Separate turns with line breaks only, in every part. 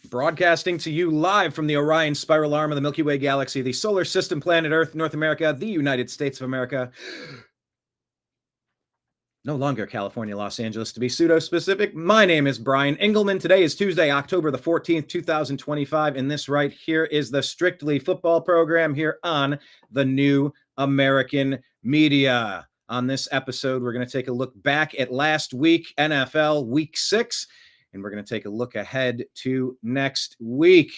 Broadcasting to you live from the Orion spiral arm of the Milky Way galaxy, the solar system, planet Earth, North America, the United States of America. No longer California, Los Angeles, to be pseudo-specific. My name is Brian Engelman. Today is Tuesday, October the 14th, 2025, and this right here is the Strictly Football program here on the New American Media. On this episode, we're going to take a look back at last week, NFL Week 6, and we're going to take a look ahead to next week.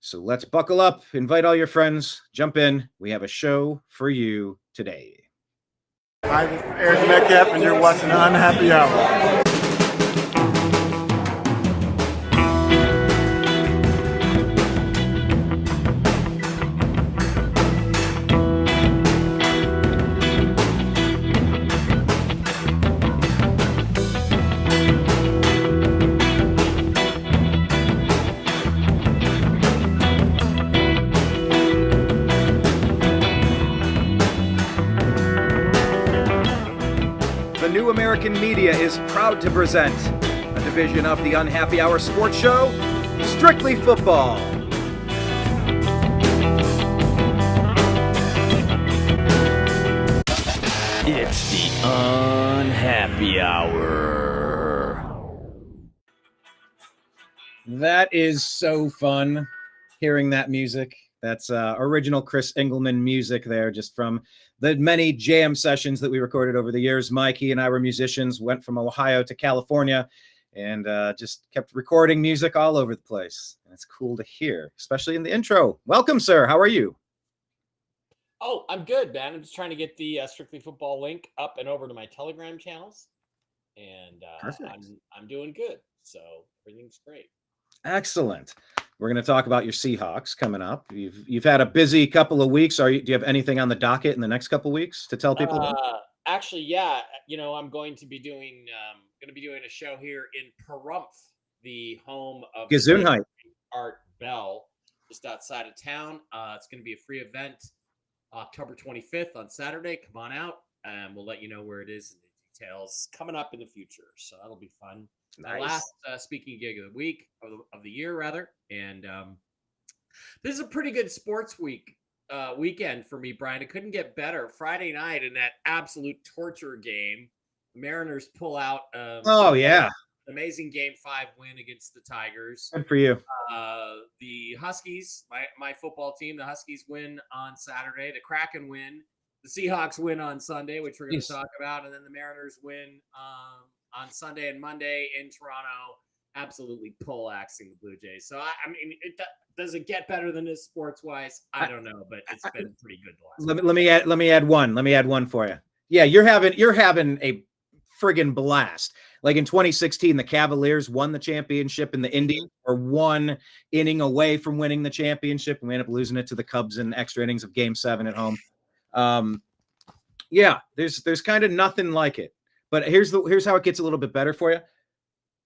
So let's buckle up, invite all your friends, jump in. We have a show for you today.
Hi, this is Ez'Ryel, and you're watching Unhappy Hour.
New American Media is proud to present a division of the Unhappy Hour sports show, Strictly Football.
It's the Unhappy Hour.
That is so fun, hearing that music. That's original Chris Engelman music there, just from the many jam sessions that we recorded over the years. Mikey and I were musicians, went from Ohio to California, and just kept recording music all over the place. And it's cool to hear, especially in the intro. Welcome, sir. How are you?
Oh, I'm good, man. I'm just trying to get the Strictly Football link up and over to my Telegram channels, and I'm doing good. So everything's great.
Excellent. We're going to talk about your Seahawks coming up. You've had a busy couple of weeks. Do you have anything on the docket in the next couple of weeks to tell people about?
Actually, yeah. I'm going to be doing a show here in Pahrump, the home of
Gesundheit.
Art Bell, just outside of town. It's going to be a free event, October 25th on Saturday. Come on out, and we'll let you know where it is and the details coming up in the future. So that'll be fun.
Nice.
My last speaking gig of the week, of the year rather, and this is a pretty good sports weekend for me, Brian. It couldn't get better. Friday night in that absolute torture game, the Mariners pull out. Amazing Game 5 win against the Tigers.
Good for you.
The Huskies, my football team, the Huskies win on Saturday. The Kraken win. The Seahawks win on Sunday, which we're going to talk about, and then the Mariners win on Sunday and Monday in Toronto, absolutely poleaxing the Blue Jays. So, does it get better than this sports-wise? I don't know, but it's been pretty good the last
Let me add one. Let me add one for you. Yeah, you're having a friggin' blast. Like in 2016, the Cavaliers won the championship, and the Indians were one inning away from winning the championship, and we ended up losing it to the Cubs in extra innings of Game 7 at home. There's kind of nothing like it. But here's how it gets a little bit better for you.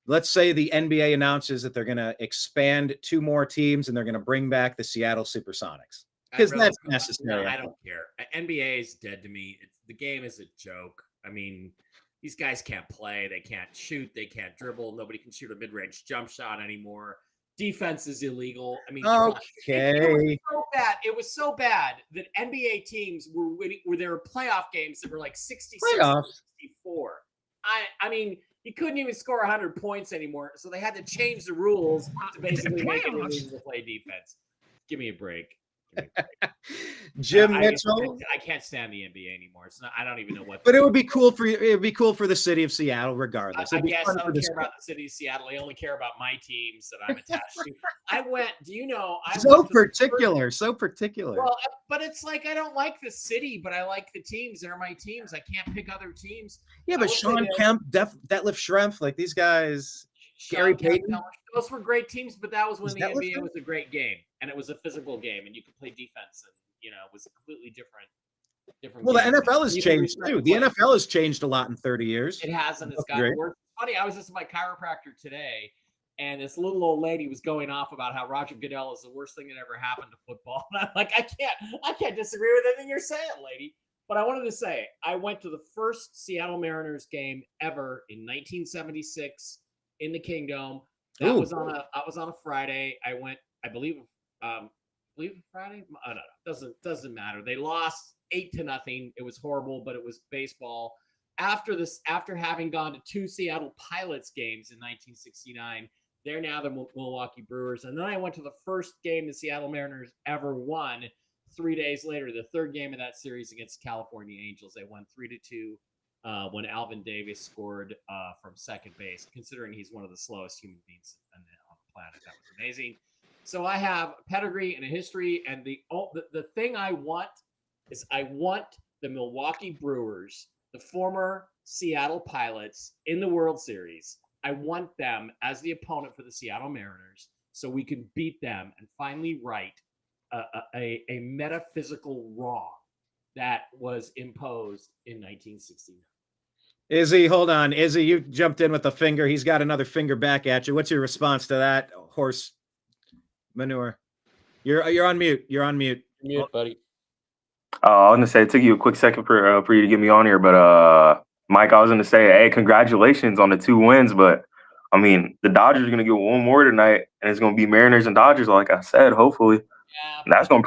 Let's say the NBA announces that they're going to expand 2 more teams and they're going to bring back the Seattle Supersonics, because that's necessary.
No, I don't care. NBA is dead to me. The game is a joke. I mean, these guys can't play. They can't shoot. They can't dribble. Nobody can shoot a mid-range jump shot anymore. Defense is illegal. I mean,
okay.
It was so bad that NBA teams were winning, where there were playoff games that were like 66 64. I mean, you couldn't even score 100 points anymore, so they had to change the rules to basically make it illegal to play defense. Give me a break.
Jim Mitchell.
I can't stand the NBA anymore. It's not. I don't even know what.
But it would be cool for you. It would be cool for the city of Seattle, regardless.
I guess I don't care about the city of Seattle. I only care about my teams that I'm attached to. I went. Do you know?
So particular.
Well, but it's like I don't like the city, but I like the teams. They're my teams. I can't pick other teams.
Yeah, but Sean Kemp, Detlef Schrempf, like these guys. Gary Payton.
Those were great teams, but that was when the NBA was a great game, and it was a physical game, and you could play defense, and it was a completely different.
Well, the NFL has changed too. The NFL has changed a lot in 30 years.
It has, and it's gotten worse. Funny, I was just my chiropractor today, and this little old lady was going off about how Roger Goodell is the worst thing that ever happened to football. And I'm like, I can't disagree with anything you're saying, lady. But I wanted to say, I went to the first Seattle Mariners game ever in 1976. In the Kingdom. That
Ooh.
was on a Friday. I went, I believe Friday. I don't know. Doesn't matter. They lost 8-0. It was horrible, but it was baseball. After having gone to 2 Seattle Pilots games in 1969, they're now the Milwaukee Brewers. And then I went to the first game the Seattle Mariners ever won 3 days later, the third game of that series against California Angels. They won 3-2 when Alvin Davis scored from second base, considering he's one of the slowest human beings on the planet. That was amazing. So I have a pedigree and a history, and the thing I want is I want the Milwaukee Brewers, the former Seattle Pilots, in the World Series. I want them as the opponent for the Seattle Mariners so we can beat them and finally right a metaphysical wrong that was imposed in 1969.
Izzy, hold on. Izzy, you jumped in with a finger. He's got another finger back at you. What's your response to that, horse manure? You're on mute. You're on mute.
Mute, buddy.
I was gonna say it took you a quick second for you to get me on here, but Mike, I was gonna say, hey, congratulations on the 2 wins, but I mean the Dodgers are gonna get one more tonight, and it's gonna be Mariners and Dodgers, like I said. Hopefully,
Yeah,
that's gonna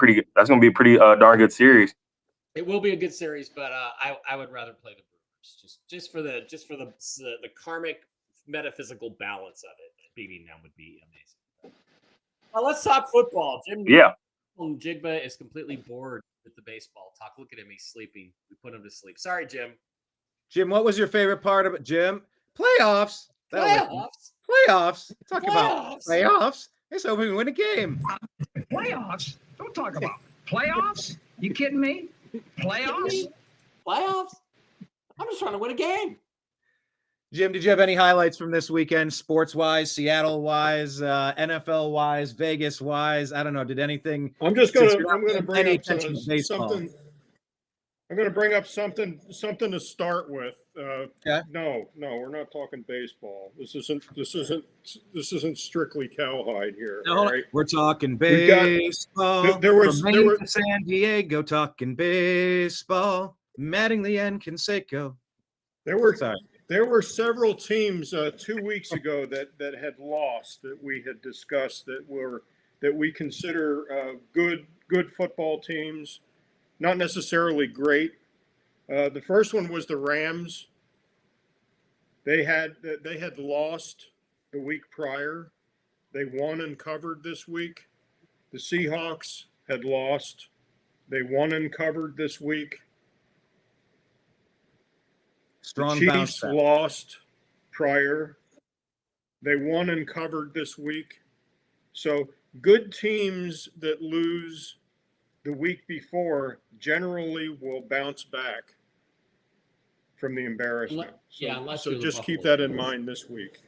be a pretty darn good series.
it will be a good series, but I would rather play the Brewers just for the karmic metaphysical balance of it. Beating them would be amazing. Well, let's talk football.
Yeah.
Jigba is completely bored with the baseball talk. Look at him; he's sleeping. We put him to sleep. Sorry, Jim.
Jim, what was your favorite part of it, Jim? Playoffs. Playoffs. Talk about playoffs. It's hoping we win a game.
Playoffs? Don't talk about playoffs. You kidding me? Playoffs?
Playoffs? I'm just trying to win a game.
Jim, did you have any highlights from this weekend, sports-wise, Seattle-wise, NFL-wise, Vegas-wise? I don't know. Did anything?
I'm going to bring
any
up
attention to baseball?
something. I'm going to bring up something to start with.
Okay.
No, we're not talking baseball. This isn't strictly cowhide here.
No,
all right?
we're talking baseball.
There was
to San Diego, talking baseball. Mattingly and Canseco.
There were several teams 2 weeks ago that had lost that we had discussed that we consider good football teams, not necessarily great. The first one was the Rams. They had lost the week prior. They won and covered this week. The Seahawks had lost. They won and covered this week.
Strong
the
bounce
Chiefs
back.
lost prior. They won and covered this week. So good teams that lose the week before generally will bounce back from the embarrassment. So just keep that in mind this week.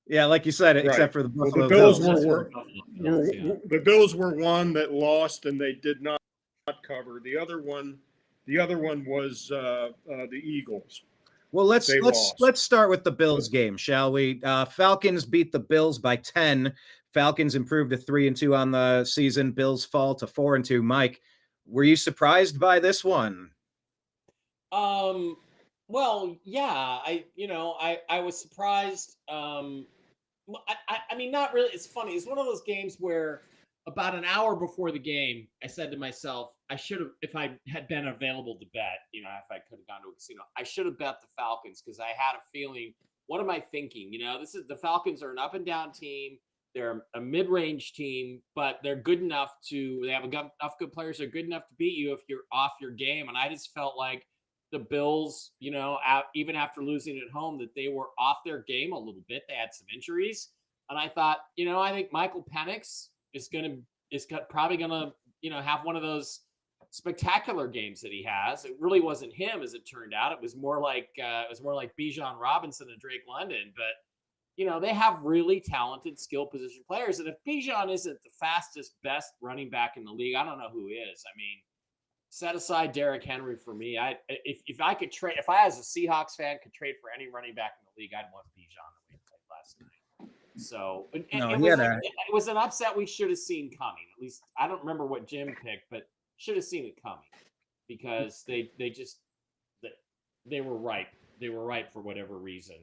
Yeah, like you said, except
Right.
for the
Well,
Buffalo
the Bills
Bills.
the Bills were one that lost and they did not cover. The other one was the Eagles.
Well, let's start with the Bills game, shall we? Falcons beat the Bills by 10. Falcons improved to 3-2 on the season. Bills fall to 4-2. Mike, were you surprised by this one?
Well, yeah, I was surprised. I mean, not really. It's funny. It's one of those games where about an hour before the game, I said to myself, I should have, if I had been available to bet, if I could have gone to a casino, I should have bet the Falcons because I had a feeling, what am I thinking? The Falcons are an up and down team. They're a mid-range team, but they're good enough they have enough good players. They're good enough to beat you if you're off your game. And I just felt like the Bills, even after losing at home, that they were off their game a little bit. They had some injuries. And I thought, I think Michael Penix is probably gonna have one of those spectacular games that he has. It really wasn't him, as it turned out. It was more like Bijan Robinson and Drake London. But they have really talented skill position players. And if Bijan isn't the fastest, best running back in the league, I don't know who is. I mean, set aside Derrick Henry for me. If I could trade, if I as a Seahawks fan could trade for any running back in the league, I'd want Bijan the way he played last night. So it was an upset we should have seen coming. At least I don't remember what Jim picked, but should have seen it coming because they were ripe. They were ripe for whatever reason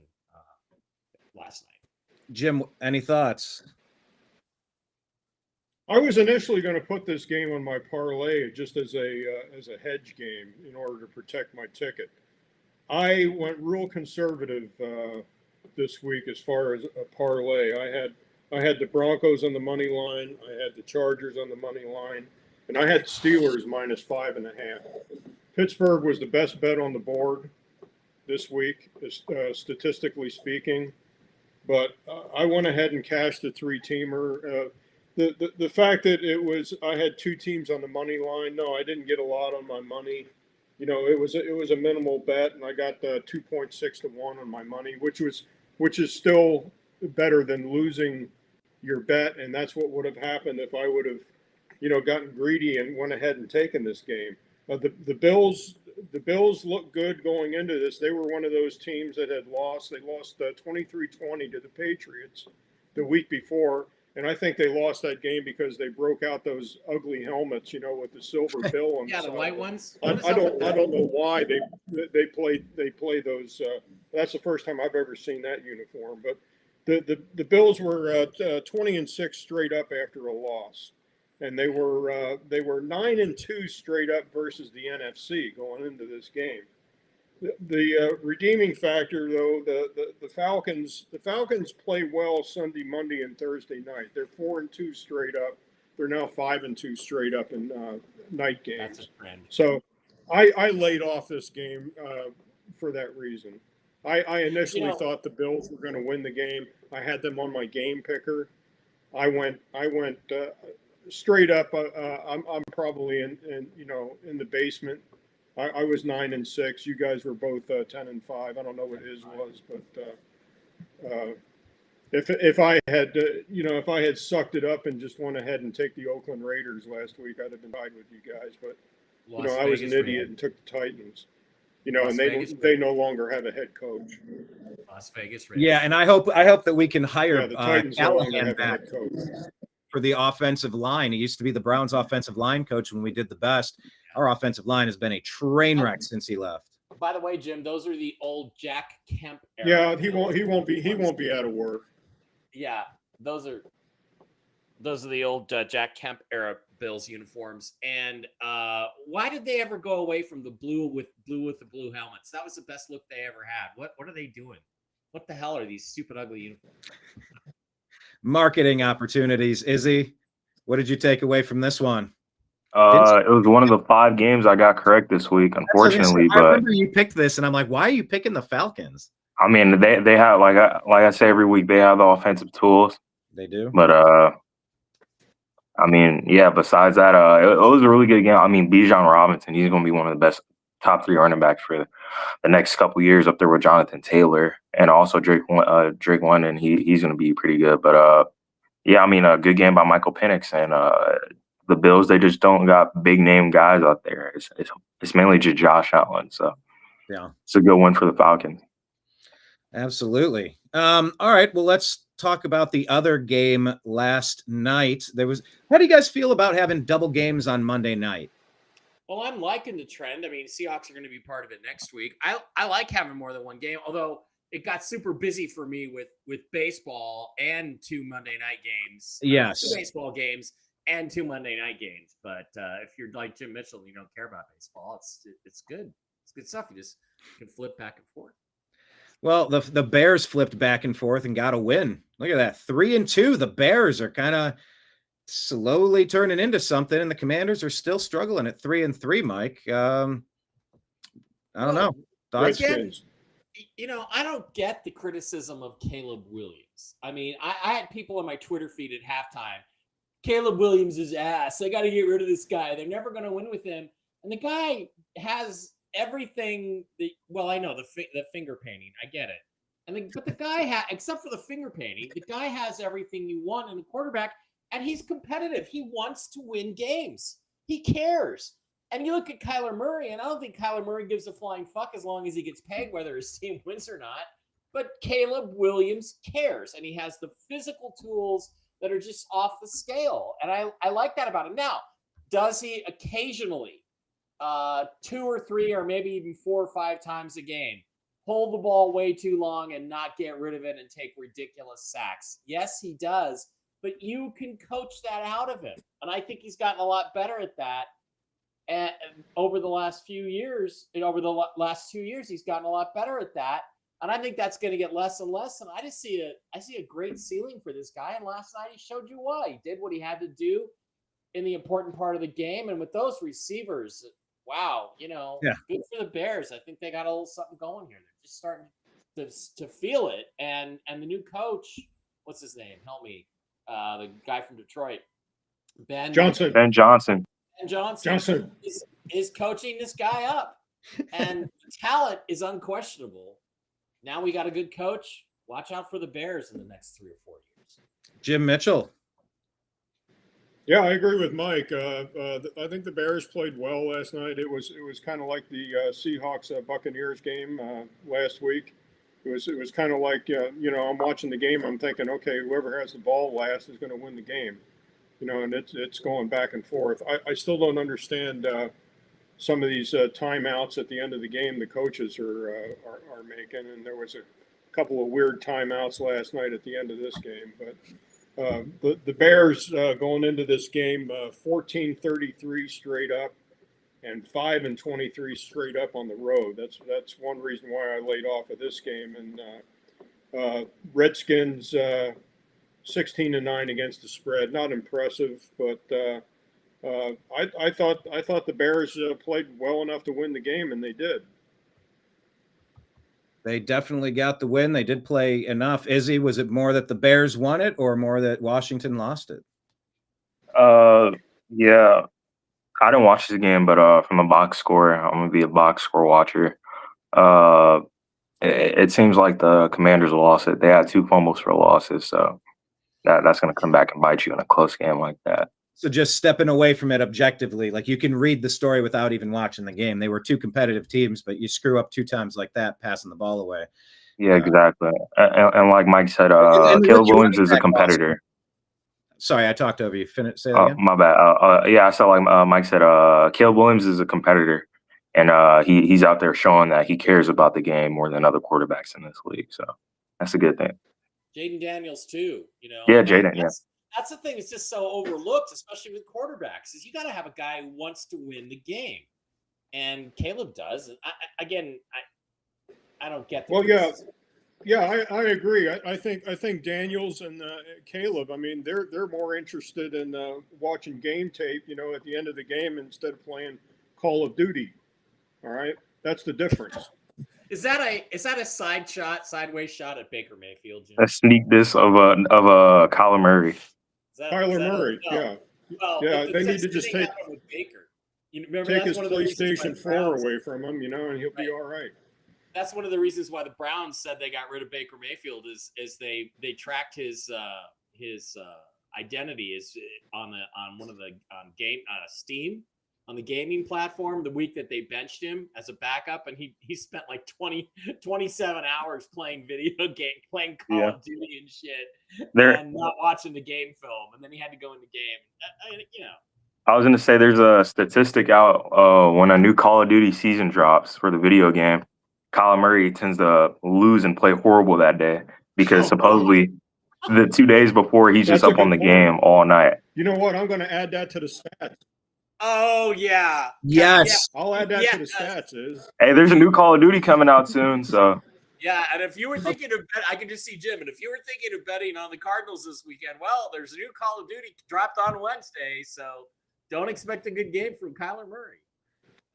last night.
Jim, any thoughts?
I was initially going to put this game on my parlay just as a hedge game in order to protect my ticket. I went real conservative this week as far as a parlay. I had the Broncos on the money line. I had the Chargers on the money line, and I had Steelers -5.5. Pittsburgh was the best bet on the board this week, statistically speaking. But I went ahead and cashed a three-teamer. The fact that I had two teams on the money line. No, I didn't get a lot on my money. It was a minimal bet, and I got 2.6 to 1 on my money, which is still better than losing your bet, and that's what would have happened if I would have, gotten greedy and went ahead and taken this game. The Bills looked good going into this. They were one of those teams that had lost. They lost 23-20 to the Patriots the week before. And I think they lost that game because they broke out those ugly helmets, with the silver bill on
Yeah, the
side.
white ones.
I don't know why they play those. That's the first time I've ever seen that uniform. But the Bills were 20-6 straight up after a loss, and they were 9-2 straight up versus the NFC going into this game. The redeeming factor, though, the Falcons play well Sunday, Monday, and Thursday night. They're 4-2 straight up. They're now 5-2 straight up in night games.
That's a trend.
So I laid off this game for that reason. I initially thought the Bills were going to win the game. I had them on my game picker. I went straight up. I'm probably in the basement. I was 9-6. You guys were both 10-5. I don't know what his was, but if I had if I had sucked it up and just went ahead and take the Oakland Raiders last week, I'd have been tied with you guys. But I was an idiot and took the Titans. And they no longer have a head coach.
Las Vegas Raiders.
Yeah, and I hope that we can hire
the Titans no longer
Callahan
have a
back
head coach.
for the offensive line. He used to be the Browns' offensive line coach when we did the best. Our offensive line has been a train wreck since he left.
By the way, Jim, those are the old Jack Kemp era.
Yeah, he won't be out of work.
Yeah, those are the old Jack Kemp era Bills uniforms. And why did they ever go away from the blue with the blue helmets? That was the best look they ever had. What are they doing? What the hell are these stupid ugly uniforms?
Marketing opportunities. Izzy, what did you take away from this one?
It was one of the 5 games I got correct this week, unfortunately.
I remember you picked this, and I'm like, why are you picking the Falcons?
I mean, they have like I say every week, they have the offensive tools.
They do.
But I mean, yeah. Besides that, it was a really good game. I mean, Bijan Robinson, he's going to be one of the best top 3 running backs for the next couple of years, up there with Jonathan Taylor and also Drake London. He's going to be pretty good. But yeah, I mean, a good game by Michael Penix, and the Bills, they just don't got big name guys out there. It's mainly just Josh Allen. So
yeah,
it's a good one for the Falcons.
Absolutely. All right. Well, let's talk about the other game last night. How do you guys feel about having double games on Monday night?
Well, I'm liking the trend. I mean, Seahawks are going to be part of it next week. I like having more than one game, although it got super busy for me with baseball and 2 Monday night games.
Yes.
2 baseball games and 2 Monday night games. But if you're like Jim Mitchell, you don't care about baseball. It's good. It's good stuff. You just can flip back and forth.
Well, the Bears flipped back and forth and got a win. Look at that. 3-2. The Bears are kind of slowly turning into something, and the Commanders are still struggling at 3-3, Mike. I don't know. Thoughts?
Again, I don't get the criticism of Caleb Williams. I mean, I had people on my Twitter feed at halftime. Caleb Williams is ass. They got to get rid of this guy. They're never going to win with him. And the guy has everything. I know the finger painting. I get it. But the guy except for the finger painting, the guy has everything you want in a quarterback, and he's competitive. He wants to win games. He cares. And you look at Kyler Murray, and I don't think Kyler Murray gives a flying fuck as long as he gets paid, whether his team wins or not. But Caleb Williams cares, and he has the physical tools that are just off the scale. And I like that about him. Now, does he occasionally, 2 or 3 or maybe even 4 or 5 times a game, hold the ball way too long and not get rid of it and take ridiculous sacks. Yes, he does, but you can coach that out of him. And I think he's gotten a lot better at that. And over the last few years, over the last 2 years, he's gotten a lot better at that. And I think that's going to get less and less. And I see a great ceiling for this guy. And last night he showed you why. He did what he had to do in the important part of the game. And with those receivers, wow, good for the Bears. I think they got a little something going here. They're just starting to feel it. And the new coach, what's his name? Help me. The guy from Detroit, Ben Johnson.
Ben Johnson
is coaching this guy up. And talent is unquestionable. Now we got a good coach. Watch out for the Bears in the next 3 or 4 years.
Jim Mitchell.
Yeah, I agree with Mike. I think the Bears played well last night. It was kind of like the Seahawks Buccaneers game last week. It was kind of like I'm watching the game. I'm thinking, okay, whoever has the ball last is going to win the game. And it's going back and forth. I still don't understand some of these timeouts at the end of the game the coaches are making, and there was a couple of weird timeouts last night at the end of this game. But the Bears going into this game 14-33 straight up and 5-23 straight up on the road. That's one reason why I laid off of this game. And Redskins 16-9 against the spread. Not impressive, but I thought the Bears played well enough to win the game, and they did.
They definitely got the win. They did play enough. Izzy, was it more that the Bears won it or more that Washington lost it?
Yeah. I didn't watch the game, but from a box score, I'm going to be a box score watcher. It seems like the Commanders lost it. They had 2 fumbles for losses, so that's going to come back and bite you in a close game like that.
So just stepping away from it objectively, like you can read the story without even watching the game. They were 2 competitive teams, but you screw up 2 times like that, passing the ball away.
Yeah, exactly. And like Mike said, Caleb Williams is a competitor.
Sorry, I talked over you. Say that again.
My bad. Yeah, I saw like Mike said, Caleb Williams is a competitor, and he's out there showing that he cares about the game more than other quarterbacks in this league. So that's a good thing.
Jaden Daniels too.
Yeah, Jaden. Yeah.
That's the thing that's just so overlooked, especially with quarterbacks, is you got to have a guy who wants to win the game. And Caleb does. I don't get the
I agree. I think Daniels and Caleb, I mean, they're more interested in watching game tape, at the end of the game instead of playing Call of Duty. All right? That's the difference.
Is that a sideways shot at Baker Mayfield, Jim?
A sneak diss of Kyler Murray.
Kyler Murray, yeah.
Well,
yeah, they need to just take
Baker.
Take his PlayStation 4 away from him, and he'll be all right.
That's one of the reasons why the Browns said they got rid of Baker Mayfield is they tracked his identity is on Steam on the gaming platform the week that they benched him as a backup, and he spent like 27 hours playing playing Call of Duty and shit, and not watching the game film, and then he had to go in the game.
I was going to say there's a statistic out when a new Call of Duty season drops for the video game, Kyler Murray tends to lose and play horrible that day because supposedly the 2 days before he's just up on the game all night.
You know what? I'm going to add that to the stats.
Oh, yeah.
Yes.
I'll add that to the stats.
Hey, there's a new Call of Duty coming out soon, so.
Yeah, and if you were thinking of I can just see Jim, and if you were thinking of betting on the Cardinals this weekend, well, there's a new Call of Duty dropped on Wednesday, so don't expect a good game from Kyler Murray.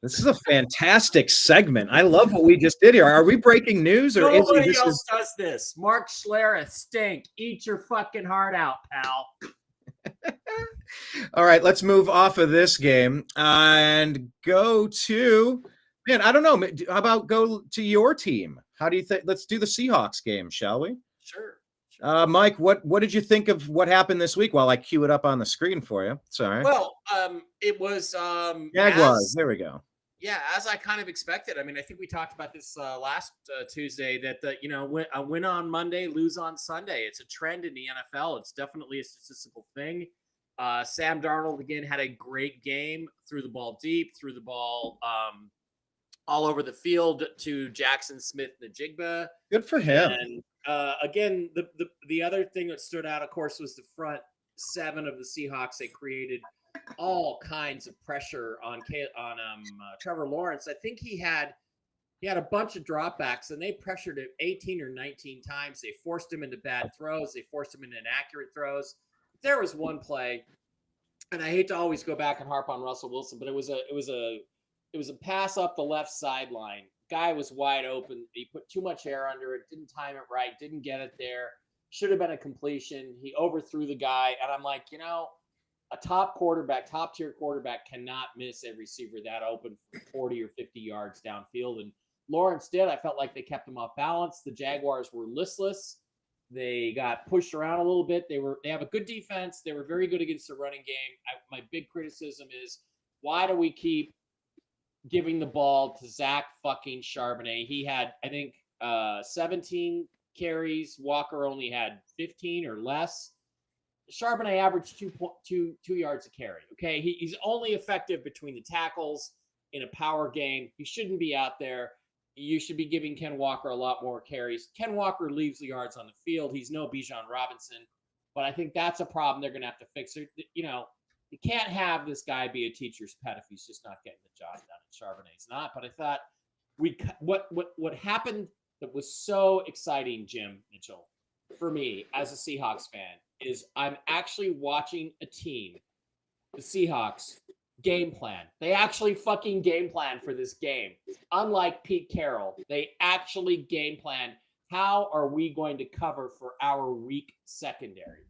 This is a fantastic segment. I love what we just did here. Are we breaking news? Or
nobody else does this? Mark Schlereth, stink. Eat your fucking heart out, pal.
All right, let's move off of this game and go to, man, I don't know. How about go to your team? How do you think? Let's do the Seahawks game, shall we?
Sure.
Mike, what did you think of what happened this week while I cue it up on the screen for you? Sorry.
Well, it was
Jaguars. There we go.
Yeah, as I kind of expected. I mean, I think we talked about this last Tuesday that a win on Monday, lose on Sunday. It's a trend in the NFL. It's definitely a statistical thing. Sam Darnold again had a great game. Threw the ball deep. Threw the ball all over the field to Jackson Smith-Njigba.
Good for him.
And again, the other thing that stood out, of course, was the front seven of the Seahawks. They created all kinds of pressure on Trevor Lawrence. I think he had a bunch of dropbacks, and they pressured him 18 or 19 times. They forced him into bad throws. They forced him into inaccurate throws. There was one play, and I hate to always go back and harp on Russell Wilson, but it was a pass up the left sideline. Guy was wide open. He put too much air under it, didn't time it right, didn't get it there. Should have been a completion. He overthrew the guy, and I'm like, a top tier quarterback cannot miss a receiver that open for 40 or 50 yards downfield. And Lawrence did. I felt like they kept him off balance. The Jaguars were listless. They got pushed around a little bit. They have a good defense. They were very good against the running game. My big criticism is, why do we keep giving the ball to Zach fucking Charbonnet? He had, I think, 17 carries. Walker only had 15 or less. Charbonnet averaged 2 yards a carry. Okay, he's only effective between the tackles in a power game. He shouldn't be out there. You should be giving Ken Walker a lot more carries. Ken Walker leaves the yards on the field. He's no Bijan Robinson, but I think that's a problem they're going to have to fix. You can't have this guy be a teacher's pet if he's just not getting the job done. And Charbonnet's not. But I thought what happened that was so exciting, Jim Mitchell, for me as a Seahawks fan, is I'm actually watching a team, the Seahawks, game plan. They actually fucking game plan for this game. Unlike Pete Carroll, they actually game plan, how are we going to cover for our weak secondary?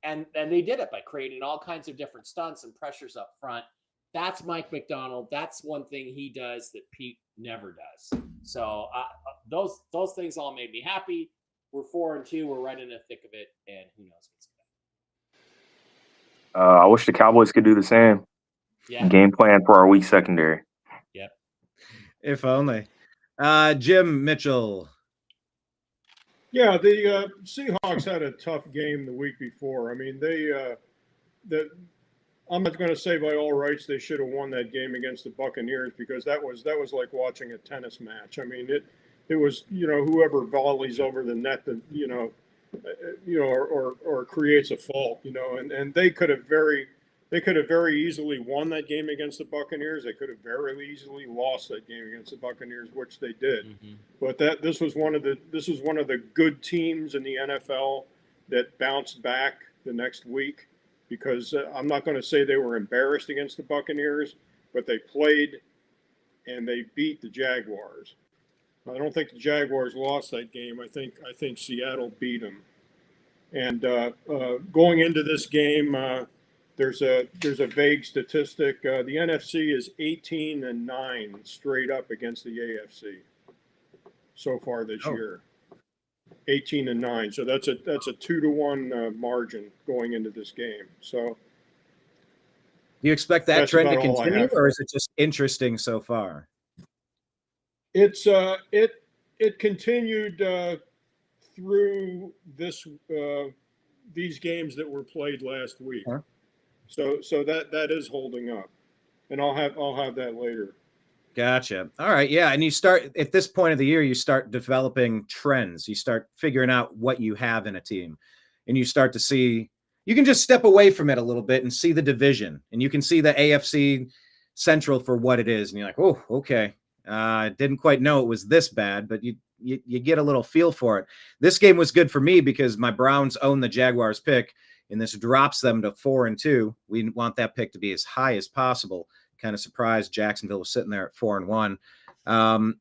And they did it by creating all kinds of different stunts and pressures up front. That's Mike McDonald. That's one thing he does that Pete never does. So those things all made me happy. We're 4-2. We're right in the thick of it, and who knows what's going to happen.
I wish the Cowboys could do the same.
Yeah.
Game plan for our weak secondary.
Yep.
If only. Jim Mitchell.
Yeah, the Seahawks had a tough game the week before. I mean, I'm not going to say by all rights they should have won that game against the Buccaneers, because that was like watching a tennis match. I mean, it was, whoever volleys over the net that or creates a fault, and they could have very easily won that game against the Buccaneers. They could have very easily lost that game against the Buccaneers, which they did. Mm-hmm. But this was one of the good teams in the NFL that bounced back the next week, because I'm not going to say they were embarrassed against the Buccaneers, but they played and they beat the Jaguars. I don't think the Jaguars lost that game. I think Seattle beat them. And going into this game, there's a vague statistic. The NFC is 18-9 straight up against the AFC so far this year. 18-9. So that's a 2-1 margin going into this game. So
do you expect that trend to continue, or is it just interesting so far?
It's it continued through these games that were played last week. Huh? So that is holding up, and I'll have that later.
Gotcha. All right. Yeah. And you start at this point of the year, you start developing trends. You start figuring out what you have in a team, and you start to see, you can just step away from it a little bit and see the division, and you can see the AFC Central for what it is. And you're like, oh, okay. Didn't quite know it was this bad, but you get a little feel for it. This game was good for me because my Browns own the Jaguars pick, and this drops them to 4-2. We want that pick to be as high as possible. Kind of surprised Jacksonville was sitting there at 4-1.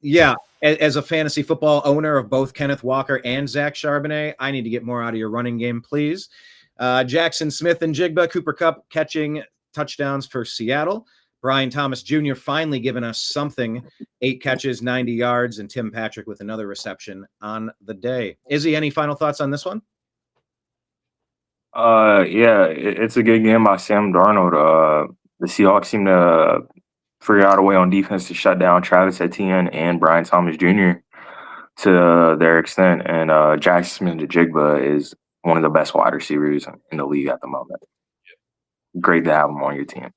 Yeah, as a fantasy football owner of both Kenneth Walker and Zach Charbonnet, I need to get more out of your running game, please. Jackson Smith-Njigba, Cooper Kupp catching touchdowns for Seattle. Brian Thomas Jr. finally giving us something, 8 catches, 90 yards, and Tim Patrick with another reception on the day. Izzy, any final thoughts on this one?
Yeah, it's a good game by Sam Darnold. The Seahawks seem to figure out a way on defense to shut down Travis Etienne and Brian Thomas Jr. to their extent. And Jackson Smith-Njigba is one of the best wide receivers in the league at the moment. Great to have him on your team.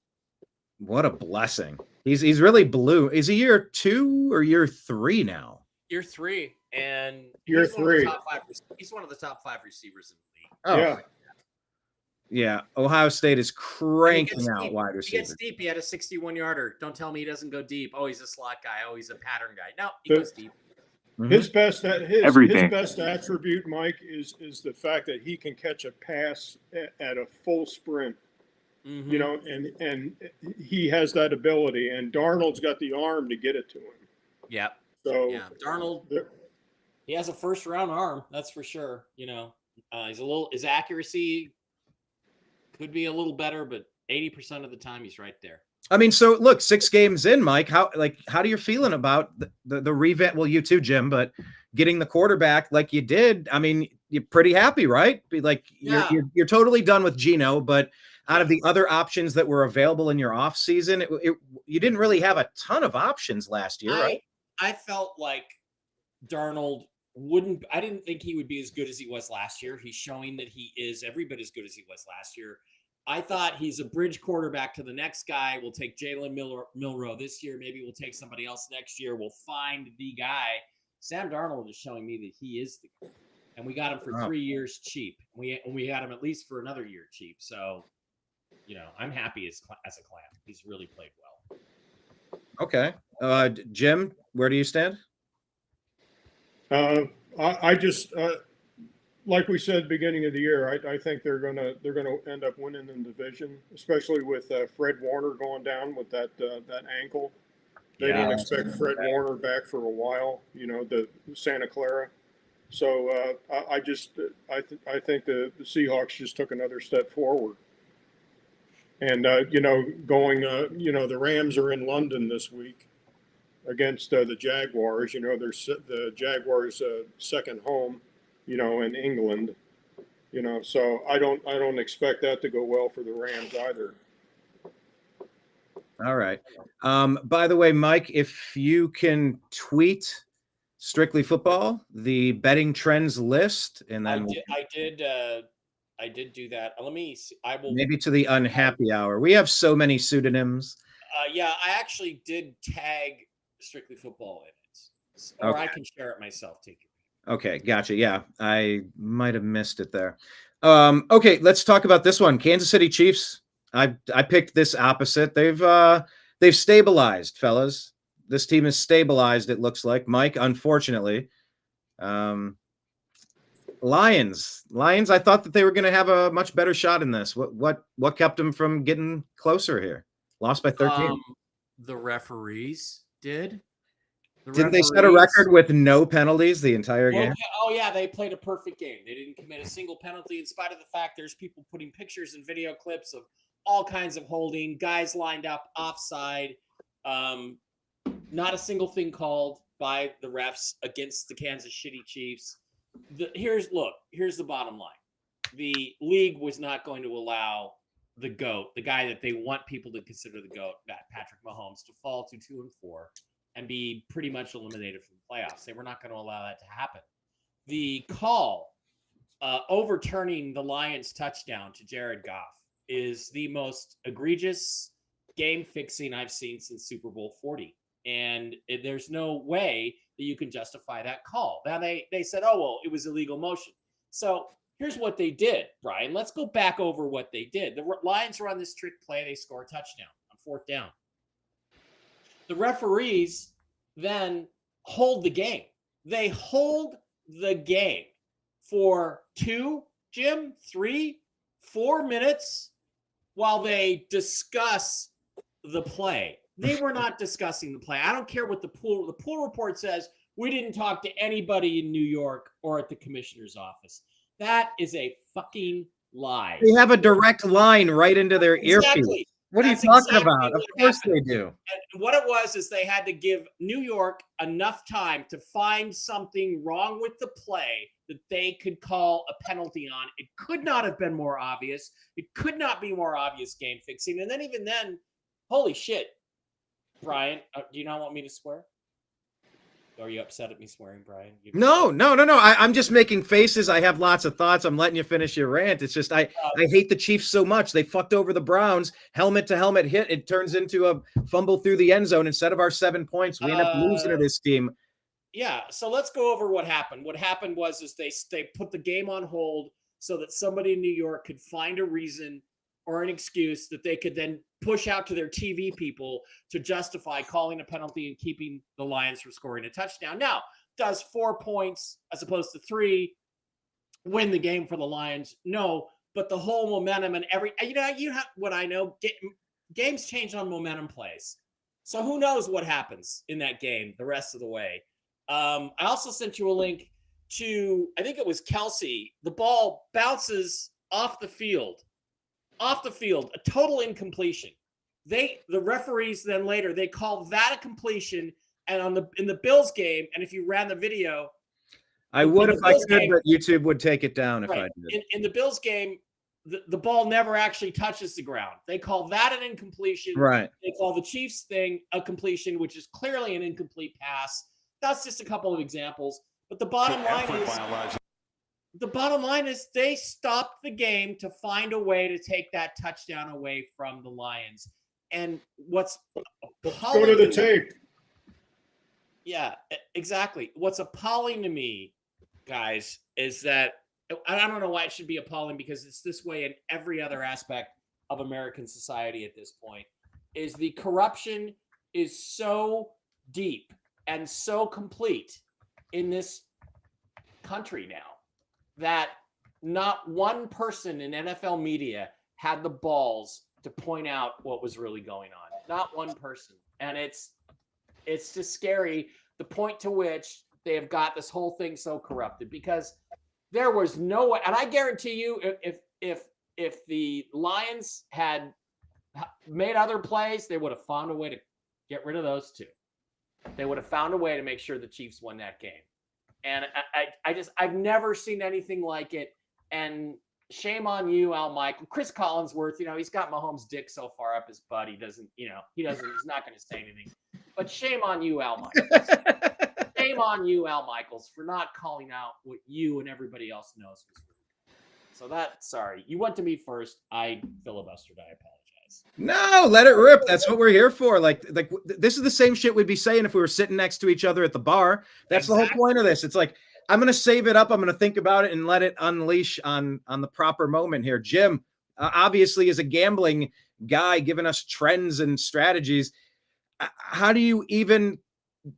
What a blessing. He's really blue. Is he year 2 or year 3 now?
Year 3, and
Year
he's one of the
3.
top 5. He's one of the top 5 receivers in the league.
Oh,
Yeah.
yeah. Ohio State is cranking out wide
He gets
receivers.
deep. He had a 61-yarder. Don't tell me he doesn't go deep. Oh, he's a slot guy. Oh, he's a pattern guy. No, he
The-
goes deep.
Mhm.
His best attribute, Mike, is the fact that he can catch a pass at a full sprint.
Mhm.
You know, and he has that ability, and Darnold's got the arm to get it to him.
Yeah.
So
Yeah. Darnold,
there-
he has a first-round arm. That's for sure. His accuracy could be a little better, but 80% of the time he's right there.
I mean, so look, 6 games in, Mike. How are you feeling about the revamp? Well, you too, Jim, but getting the quarterback like you did. I mean, you're pretty happy, right?
Yeah.
You're totally done with Geno, but out of the other options that were available in your off season, you didn't really have a ton of options last year, right?
I felt like Darnold I didn't think he would be as good as he was last year. He's showing that he is every bit as good as he was last year. I thought he's a bridge quarterback to the next guy. We'll take Jalen Milroe this year. Maybe we'll take somebody else next year. We'll find the guy. Sam Darnold is showing me that he is the guy. And we got him for 3 years cheap. We had him at least for another year cheap. So, I'm happy as a clam. He's really played well.
Okay. Jim, where do you stand?
I just like we said beginning of the year, I think they're gonna end up winning the division, especially with Fred Warner going down with that ankle. They don't expect Fred Warner back for a while. The Santa Clara. So I think the Seahawks just took another step forward. And the Rams are in London this week against the Jaguars. The Jaguars' second home, in England. So I don't expect that to go well for the Rams either.
All right. By the way, Mike, if you can tweet Strictly Football, the betting trends list, and then
I did do that. Let me see. I will
maybe to the unhappy hour. We have so many pseudonyms.
I actually did tag Strictly Football in it, or I can share it myself. Take it.
Okay, gotcha. Yeah, I might have missed it there. Okay, let's talk about this one. Kansas City Chiefs. I picked this opposite. They've stabilized, fellas. This team is stabilized. It looks like, Mike. Unfortunately, Lions. I thought that they were going to have a much better shot in this. What kept them from getting closer here? Lost by 13.
The referees did.
Didn't they set a record with no penalties the entire game?
They played a perfect game. They didn't commit a single penalty, in spite of the fact there's people putting pictures and video clips of all kinds of holding, guys lined up offside. Not a single thing called by the refs against the Kansas City Chiefs. Here's the bottom line. The league was not going to allow the GOAT, the guy that they want people to consider the GOAT, Patrick Mahomes, to fall to 2-4 and be pretty much eliminated from the playoffs. They were not going to allow that to happen. The call overturning the Lions touchdown to Jared Goff is the most egregious game fixing I've seen since Super Bowl 40. And there's no way that you can justify that call. Now they said, it was illegal motion. So here's what they did, Brian. Let's go back over what they did. The Lions run this trick play. They score a touchdown on 4th down. The referees then hold the game. They hold the game for 2, Jim, 3, 4 minutes while they discuss the play. They were not discussing the play. I don't care what the pool report says. We didn't talk to anybody in New York or at the commissioner's office. That is a fucking lie.
They have a direct line right into their earpiece. What are you talking about? Of course they do.
And what it was is they had to give New York enough time to find something wrong with the play that they could call a penalty on. It could not have been more obvious. It could not be more obvious game fixing. And then even then, holy shit, Brian, do you not want me to swear? Are you upset at me swearing, Brian?
No. I'm just making faces. I have lots of thoughts. I'm letting you finish your rant. It's just I hate the Chiefs so much. They fucked over the Browns. Helmet to helmet hit. It turns into a fumble through the end zone instead of our 7 points. We end up losing to this team.
Yeah. So let's go over what happened. What happened was they put the game on hold so that somebody in New York could find a reason or an excuse that they could then push out to their TV people to justify calling a penalty and keeping the Lions from scoring a touchdown. Now, does 4 points as opposed to 3 win the game for the Lions? No, but the whole momentum and you have what I know, games change on momentum plays. So who knows what happens in that game the rest of the way. I also sent you a link to, I think it was Kelsey. The ball bounces off the field, a total incompletion. The referees then later, they call that a completion. And in the Bills game, and if you ran the video,
I would if I could, but YouTube would take it down if I did.
In the Bills game, the ball never actually touches the ground. They call that an incompletion.
Right.
They call the Chiefs thing a completion, which is clearly an incomplete pass. That's just a couple of examples. But the bottom line is they stopped the game to find a way to take that touchdown away from the Lions. And what's
go to the tape.
Yeah, exactly. What's appalling to me, guys, is that I don't know why it should be appalling, because it's this way in every other aspect of American society at this point, is the corruption is so deep and so complete in this country now that not one person in NFL media had the balls to point out what was really going on. Not one person. And it's just scary, the point to which they have got this whole thing so corrupted, because there was no way. And I guarantee you, if the Lions had made other plays, they would have found a way to get rid of those two. They would have found a way to make sure the Chiefs won that game. And I've never seen anything like it. And shame on you, Al Michael. Chris Collinsworth, he's got Mahomes' dick so far up his butt. He's not going to say anything. But shame on you, Al Michaels. Shame on you, Al Michaels, for not calling out what you and everybody else knows was really. So sorry. You went to me first. I filibustered. I apologize.
No, let it rip. That's what we're here for. Like this is the same shit we'd be saying if we were sitting next to each other at the bar. That's exactly the whole point of this. It's like, I'm going to save it up. I'm going to think about it and let it unleash on the proper moment here. Jim, obviously, is a gambling guy giving us trends and strategies. How do you even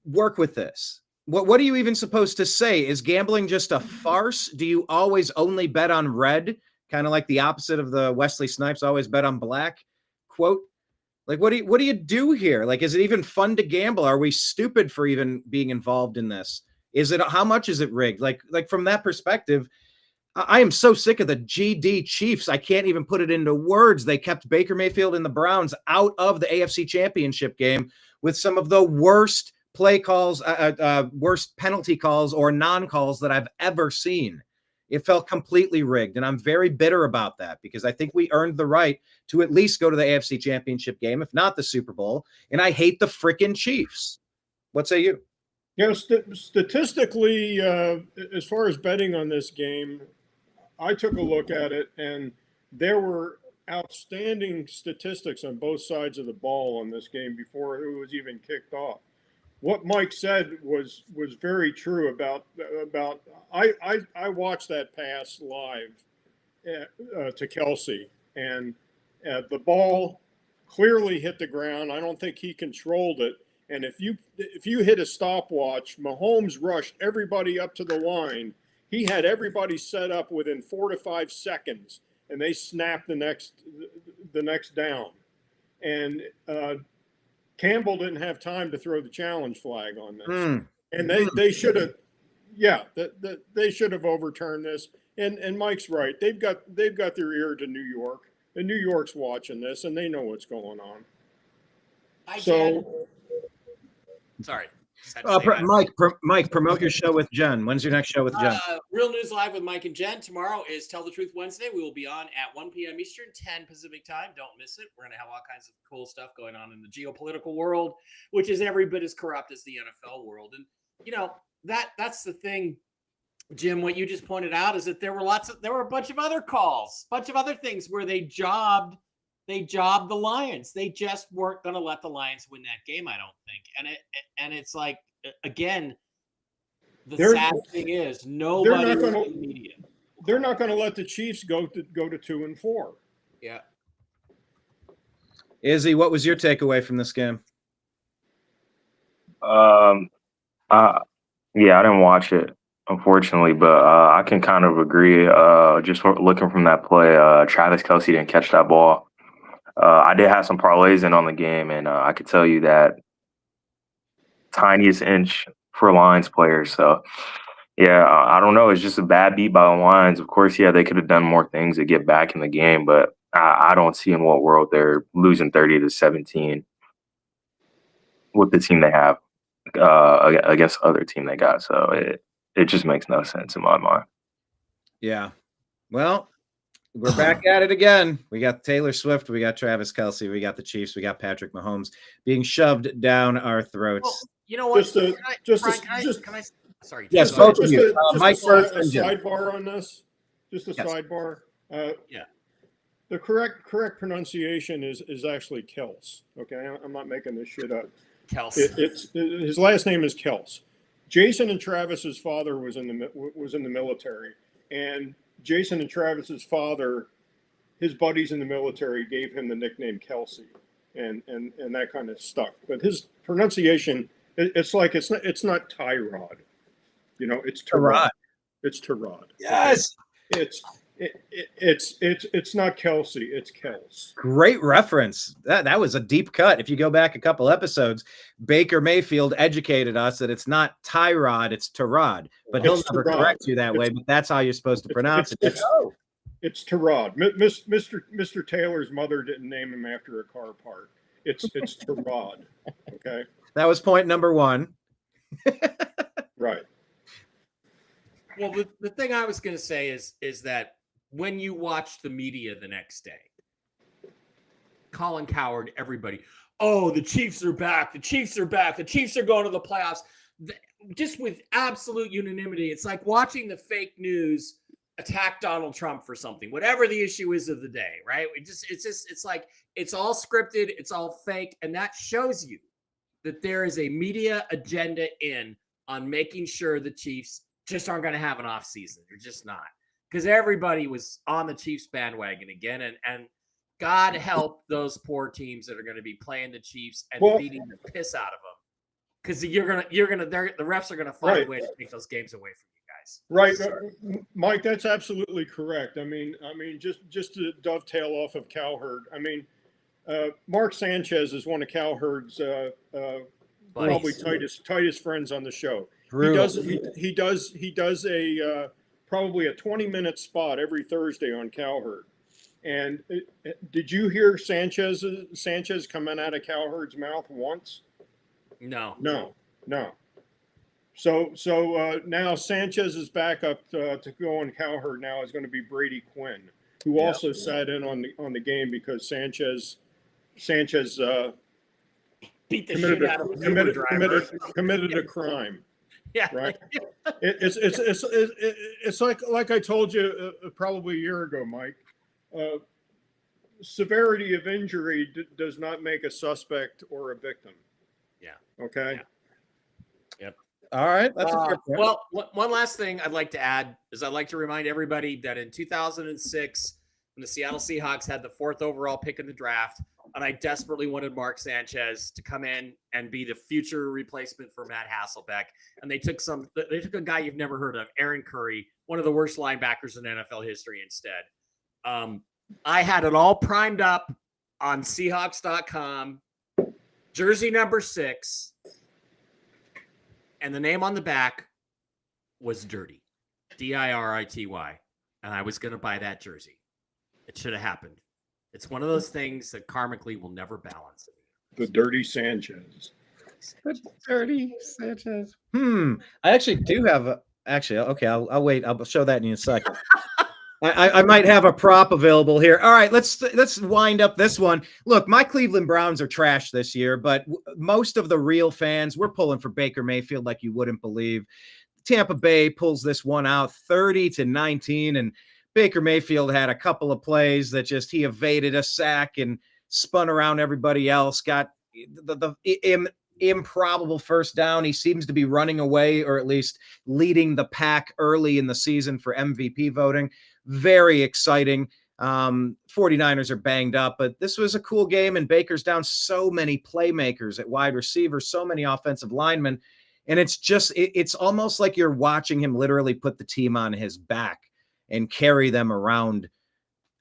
work with this? What are you even supposed to say? Is gambling just a farce? Do you always only bet on red? Kind of like the opposite of the Wesley Snipes always bet on black quote. Like, what do you do here? Like, is it even fun to gamble? Are we stupid for even being involved in this? How much is it rigged? Like from that perspective, I am so sick of the GD Chiefs. I can't even put it into words. They kept Baker Mayfield and the Browns out of the AFC Championship game with some of the worst play calls, worst penalty calls or non-calls that I've ever seen. It felt completely rigged, and I'm very bitter about that, because I think we earned the right to at least go to the AFC Championship game, if not the Super Bowl, and I hate the freaking Chiefs. What say you?
Statistically, as far as betting on this game, I took a look at it, and there were outstanding statistics on both sides of the ball on this game before it was even kicked off. What Mike said was very true about I watched that pass live to Kelsey, and the ball clearly hit the ground. I don't think he controlled it. And if you hit a stopwatch, Mahomes rushed everybody up to the line. He had everybody set up within 4 to 5 seconds, and they snapped the next down. And Campbell didn't have time to throw the challenge flag on this, and they should have, they should have overturned this. And Mike's right; they've got their ear to New York, and New York's watching this, and they know what's going on.
Sorry.
Mike, promote your show with Jen. When's your next show with Jen?
Real News Live with Mike and Jen. Tomorrow is Tell the Truth Wednesday. We will be on at 1 p.m. Eastern, 10 Pacific time. Don't miss it. We're going to have all kinds of cool stuff going on in the geopolitical world, which is every bit as corrupt as the NFL world. And that's the thing, Jim. What you just pointed out is that there were a bunch of other calls, bunch of other things where they jobbed the Lions. They just weren't going to let the Lions win that game, I don't think. And it's like, again, sad thing is nobody in the media.
They're not going to let the Chiefs go to 2-4.
Yeah.
Izzy, what was your takeaway from this game?
Yeah, I didn't watch it, unfortunately, but I can kind of agree. Just looking from that play, Travis Kelce didn't catch that ball. I did have some parlays in on the game, and I could tell you that tiniest inch for Lions players. So, yeah, I don't know. It's just a bad beat by the Lions. Of course, yeah, they could have done more things to get back in the game, but I don't see in what world they're losing 30-17 with the team they have against the other team they got. So it just makes no sense in my mind.
Yeah. Well, we're back at it again. We got Taylor Swift. We got Travis Kelce. We got the Chiefs. We got Patrick Mahomes being shoved down our throats.
Well, you know what?
Sorry.
Yes,
Just
both of you. Mike
a
first and Jim.
sidebar on this. Just a sidebar. The correct pronunciation is actually Kels. Okay, I'm not making this shit up.
Kels.
It's his last name is Kels. Jason and Travis's father was in the military, and Jason and Travis's father, his buddies in the military gave him the nickname Kelsey, and that kind of stuck. But his pronunciation, it's not Tyrod, it's Tyrod. It's Tyrod.
Yes.
It's not Kelsey, it's Kels.
Great reference. That was a deep cut. If you go back a couple episodes, Baker Mayfield educated us that it's not Tyrod, it's Tyrod. But he'll never correct you that way. But that's how you're supposed to pronounce it.
It's Tyrod. Mr. Taylor's mother didn't name him after a car part. It's Tyrod. Okay.
That was point number one.
Right.
Well, the thing I was going to say is that when you watch the media the next day, Colin Cowherd, everybody, oh, the Chiefs are back. The Chiefs are back. The Chiefs are going to the playoffs. Just with absolute unanimity. It's like watching the fake news attack Donald Trump for something, whatever the issue is of the day, right? It's like it's all scripted. It's all fake. And that shows you that there is a media agenda on making sure the Chiefs just aren't going to have an off season. They're just not, because everybody was on the Chiefs bandwagon again. And God help those poor teams that are going to be playing the Chiefs and beating the piss out of them. Because the refs are going to find a way to take those games away from you guys.
Right. Mike, that's absolutely correct. I mean, just to dovetail off of Cowherd, Mark Sanchez is one of Cowherd's probably tightest friends on the show. He does a probably a 20-minute spot every Thursday on Cowherd. And did you hear Sanchez coming out of Cowherd's mouth once?
No.
So now Sanchez's backup to go on Cowherd now is going to be Brady Quinn, who also sat in on the game because Sanchez
beat the shit out of a Uber driver.
committed a crime.
Yeah.
Right. It's like I told you probably a year ago, Mike. Severity of injury does not make a suspect or a victim.
Yeah.
Okay.
Yeah. Yep.
All right. That's a fair point.
Well, one last thing I'd like to add is I'd like to remind everybody that in 2006, when the Seattle Seahawks had the 4th overall pick in the draft, and I desperately wanted Mark Sanchez to come in and be the future replacement for Matt Hasselbeck. And they took a guy you've never heard of, Aaron Curry, one of the worst linebackers in NFL history instead. I had it all primed up on Seahawks.com, jersey number 6, and the name on the back was Dirty, Dirity. And I was going to buy that jersey. It should have happened. It's one of those things that karmically will never balance.
The Dirty Sanchez.
The Dirty Sanchez. I actually do have okay, I'll wait. I'll show that in a second. I might have a prop available here. All right, let's wind up this one. Look, my Cleveland Browns are trash this year, but most of the real fans, we're pulling for Baker Mayfield like you wouldn't believe. Tampa Bay pulls this one out 30-19, and Baker Mayfield had a couple of plays that just he evaded a sack and spun around everybody else, got the improbable first down. He seems to be running away, or at least leading the pack early in the season for MVP voting. Very exciting. 49ers are banged up, but this was a cool game, and Baker's down so many playmakers at wide receiver, so many offensive linemen. And it's almost like you're watching him literally put the team on his back and carry them around.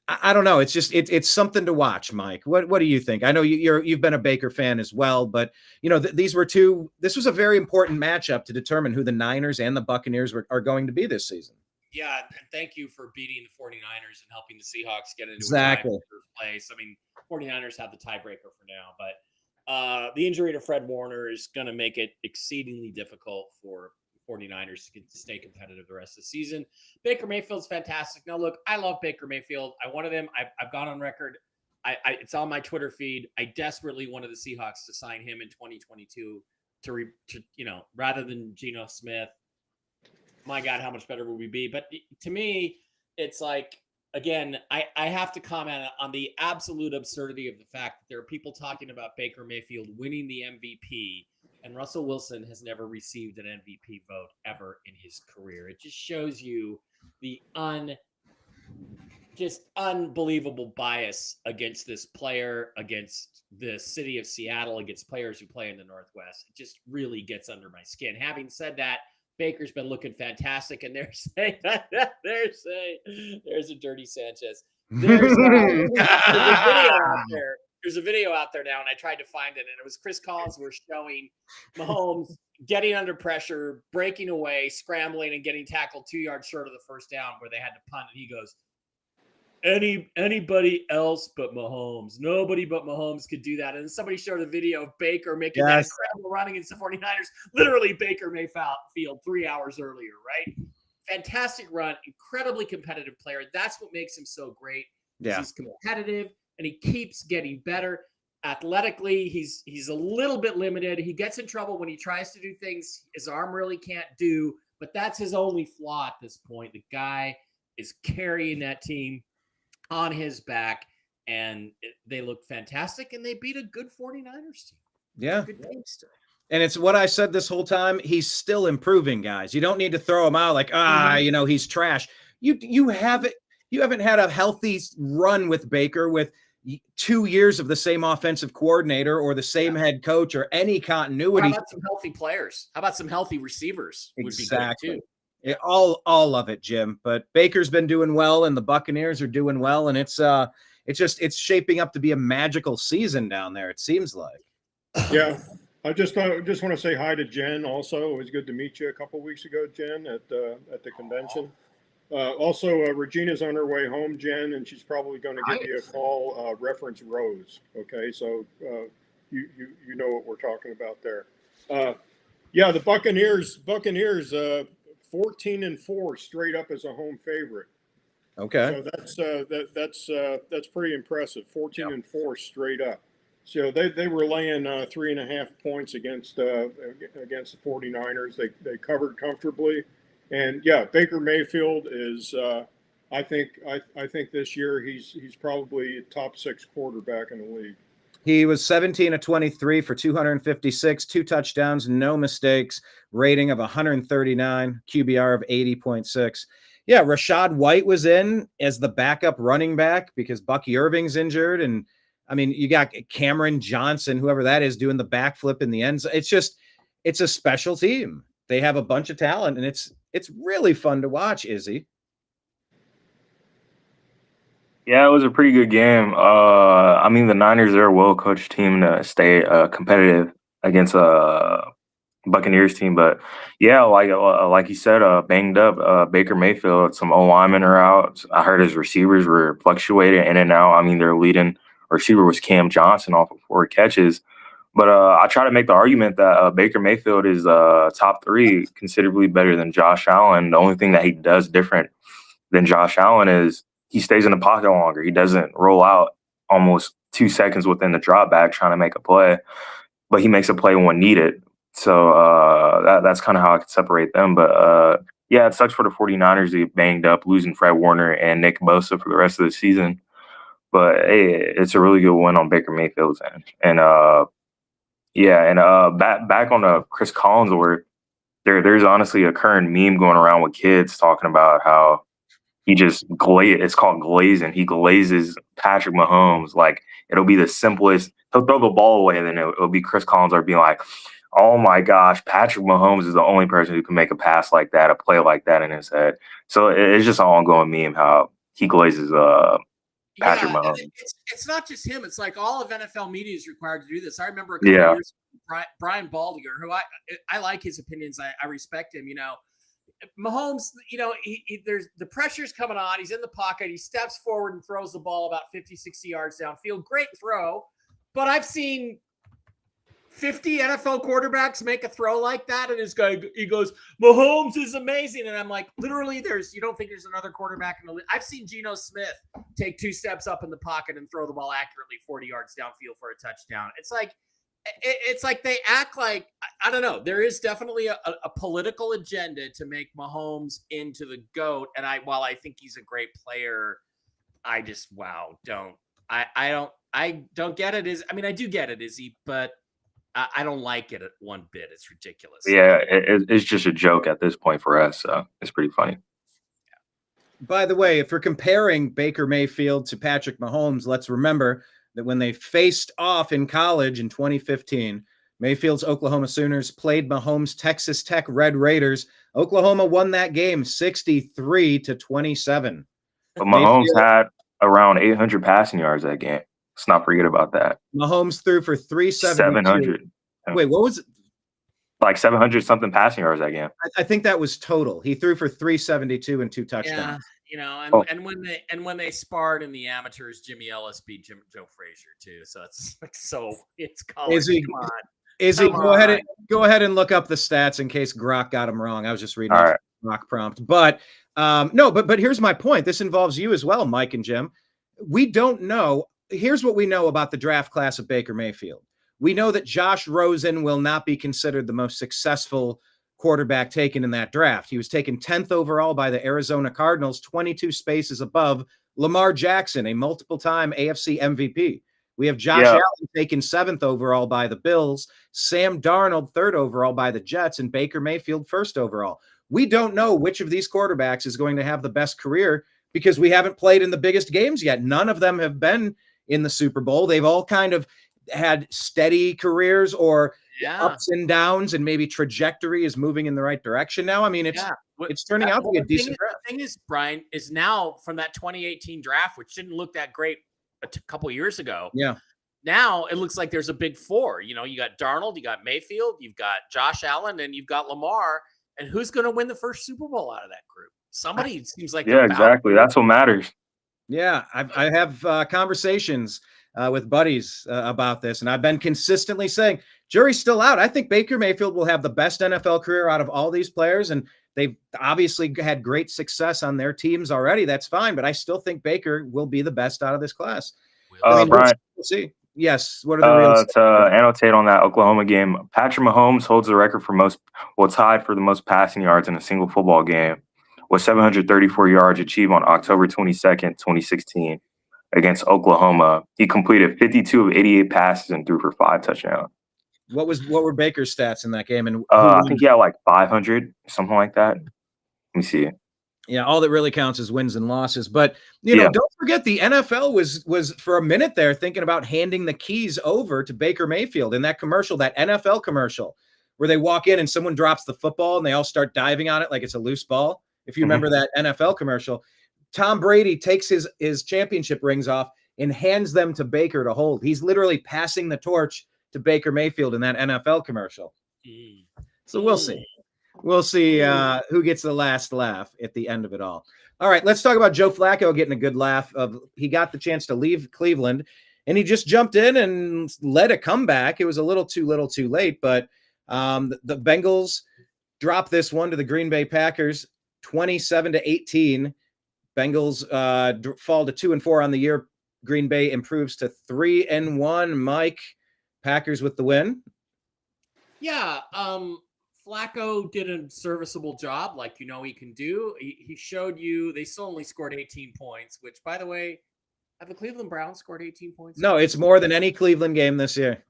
I don't know. It's something to watch, Mike. What do you think? I know you've been a Baker fan as well, but this was a very important matchup to determine who the Niners and the Buccaneers are going to be this season.
Yeah, and thank you for beating the 49ers and helping the Seahawks get into
Exactly.
a first place. I mean, 49ers have the tiebreaker for now, but the injury to Fred Warner is going to make it exceedingly difficult for 49ers to stay competitive the rest of the season. Baker Mayfield's fantastic. Now, look, I love Baker Mayfield. I wanted him. I've gone on record. It's on my Twitter feed. I desperately wanted the Seahawks to sign him in 2022 rather than Geno Smith. My God, how much better would we be? But to me, it's like, again, I have to comment on the absolute absurdity of the fact that there are people talking about Baker Mayfield winning the MVP, and Russell Wilson has never received an MVP vote ever in his career. It just shows you the unbelievable bias against this player, against the city of Seattle, against players who play in the Northwest. It just really gets under my skin. Having said that, Baker's been looking fantastic, and they're saying there's a dirty Sanchez. There's a video out there. There's a video out there now, and I tried to find it, and it was Chris Collinsworth showing Mahomes getting under pressure, breaking away, scrambling, and getting tackled 2 yards short of the first down where they had to punt. And he goes, anybody else but Mahomes. Nobody but Mahomes could do that. And somebody showed a video of Baker making that incredible run against the 49ers. Literally Baker Mayfield 3 hours earlier, right? Fantastic run, incredibly competitive player. That's what makes him so great.
Yeah.
He's competitive, and he keeps getting better. Athletically, he's a little bit limited. He gets in trouble when he tries to do things his arm really can't do, but that's his only flaw at this point. The guy is carrying that team on his back, and they look fantastic, and they beat a good 49ers team.
Yeah.
Good teams.
And it's what I said this whole time. He's still improving, guys. You don't need to throw him out like, he's trash. You haven't had a healthy run with Baker with 2 years of the same offensive coordinator or the same head coach or any continuity.
How about some healthy players? How about some healthy receivers?
Exactly.
Would be good too.
All of it, Jim. But Baker's been doing well, and the Buccaneers are doing well, and it's shaping up to be a magical season down there. It seems like.
Yeah, I just want to say hi to Jen. Also, it was good to meet you a couple of weeks ago, Jen, at the convention. Also, Regina's on her way home, Jen, and she's probably going to give you a call. Reference Rose. Okay, so you know what we're talking about there. Yeah, the Buccaneers. 14-4 straight up as a home favorite.
Okay.
So that's pretty impressive. 14-4 straight up. So they were laying 3.5 points against the 49ers. They covered comfortably, and yeah, Baker Mayfield is. I think this year he's probably a top 6 quarterback in the league.
He was 17 of 23 for 256, 2 touchdowns, no mistakes, rating of 139, QBR of 80.6. Yeah, Rashad White was in as the backup running back because Bucky Irving's injured. And I mean, you got Cameron Johnson, whoever that is, doing the backflip in the end zone. It's a special team. They have a bunch of talent, and it's really fun to watch, Izzy.
Yeah, it was a pretty good game. I mean, the Niners are a well-coached team to stay competitive against a Buccaneers team. But, yeah, like you said, banged up Baker Mayfield. Some O-linemen are out. I heard his receivers were fluctuating in and out. I mean, their leading receiver was Cam Johnson off of 4 catches. But I try to make the argument that Baker Mayfield is top 3, considerably better than Josh Allen. The only thing that he does different than Josh Allen is he stays in the pocket longer. He doesn't roll out almost 2 seconds within the drop back trying to make a play, but he makes a play when needed. So that's kind of how I could separate them. But yeah, it sucks for the 49ers. They banged up, losing Fred Warner and Nick Bosa for the rest of the season. But hey, it's a really good win on Baker Mayfield's end. And back on the Chris Collinsworth, there's honestly a current meme going around with kids talking about how he just it's called glazing. He glazes Patrick Mahomes. Like, it'll be the simplest. He'll throw the ball away, and then it'll be Chris Collinsworth being like, oh my gosh, Patrick Mahomes is the only person who can make a pass like that, a play like that in his head. So it's just an ongoing meme how he glazes Patrick Mahomes.
It's not just him. It's like all of NFL media is required to do this. I remember a couple of years ago, Brian Baldinger, who I like his opinions. I respect him. Mahomes, there's the pressure's coming on. He's in the pocket. He steps forward and throws the ball about 50, 60 yards downfield. Great throw. But I've seen 50 NFL quarterbacks make a throw like that, and he goes, Mahomes is amazing. And I'm like, literally, you don't think there's another quarterback in the league? I've seen Geno Smith take 2 steps up in the pocket and throw the ball accurately 40 yards downfield for a touchdown. It's like they act like, I don't know. There is definitely a political agenda to make Mahomes into the GOAT. And while I think he's a great player, I just, I don't get it. I do get it, Izzy, but I don't like it one bit. It's ridiculous.
Yeah, it's just a joke at this point for us. So it's pretty funny.
By the way, if we're comparing Baker Mayfield to Patrick Mahomes, let's remember that when they faced off in college in 2015, Mayfield's Oklahoma Sooners played Mahomes' Texas Tech Red Raiders. Oklahoma won that game 63-27.
But Mahomes had around 800 passing yards that game. Let's not forget about that.
Mahomes threw for
700.
Wait, what was it?
Like 700 something passing yards that game.
I think that was total. He threw for 372 and 2 touchdowns.
Yeah, and when they sparred in the amateurs, Jimmy Ellis beat Joe Frazier too. So it's like it's college. Come on.
Izzy, go ahead and look up the stats in case Grok got him wrong. I was just reading the Grok prompt. But but here's my point. This involves you as well, Mike and Jim. We don't know. Here's what we know about the draft class of Baker Mayfield. We know that Josh Rosen will not be considered the most successful quarterback taken in that draft. He was taken 10th overall by the Arizona Cardinals, 22 spaces above Lamar Jackson, a multiple-time AFC MVP. We have Josh Allen taken 7th overall by the Bills, Sam Darnold 3rd overall by the Jets, and Baker Mayfield 1st overall. We don't know which of these quarterbacks is going to have the best career because we haven't played in the biggest games yet. None of them have been in the Super Bowl. They've all kind of had steady careers or ups and downs, and maybe trajectory is moving in the right direction now. I mean, it's turning out to be a decent draft.
The thing is, Brian, is now from that 2018 draft, which didn't look that great a couple years ago.
Yeah.
Now it looks like there's a big four. You got Darnold, you got Mayfield, you've got Josh Allen, and you've got Lamar. And who's going to win the first Super Bowl out of that group? Somebody seems like.
Yeah, exactly. That's what matters.
Yeah, I have conversations with buddies about this, and I've been consistently saying, jury's still out. I think Baker Mayfield will have the best NFL career out of all these players, and they've obviously had great success on their teams already. That's fine, but I still think Baker will be the best out of this class.
Brian,
we'll see. Yes, what are the real
to annotate on that Oklahoma game, Patrick Mahomes holds the record for tied for the most passing yards in a single football game, with 734 yards achieved on October 22nd, 2016 against Oklahoma. He completed 52 of 88 passes and threw for 5 touchdowns.
What were Baker's stats in that game? And
I think he had like 500, something like that. Let me see.
Yeah, all that really counts is wins and losses. But don't forget the NFL was for a minute there thinking about handing the keys over to Baker Mayfield in that commercial, that NFL commercial, where they walk in and someone drops the football and they all start diving on it like it's a loose ball. If you remember that NFL commercial, Tom Brady takes his championship rings off and hands them to Baker to hold. He's literally passing the torch to Baker Mayfield in that NFL commercial. So we'll see. We'll see who gets the last laugh at the end of it all. All right, let's talk about Joe Flacco getting a good laugh. He got the chance to leave Cleveland, and he just jumped in and led a comeback. It was a little too late, but the Bengals dropped this one to the Green Bay Packers, 27-18. Bengals fall to 2-4 on the year. Green Bay improves to 3-1. Mike, Packers with the win.
Yeah, Flacco did a serviceable job, like he can do. He showed you. They still only scored 18 points, which, by the way, have the Cleveland Browns scored 18 points?
No, it's more than any Cleveland game this year.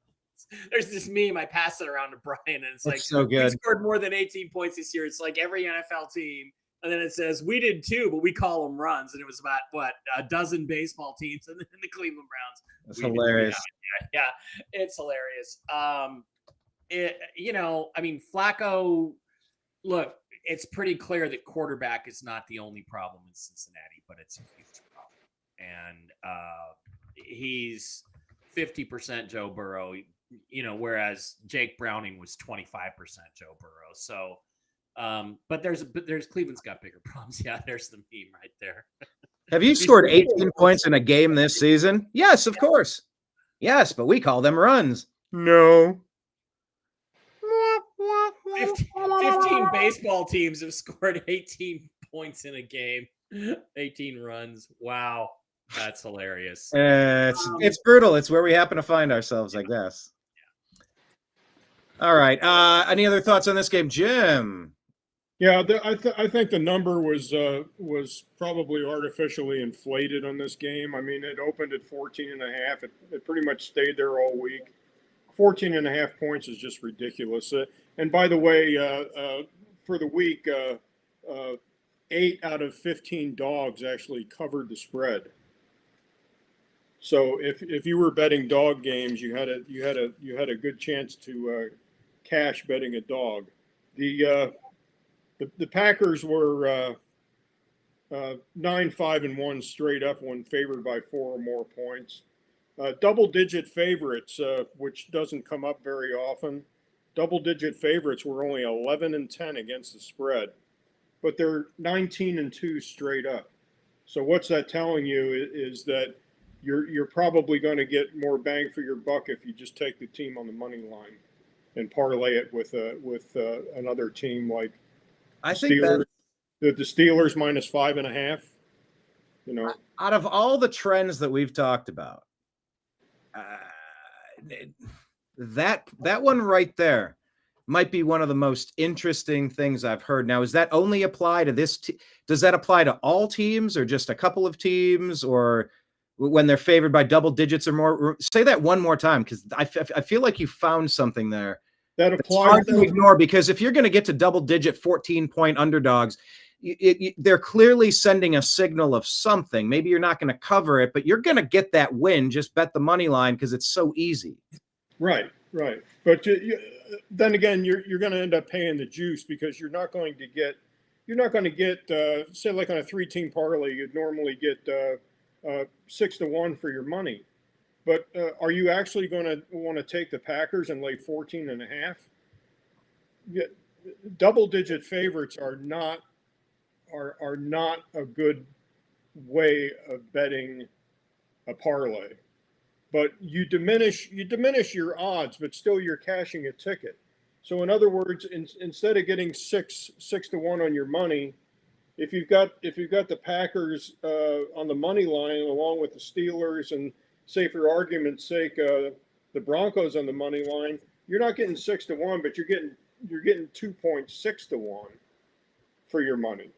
There's this meme I pass it around to Brian, and it's like,
so good.
We scored more than 18 points this year. It's like every NFL team. And then it says, we did too, but we call them runs. And it was about, a dozen baseball teams and then the Cleveland Browns.
That's hilarious.
Yeah, it's hilarious. Flacco, look, it's pretty clear that quarterback is not the only problem in Cincinnati, but it's a huge problem. And he's 50% Joe Burrow, whereas Jake Browning was 25% Joe Burrow. So, but there's Cleveland's got bigger problems. Yeah, there's the meme right there.
Have you scored 18 points in a game this season? Yes, of course. Yes, but we call them runs. No.
15 baseball teams have scored 18 points in a game. 18 runs. Wow. That's hilarious.
It's brutal. It's where we happen to find ourselves, I guess. All right. Any other thoughts on this game, Jim?
Yeah, I think the number was probably artificially inflated on this game. I mean, it opened at 14.5. It pretty much stayed there all week. 14.5 points is just ridiculous. And by the way, for the week, 8 out of 15 dogs actually covered the spread. So if you were betting dog games, you had a good chance to cash betting a dog. The Packers were 9-5-1 straight up when favored by 4 or more points. Double-digit favorites, which doesn't come up very often. Double-digit favorites were only 11-10 against the spread, but they're 19-2 straight up. So what's that telling you is that you're probably going to get more bang for your buck if you just take the team on the money line and parlay it with another team like
I think
Steelers, the Steelers minus 5.5.
Out of all the trends that we've talked about, that one right there might be one of the most interesting things I've heard. Now, does that only apply to this? Does that apply to all teams or just a couple of teams, or when they're favored by double digits or more? Say that one more time, because I feel like you found something there.
That applies.
Hard to ignore, because if you're going to get to double-digit 14-point underdogs, they're clearly sending a signal of something. Maybe you're not going to cover it, but you're going to get that win. Just bet the money line because it's so easy.
Right. But then again, you're going to end up paying the juice, because you're not going to get say like on a 3-team parlay, you'd normally get 6-1 for your money. But are you actually going to want to take the Packers and lay 14.5? Double-digit favorites are not a good way of betting a parlay. But you diminish your odds, but still you're cashing a ticket. So in other words, instead of getting 6-1 on your money, if you've got the Packers on the money line along with the Steelers and, say for argument's sake, the Broncos on the money line, you're not getting 6-1, but you're getting 2.6-1 for your money.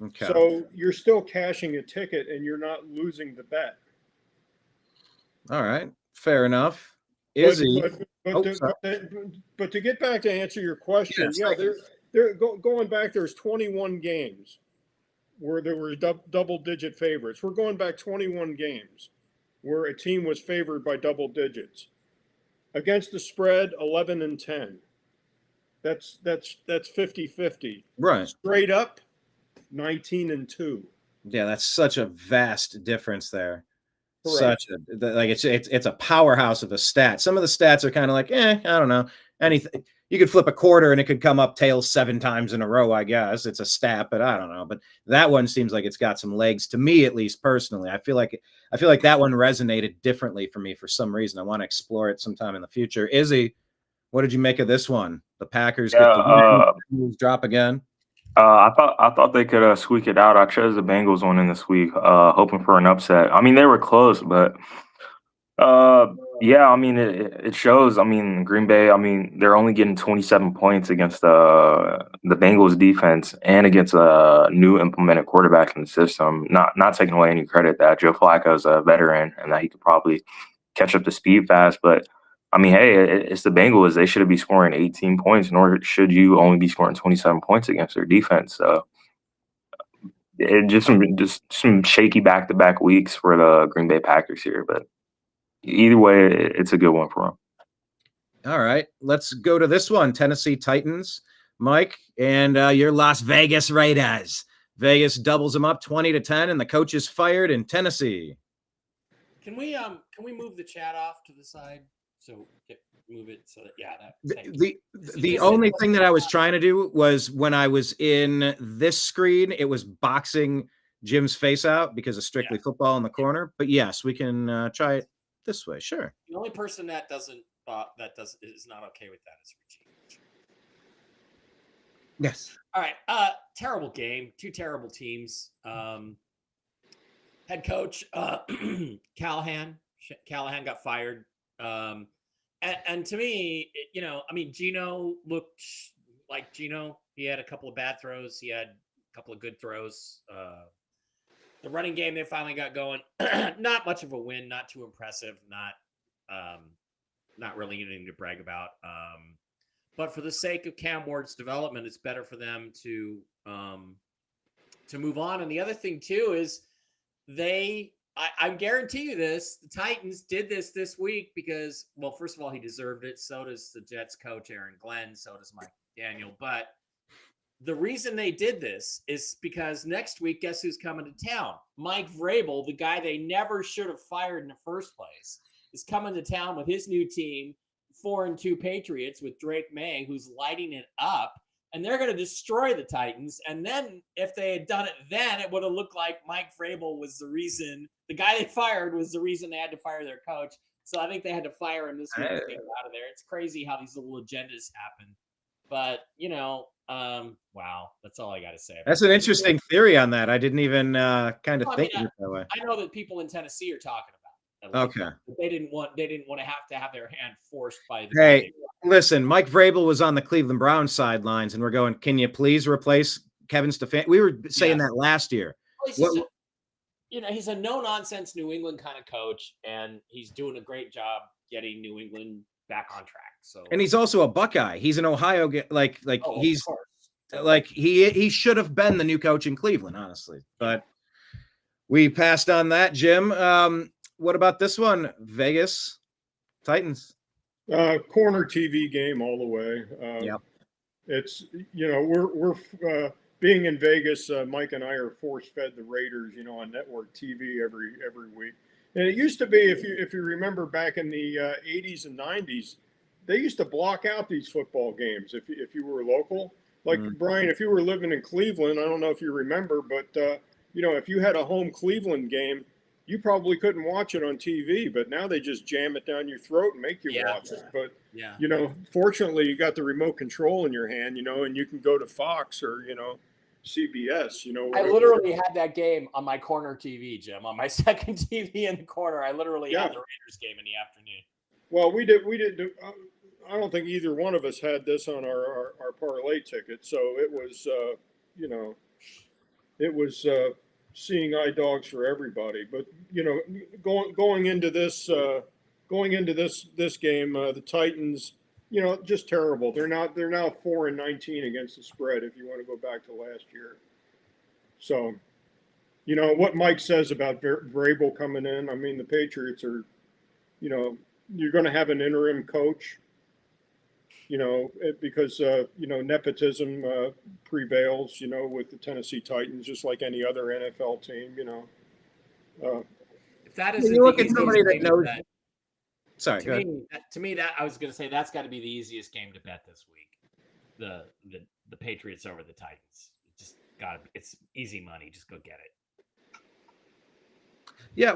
Okay.
So you're still cashing a ticket and you're not losing the bet.
All right, fair enough.
But to get back to answer your question, they're going back. There's 21 games where there were double-digit favorites. We're going back 21 games where a team was favored by double digits. Against the spread, 11-10. That's 50-50.
Right.
Straight up, 19-2.
Yeah, that's such a vast difference there.
Correct.
It's a powerhouse of a stat. Some of the stats are kind of like, I don't know. Anything. You could flip a quarter and it could come up tails 7 times in a row, I guess. It's a stat, but I don't know. But that one seems like it's got some legs, to me at least personally. I feel like that one resonated differently for me for some reason. I want to explore it sometime in the future. Izzy, what did you make of this one? The Packers get the drop again.
I thought they could squeak it out. I chose the Bengals one in this week, hoping for an upset. I mean, they were close, but yeah, I mean, it shows. I mean, Green Bay. I mean, they're only getting 27 points against the Bengals defense and against a new implemented quarterback in the system. Not taking away any credit that Joe Flacco is a veteran and that he could probably catch up to speed fast, but. I mean, hey, it's the Bengals. They should be scoring 18 points, nor should you only be scoring 27 points against their defense. So just some shaky back-to-back weeks for the Green Bay Packers here. But either way, it's a good one for them.
All right, let's go to this one. Tennessee Titans, Mike, and your Las Vegas Raiders. Vegas doubles them up 20-10, and the coach is fired in Tennessee.
Can we move the chat off to the side? So move it so that
The only thing that I was trying to do was when I was in this screen, it was boxing Jim's face out because of strictly football in the corner. But yes, we can try it this way. Sure.
The only person that is not okay with that is Richie.
Yes.
All right. Terrible game. Two terrible teams. Head coach Callahan got fired. And to me, I mean, Gino looked like Gino. He had a couple of bad throws. He had a couple of good throws. The running game, they finally got going. Not much of a win. Not too impressive. Not really anything to brag about. But for the sake of Cam Ward's development, it's better for them to move on. And the other thing too is I guarantee you this, the Titans did this week because, well, first of all, he deserved it. So does the Jets coach, Aaron Glenn. So does Mike Daniel. But the reason they did this is because next week, guess who's coming to town? Mike Vrabel, the guy they never should have fired in the first place, is coming to town with his new team, 4-2 Patriots with Drake May, who's lighting it up. And they're going to destroy the Titans. And then if they had done it then, it would have looked like Mike Vrabel was the reason. The guy they fired was the reason they had to fire their coach. So I think they had to fire him this week to get him out of there. It's crazy how these little agendas happen. But, wow, that's all I got to say.
That's an interesting theory on that. I didn't even kind of think of it that way.
I know that people in Tennessee are talking about it.
Okay.
They didn't want to have their hand forced by the
Hey, listen, Mike Vrabel was on the Cleveland Browns sidelines, and we're going, can you please replace Kevin Stefanski? We were saying that last year.
Well, he's a no-nonsense New England kind of coach, and he's doing a great job getting New England back on track. So, and
he's also a Buckeye. He's an Ohio he's like he should have been the new coach in Cleveland, honestly. But we passed on that, Jim. What about this one? Vegas Titans.
Corner TV game all the way. It's we're being in Vegas. Mike and I are force fed the Raiders, on network TV every week. And it used to be, if you remember back in the 80s and 90s, they used to block out these football games if you were local. Like Brian, if you were living in Cleveland, I don't know if you remember, but if you had a home Cleveland game, you probably couldn't watch it on TV, but now they just jam it down your throat and make you watch it. But, fortunately, you got the remote control in your hand, and you can go to Fox or, CBS,
I literally had that game on my corner TV, Jim, on my second TV in the corner. I literally had the Raiders game in the afternoon.
Well, we did. I don't think either one of us had this on our parlay ticket. So it was, seeing eye dogs for everybody. But going into this game, the Titans, just terrible. They're now 4-19 against the spread. If you want to go back to last year, so what Mike says about Vrabel coming in. I mean, the Patriots are, you're going to have an interim coach. Because nepotism prevails, with the Tennessee Titans, just like any other NFL team,
If that is
you look at somebody that knows. Sorry,
to me, that I was going to say that's got to be the easiest game to bet this week. The Patriots over the Titans. It's easy money. Just go get it.
Yeah,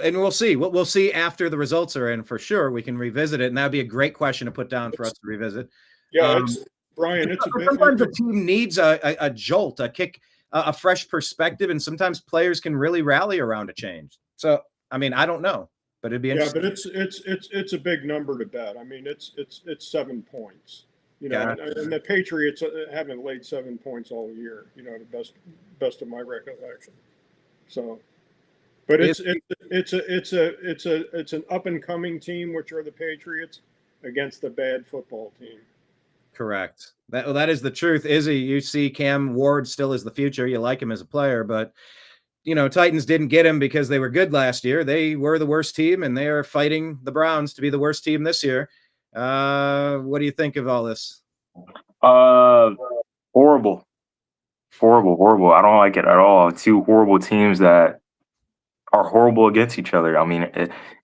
and we'll see. We'll see after the results are in for sure. We can revisit it, and that'd be a great question to put down for us to revisit.
Yeah, Brian, it's a bit.
Sometimes a team needs a jolt, a kick, a fresh perspective, and sometimes players can really rally around a change. So, I mean, I don't know, but it'd be
Yeah,
interesting.
but it's a big number to bet. I mean, it's 7 points. You know,
Gotcha.
and the Patriots haven't laid 7 points all year. You know, the best of my recollection. So, but it's an up and coming team, which are the Patriots, against a bad football team.
Correct. That is the truth. Izzy, you see Cam Ward still is the future. You like him as a player, but Titans didn't get him because they were good last year. They were the worst team, and they are fighting the Browns to be the worst team this year. What do you think of all this?
Horrible. I don't like it at all. Two horrible teams that are horrible against each other. I mean,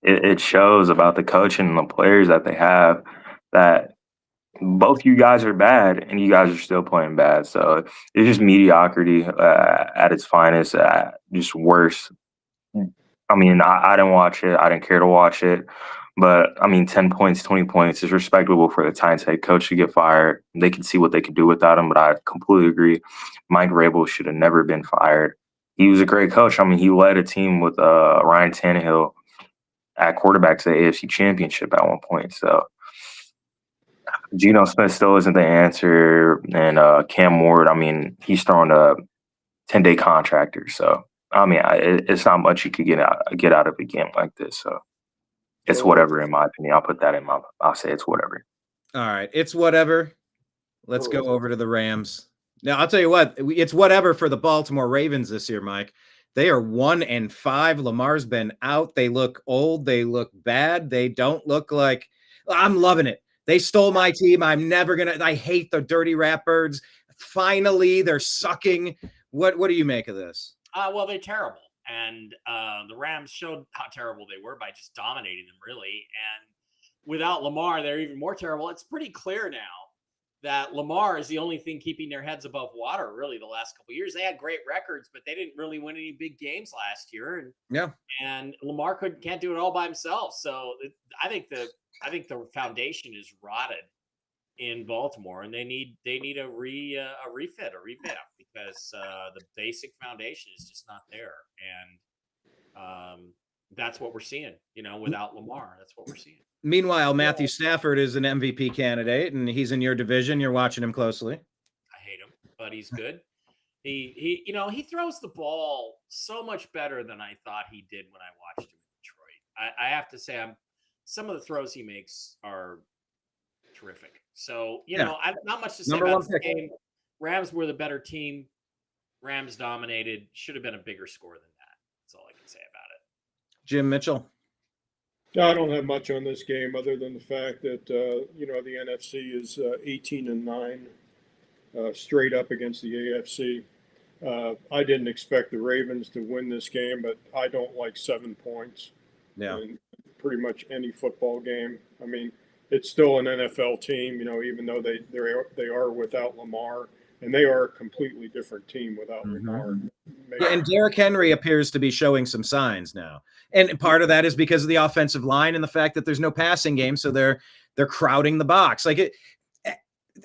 it shows about the coaching and the players that they have that both you guys are bad and you guys are still playing bad. So it's just mediocrity at its finest, just worse. I mean, I didn't watch it. I didn't care to watch it. But, I mean, 10 points, 20 points is respectable for the Titans head coach to get fired. They can see what they could do without him, but I completely agree. Mike Vrabel should have never been fired. He was a great coach. I mean, he led a team with Ryan Tannehill at quarterback to the AFC Championship at one point. So Geno Smith still isn't the answer. And Cam Ward, I mean, he's throwing a 10-day contractor. So, I mean, it's not much you could get out of a game like this. So it's whatever, in my opinion. I'll say it's whatever.
All right. It's whatever. Let's go over to the Rams. Now, I'll tell you what, it's whatever for the Baltimore Ravens this year, Mike. They are 1-5. Lamar's been out. They look old. They look bad. They don't look like – I'm loving it. They stole my team. I'm never going to – I hate the dirty Ratbirds. Finally, they're sucking. What do you make of this?
Well, they're terrible. And the Rams showed how terrible they were by just dominating them, really. And without Lamar, they're even more terrible. It's pretty clear now that Lamar is the only thing keeping their heads above water, really, the last couple of years. They had great records, but they didn't really win any big games last year. And Lamar can't do it all by himself. So I think the foundation is rotted in Baltimore, and they need a revamp because the basic foundation is just not there. And that's what we're seeing, without Lamar. That's what we're seeing.
Meanwhile, Matthew Stafford is an MVP candidate, and he's in your division. You're watching him closely.
I hate him, but he's good. He throws the ball so much better than I thought he did when I watched him in Detroit. I have to say, some of the throws he makes are terrific. So, not much to say about this game. Rams were the better team. Rams dominated. Should have been a bigger score than that. That's all I can say about it.
Jim Mitchell.
I don't have much on this game other than the fact that, the NFC is 18-9 straight up against the AFC. I didn't expect the Ravens to win this game, but I don't like 7 points.
Yeah.
In pretty much any football game. I mean, it's still an NFL team, even though they are without Lamar, and they are a completely different team without Lamar.
Yeah, and Derrick Henry appears to be showing some signs now. And part of that is because of the offensive line and the fact that there's no passing game, so they're crowding the box. Like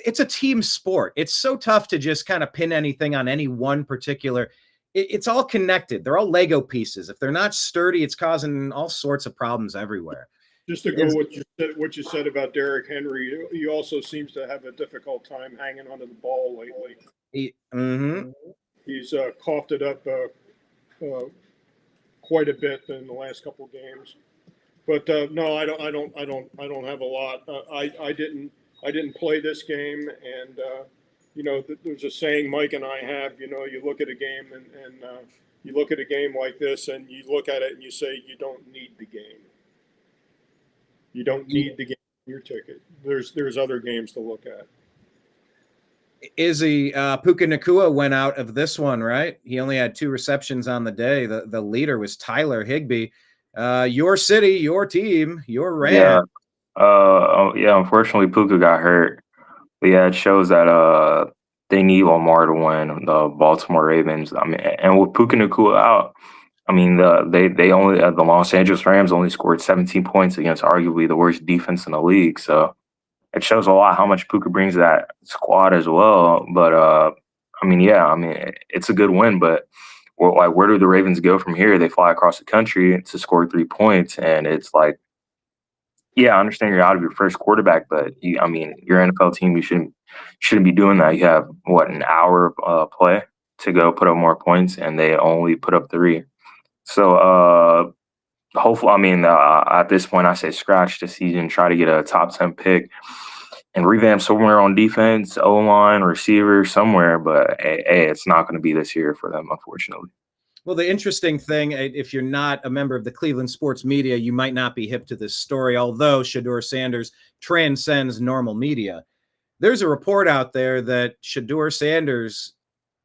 it's a team sport. It's so tough to just kind of pin anything on any one particular. It's all connected. They're all Lego pieces. If they're not sturdy, it's causing all sorts of problems everywhere.
Just to go what you said about Derrick Henry, he also seems to have a difficult time hanging onto the ball lately. He's coughed it up quite a bit in the last couple of games. But no, I don't have a lot. I didn't play this game, and there's a saying Mike and I have. You look at a game and you look at a game like this, and you look at it and you say you don't need the game. You don't need the game in your ticket. There's other games to look at.
Izzy, Puka Nacua went out of this one, right? He only had 2 receptions on the day. The leader was Tyler Higbee. Your city, your team, your Rams.
Yeah. Unfortunately, Puka got hurt. But yeah, it shows that they need Lamar to win, the Baltimore Ravens. I mean, and with Puka Nacua out, I mean, the Los Angeles Rams only scored 17 points against arguably the worst defense in the league. So it shows a lot how much Puka brings to that squad as well. But it's a good win. But where do the Ravens go from here? They fly across the country to score 3 points, and it's like, yeah, I understand you're out of your first quarterback, but your NFL team, you shouldn't be doing that. You have an hour of play to go put up more points, and they only put up 3. So hopefully, at this point, I say scratch the season, try to get a top 10 pick, and revamp somewhere on defense, O-line, receiver, somewhere. But hey, it's not going to be this year for them, unfortunately.
Well, the interesting thing, if you're not a member of the Cleveland sports media, you might not be hip to this story, although Shedeur Sanders transcends normal media. There's a report out there that Shedeur Sanders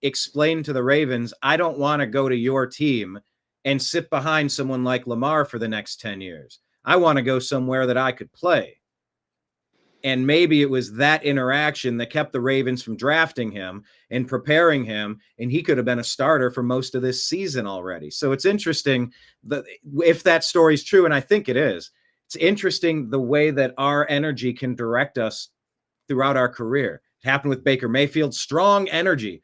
explained to the Ravens, I don't want to go to your team and sit behind someone like Lamar for the next 10 years. I want to go somewhere that I could play. And maybe it was that interaction that kept the Ravens from drafting him and preparing him, and he could have been a starter for most of this season already. So it's interesting that if that story is true, and I think it is, it's interesting the way that our energy can direct us throughout our career. It happened with Baker Mayfield, strong energy.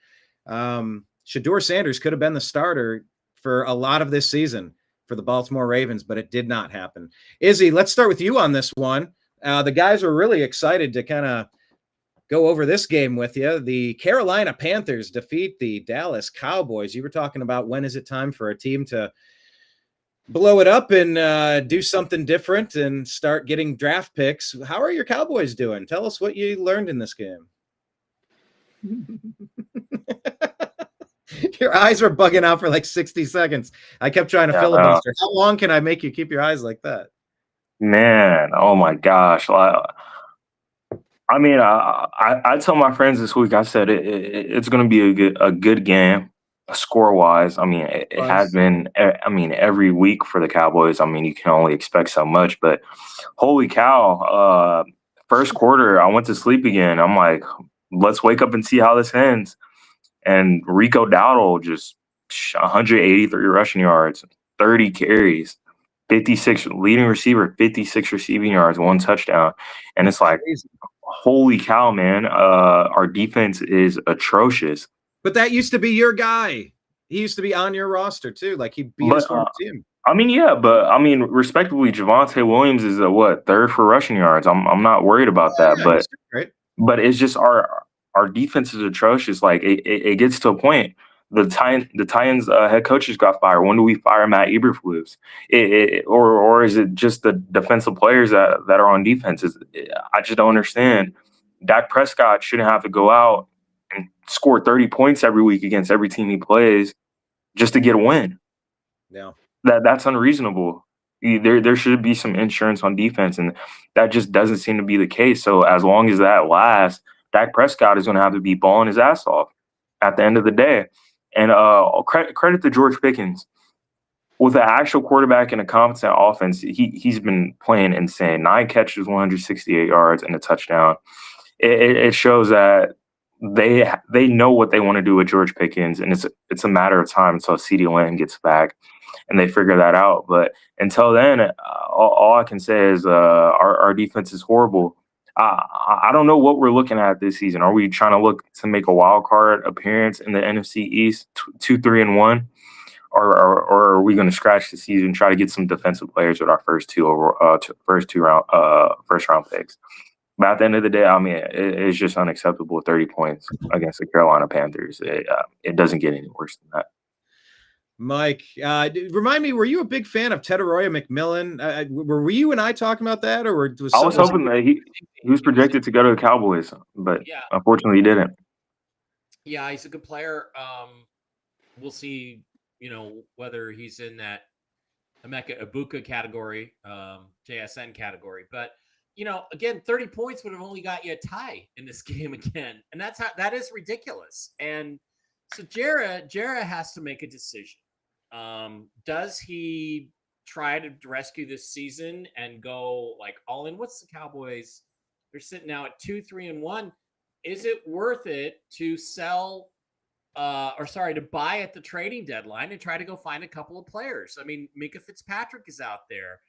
Shedeur Sanders could have been the starter for a lot of this season for the Baltimore Ravens, but it did not happen. Izzy, let's start with you on this one. The guys are really excited to kind of go over this game with you. The Carolina Panthers defeat the Dallas Cowboys. You were talking about when is it time for a team to blow it up and do something different and start getting draft picks. How are your Cowboys doing? Tell us what you learned in this game. Your eyes were bugging out for like 60 seconons. I kept trying to filibuster. How long can I make you keep your eyes like that?
Man, oh my gosh. I tell my friends this week, I said it's going to be a good game, score-wise. It has been, every week for the Cowboys. You can only expect so much, but holy cow, first quarter, I went to sleep again. I'm like, let's wake up and see how this ends. And Rico Dowdle just 183 rushing yards, 30 carries. 56 leading receiver, 56 receiving yards, 1 touchdown. And it's like, holy cow, man. Our defense is atrocious.
But that used to be your guy. He used to be on your roster too. Like he beat his former team.
Respectively, Javonte Williams is third for rushing yards. I'm not worried about that, but it's just our defense is atrocious. Like it gets to a point. The Titans head coaches got fired. When do we fire Matt Eberflus? Or is it just the defensive players that are on defense? I just don't understand. Dak Prescott shouldn't have to go out and score 30 points every week against every team he plays just to get a win.
Yeah,
that's unreasonable. There should be some insurance on defense, and that just doesn't seem to be the case. So as long as that lasts, Dak Prescott is going to have to be balling his ass off at the end of the day. And credit to George Pickens. With an actual quarterback and a competent offense, he's been playing insane. 9 catches, 168 yards, and a touchdown. It shows that they know what they want to do with George Pickens, and it's a matter of time until CeeDee Lamb gets back, and they figure that out. But until then, all I can say is our defense is horrible. I don't know what we're looking at this season. Are we trying to look to make a wild card appearance in the NFC East, 2-3-1, or are we going to scratch the season, try to get some defensive players with our first round picks? But at the end of the day, it's just unacceptable. 30 points against the Carolina Panthers. It doesn't get any worse than that.
Mike, remind me, were you a big fan of Teteroya McMillan? Were you and I talking about that, or was
I was hoping that he was projected to go to the Cowboys, but unfortunately he didn't.
Yeah, he's a good player. We'll see, whether he's in that Emeka Ibuka category, JSN category. But, again, 30 points would have only got you a tie in this game again. And that is ridiculous. And so Jera has to make a decision. Does he try to rescue this season and go like all in? What's the Cowboys? They're sitting now at 2-3-1. Is it worth it to to buy at the trading deadline and try to go find a couple of players? Minka Fitzpatrick is out there.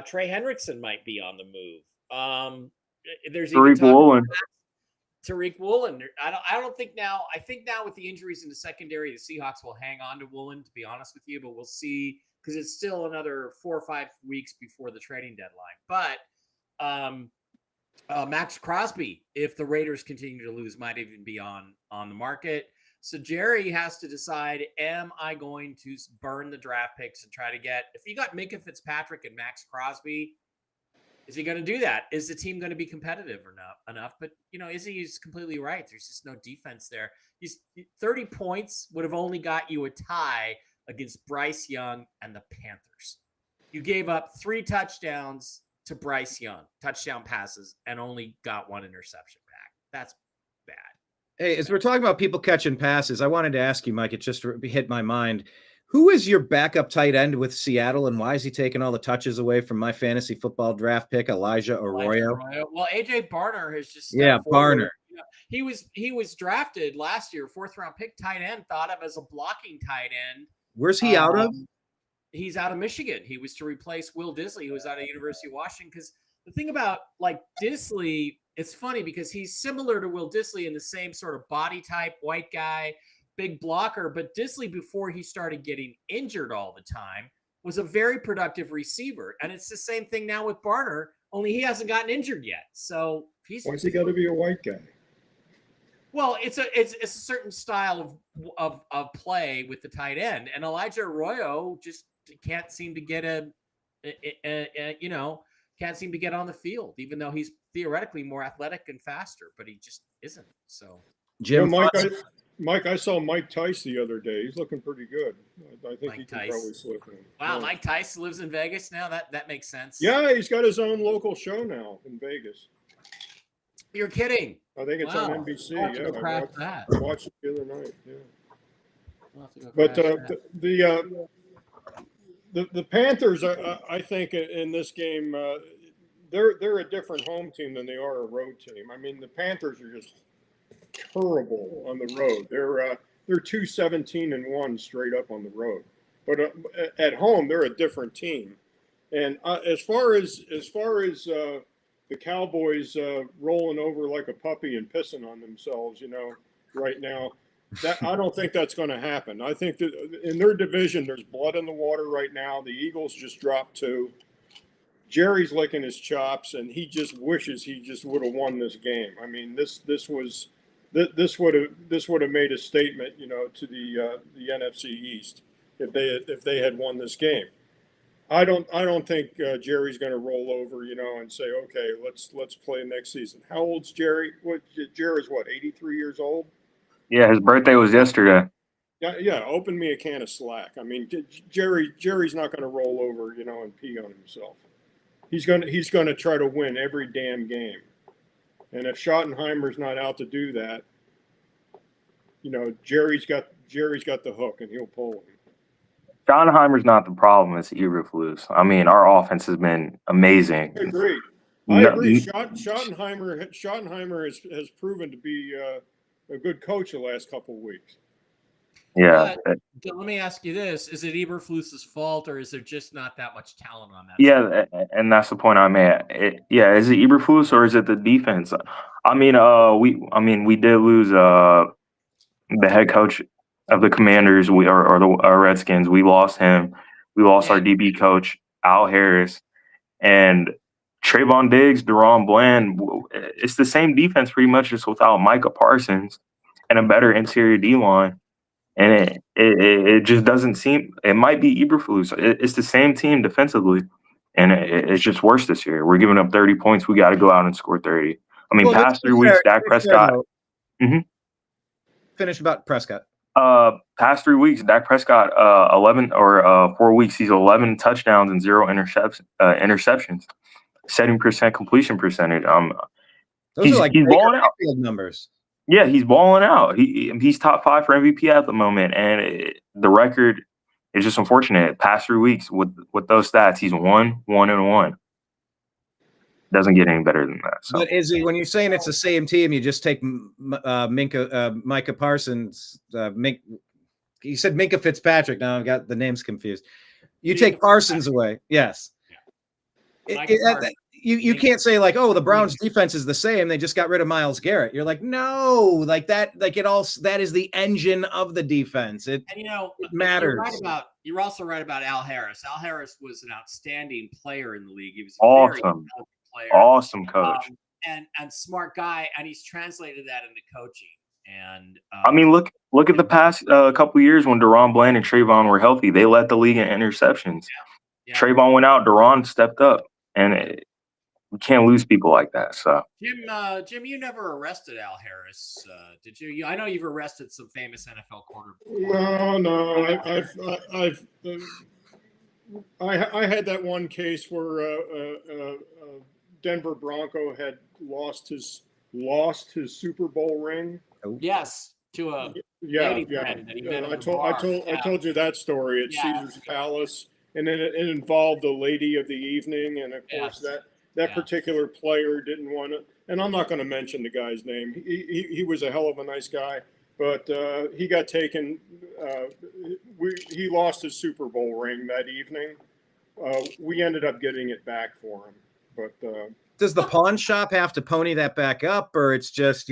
Trey Hendrickson might be on the move. There's even
Tariq
talk
Woolen.
Tariq Woolen. I don't think now. I think now with the injuries in the secondary, the Seahawks will hang on to Woolen, to be honest with you. But we'll see, because it's still another 4 or 5 weeks before the trading deadline. But Max Crosby, if the Raiders continue to lose, might even be on the market. So Jerry has to decide: am I going to burn the draft picks and try to get? If you got Minkah Fitzpatrick and Max Crosby, is he going to do that? Is the team going to be competitive or not enough? But Izzy's completely right. There's just no defense there. 30 points would have only got you a tie against Bryce Young and the Panthers. You gave up 3 touchdowns to Bryce Young, touchdown passes, and only got 1 interception back. That's bad.
Hey, as we're talking about people catching passes, I wanted to ask you, Mike, it just hit my mind. Who is your backup tight end with Seattle, and why is he taking all the touches away from my fantasy football draft pick, Elijah Arroyo?
Well, AJ Barner has just
Barner.
He was drafted last year, 4th round pick, tight end, thought of as a blocking tight end.
Where's he out of?
He's out of Michigan. He was to replace Will Dissly, who was out of University of Washington. Because the thing about Dissly, it's funny because he's similar to Will Dissly in the same sort of body type, white guy, big blocker. But Dissly, before he started getting injured all the time, was a very productive receiver. And it's the same thing now with Barner, only he hasn't gotten injured yet. So
Why's he got to be a white guy?
Well, it's a certain style of play with the tight end, and Elijah Arroyo just can't seem to get can't seem to get on the field, even though he's theoretically more athletic and faster, but he just isn't. So,
Jim,
Mike, I saw Mike Tice the other day. He's looking pretty good. I think he can probably slip in.
Wow, yeah. Mike Tice lives in Vegas now. That makes sense.
Yeah, he's got his own local show now in Vegas.
You're kidding.
I think it's on NBC.
Yeah,
I watched it the other night. Yeah. But the Panthers, I think, in this game, they're a different home team than they are a road team. I mean, the Panthers are just terrible on the road. They're 2-17-1 straight up on the road. But at home, they're a different team. And as far as the Cowboys rolling over like a puppy and pissing on themselves, right now, I don't think that's going to happen. I think that in their division, there's blood in the water right now. The Eagles just dropped 2. Jerry's licking his chops, and he just wishes he just would have won this game. I mean, this would have made a statement, to the NFC East if they had won this game. I don't think Jerry's going to roll over, and say, okay, let's play next season. How old's Jerry? Jerry's 83 years old?
Yeah, his birthday was yesterday.
Yeah. Open me a can of slack. I mean, Jerry's not going to roll over, and pee on himself. He's going to try to win every damn game. And if Schottenheimer's not out to do that, Jerry's got the hook, and he'll pull him.
Schottenheimer's not the problem. It's Eberflus. I mean, our offense has been amazing.
I agree. Schottenheimer has proven to be a good coach the last couple of weeks.
Yeah.
But let me ask you this: is it Eberflus's fault, or is there just not that much talent on that?
Yeah, side? And that's the point I'm at. Is it Eberflus or is it the defense? I mean, we did lose the head coach of the Commanders, or the Redskins. We lost him. We lost our DB coach, Al Harris, and Trayvon Diggs, Deron Bland. It's the same defense pretty much, just without Micah Parsons and a better interior D-line. And it just doesn't seem – it might be Eberflus. It's the same team defensively, and it's just worse this year. We're giving up 30 points. We got to go out and score 30. I mean, past 3 weeks, Dak Prescott –
Finish about Prescott.
Past 3 weeks, Dak Prescott, 4 weeks, he's 11 touchdowns and 0 interceptions, 70% completion percentage.
Those are like
he's balling out.
Numbers.
Yeah, he's balling out. He's top 5 for MVP at the moment, and the record is just unfortunate. Past 3 weeks with those stats, he's 1-1. Doesn't get any better than that. So.
But when you're saying it's the same team, you just take Micah Parsons. You said Minkah Fitzpatrick. Now I've got the names confused. You take Parsons away. Yes. you can't say like, oh, the Browns defense is the same. They just got rid of Myles Garrett. You're like, no, like that, that is the engine of the defense. It matters.
You're also right about Al Harris. Al Harris was an outstanding player in the league. He was
awesome,
very talented player,
awesome coach,
and smart guy, and he's translated that into coaching. And
I mean, look at the past couple of years when Deron Bland and Trayvon were healthy. They led the league in interceptions.
Yeah.
Trayvon went out, Deron stepped up, and we can't lose people like that. So,
Jim, you never arrested Al Harris, did you? I know you've arrested some famous NFL quarterbacks.
No, I had that one case where Denver Bronco had lost his Super Bowl ring.
Yes, to a lady friend that he met
I told you that story at Caesar's Palace, and then it involved the lady of the evening, and of course that particular player didn't want to. And I'm not going to mention the guy's name. He was a hell of a nice guy, but he got taken. He lost his Super Bowl ring that evening. We ended up getting it back for him, but.
Does the pawn shop have to pony that back up, or it's just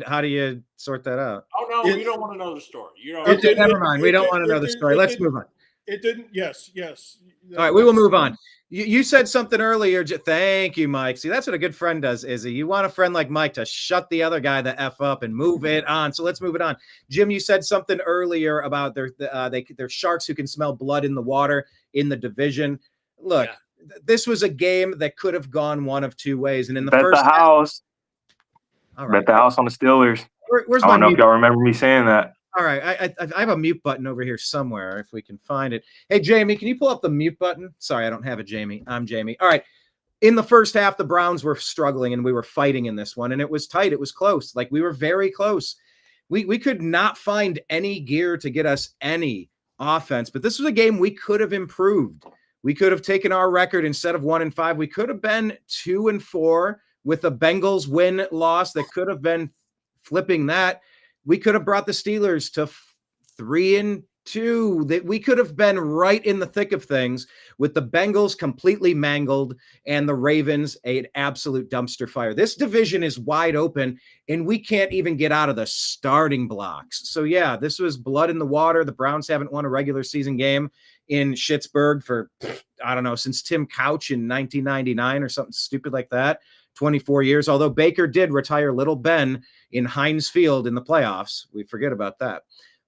how do you sort that out?
Oh no, you don't want to know the story. You don't.
Okay, never mind. We don't want to know the story. Let's move on.
It didn't. Yes.
All right, we will move on. You said something earlier. Thank you, Mike. See, that's what a good friend does, Izzy. You want a friend like Mike to shut the other guy the F up and move it on. So let's move it on. Jim, you said something earlier about they're sharks who can smell blood in the water in the division. Look. Yeah. This was a game that could have gone one of two ways, and in the first
house,
all right,
bet the house on the Steelers.
Where's
I don't
my
know if y'all remember me saying that.
All right, I have a mute button over here somewhere if we can find it. Hey, Jamie, can you pull up the mute button? Sorry, I don't have it, Jamie. I'm Jamie. All right. In the first half, the Browns were struggling, and we were fighting in this one, and it was tight. It was close. Like, we were very close. We could not find any gear to get us any offense, but this was a game we could have improved. We could have taken our record instead of 1-5. We could have been 2-4 with a Bengals win-loss that could have been flipping that. We could have brought the Steelers to 3-2. That we could have been right in the thick of things with the Bengals completely mangled and the Ravens an absolute dumpster fire. This division is wide open, and we can't even get out of the starting blocks. So yeah, this was blood in the water. The Browns haven't won a regular season game in Schittsburg for, I don't know, since Tim Couch in 1999 or something stupid like that, 24 years. Although Baker did retire little Ben in Heinz Field in the playoffs. We forget about that.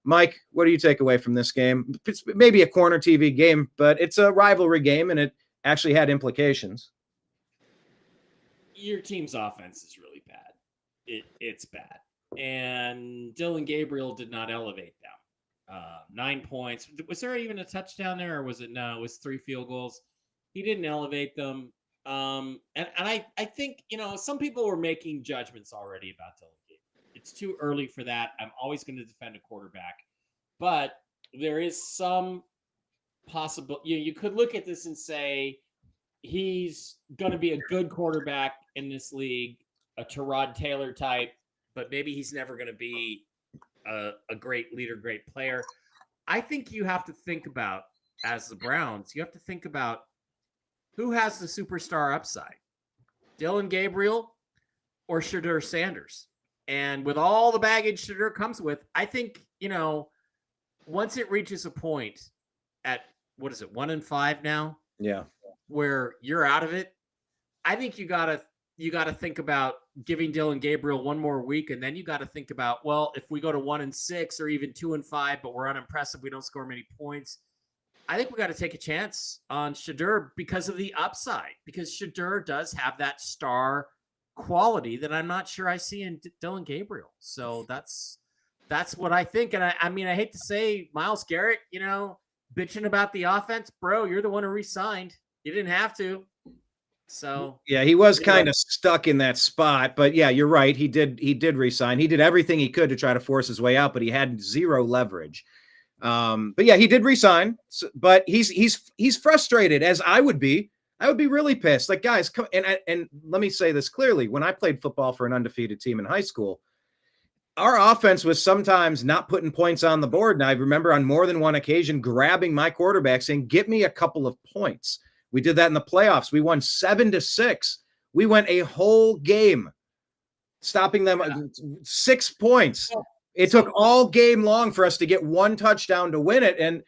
Mike, what do you take away from this game? It's maybe a corner TV game, but it's a rivalry game, and it actually had implications.
Your team's offense is really bad. It's bad. And Dylan Gabriel did not elevate them. 9 points. Was there even a touchdown there, or was it no? It was 3 field goals. He didn't elevate them. And I think, some people were making judgments already about Dylan Gabriel. It's too early for that. I'm always going to defend a quarterback, but there is some possible. You could look at this and say he's going to be a good quarterback in this league, a Tyrod Taylor type, but maybe he's never going to be a great leader, great player. I think you have to think about, as the Browns, you have to think about who has the superstar upside, Dylan Gabriel or Shadur Sanders. And with all the baggage Shadur comes with, I think, once it reaches a point at, 1-5 now?
Yeah. Where
you're out of it, I think you gotta think about giving Dylan Gabriel one more week, and then you got to think about, well, if we go to 1-6 or even 2-5, but we're unimpressive, we don't score many points. I think we got to take a chance on Shadur because of the upside, because Shadur does have that star quality that I'm not sure I see in Dylan Gabriel. So that's what I think. And I mean, I hate to say Myles Garrett, bitching about the offense, bro, you're the one who re-signed. You didn't have to. So
yeah, he was kind of stuck in that spot, but yeah, you're right. He did resign. He did everything he could to try to force his way out, but he had zero leverage. But yeah, he did resign, but he's frustrated, as I would be. I would be really pissed. Like, guys, come and let me say this clearly. When I played football for an undefeated team in high school, our offense was sometimes not putting points on the board. And I remember on more than one occasion grabbing my quarterback saying, "Get me a couple of points." We did that in the playoffs. We won 7-6 We went a whole game stopping them 6 points. It took all game long for us to get one touchdown to win it. And,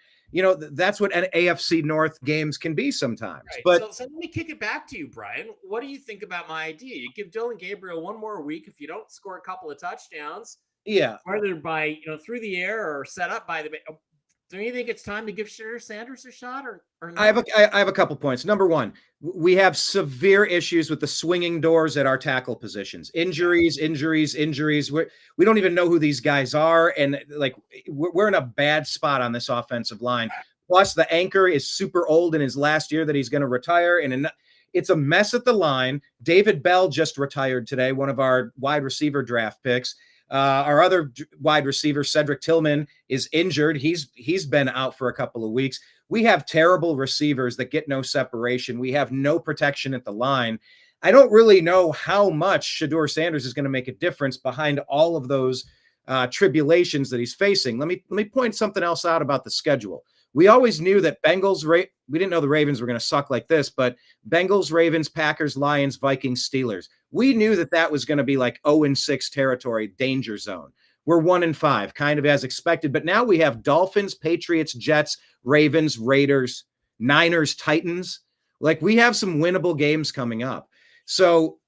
that's what an AFC North games can be sometimes.
Right.
But
so let me kick it back to you, Brian. What do you think about my idea? You give Dylan Gabriel one more week. If you don't score a couple of touchdowns, whether by, through the air or set up by the, do you think it's time to give Shedeur Sanders a shot or not?
I have a couple points. Number one, we have severe issues with the swinging doors at our tackle positions. Injuries. We don't even know who these guys are. And we're in a bad spot on this offensive line. Plus the anchor is super old in his last year that he's going to retire. And it's a mess at the line. David Bell just retired today, one of our wide receiver draft picks. Our other wide receiver, Cedric Tillman, is injured. He's been out for a couple of weeks. We have terrible receivers that get no separation. We have no protection at the line. I don't really know how much Shedeur Sanders is going to make a difference behind all of those tribulations that he's facing. Let me point something else out about the schedule. We always knew that we didn't know the Ravens were going to suck like this, but Bengals, Ravens, Packers, Lions, Vikings, Steelers. We knew that was going to be like 0-6 territory, danger zone. We're 1-5, kind of as expected. But now we have Dolphins, Patriots, Jets, Ravens, Raiders, Niners, Titans. We have some winnable games coming up. So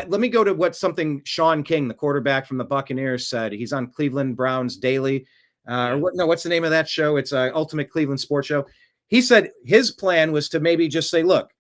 let me go to something Sean King, the quarterback from the Buccaneers, said. He's on Cleveland Browns Daily. What's the name of that show? It's Ultimate Cleveland Sports Show. He said his plan was to maybe just say, look,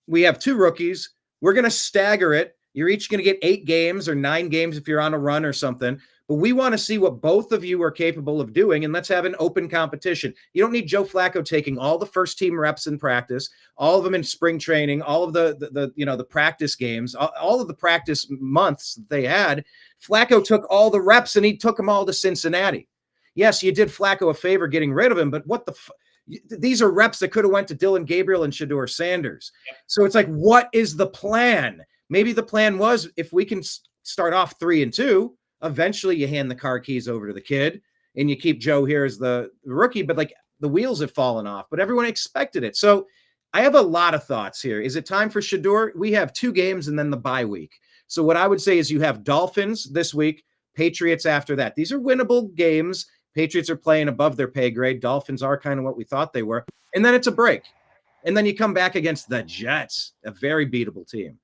we have 2 rookies. We're going to stagger it. You're each going to get 8 games or 9 games if you're on a run or something. But we want to see what both of you are capable of doing, and let's have an open competition. You don't need Joe Flacco taking all the first team reps in practice, all of them in spring training, all of the practice games, all of the practice months that they had. Flacco took all the reps and he took them all to Cincinnati. Yes, you did Flacco a favor getting rid of him, but these are reps that could have went to Dylan Gabriel and Shedeur Sanders. So it's what is the plan? Maybe the plan was, if we can start off 3-2, eventually you hand the car keys over to the kid and you keep Joe here as the rookie, but the wheels have fallen off, but everyone expected it. So I have a lot of thoughts here. Is it time for Shedeur? We have 2 games and then the bye week. So what I would say is you have Dolphins this week, Patriots after that. These are winnable games. Patriots are playing above their pay grade. Dolphins are kind of what we thought they were. And then it's a break. And then you come back against the Jets, a very beatable team.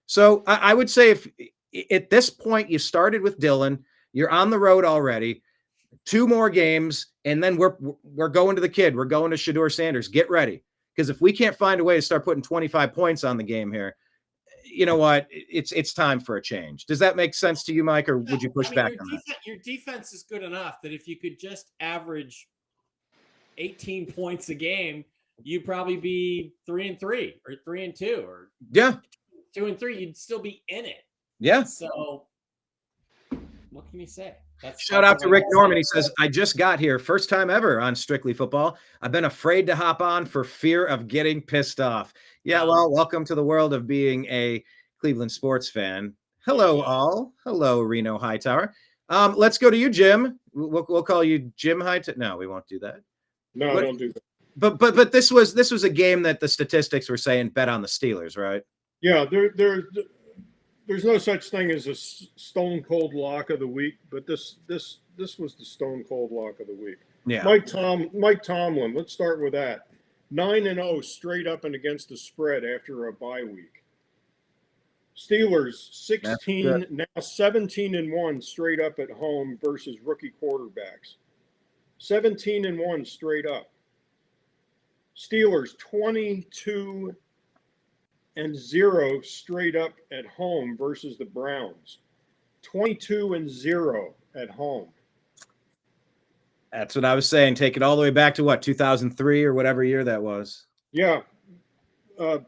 So I would say if at this point you started with Dylan, you're on the road already, 2 more games, and then we're going to the kid. We're going to Shedeur Sanders. Get ready. Because if we can't find a way to start putting 25 points on the game here, you know what? It's time for a change. Does that make sense to you, Mike, or would you push back on that?
Your defense is good enough that if you could just average 18 points a game, you'd probably be 3-3 or 3-2 or 2-3. You'd still be in it.
Yeah.
So what can you say?
Shout out to Rick Norman. He says, I just got here. First time ever on Strictly Football. I've been afraid to hop on for fear of getting pissed off. Yeah, well, welcome to the world of being a Cleveland sports fan. Hello, all. Hello, Reno Hightower. Let's go to you, Jim. We'll call you Jim Hightower. No, we won't do that.
No, don't do that.
But this was a game that the statistics were saying bet on the Steelers, right?
Yeah, there's no such thing as a stone cold lock of the week, but this was the stone cold lock of the week.
Yeah.
Mike Tomlin. Let's start with that. 9-0 straight up and against the spread after a bye week. Steelers 17-1 straight up at home versus rookie quarterbacks. 17-1 straight up. Steelers 22-0 straight up at home versus the Browns. 22-0 at home.
That's what I was saying. Take it all the way back to what, 2003 or whatever year that was.
Yeah.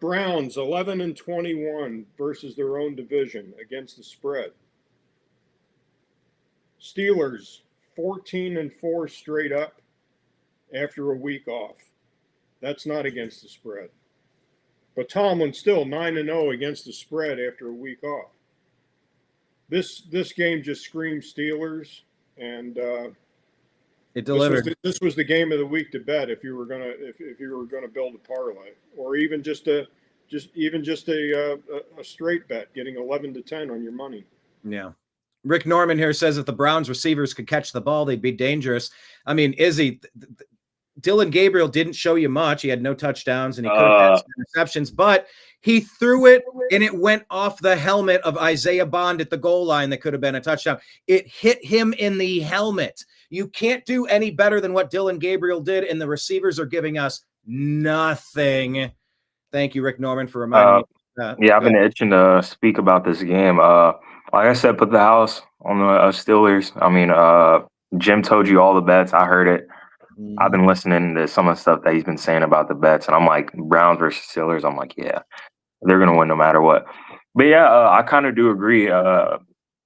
Browns 11-21 versus their own division against the spread. Steelers 14-4 straight up after a week off. That's not against the spread. But Tomlin still 9-0 against the spread after a week off. This game just screams Steelers, and
it delivered.
This was the game of the week to bet if you were gonna build a parlay, or even just to just a straight bet, getting 11-10 on your money.
Yeah. Rick Norman here says if the Browns receivers could catch the ball, they'd be dangerous. I mean, Izzy, Dylan Gabriel didn't show you much. He had no touchdowns and he could have had some interceptions, but he threw it and it went off the helmet of Isaiah Bond at the goal line. That could have been a touchdown. It hit him in the helmet. You can't do any better than what Dylan Gabriel did, and the receivers are giving us nothing. Thank you, Rick Norman, for reminding me of that.
Yeah, I've been itching to speak about this game. Like I said, put the house on the Steelers. I mean, Jim told you all the bets. I heard it. I've been listening to some of the stuff that he's been saying about the bets, and I'm like, Browns versus Steelers. I'm like, yeah, they're going to win no matter what. But yeah, I kind of do agree.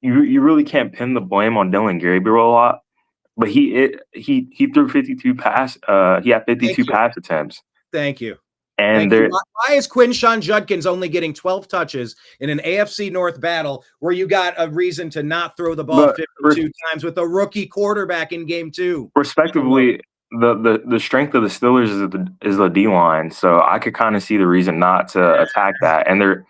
You really can't pin the blame on Dylan Gabriel a lot, but he threw 52 pass. He had 52 pass attempts.
Thank you.
And
why is Quinshon Judkins only getting 12 touches in an AFC North battle where you got a reason to not throw the ball 52 times with a rookie quarterback in game 2?
Respectively, the strength of the Steelers is the D line, so I could kind of see the reason not to attack that. And their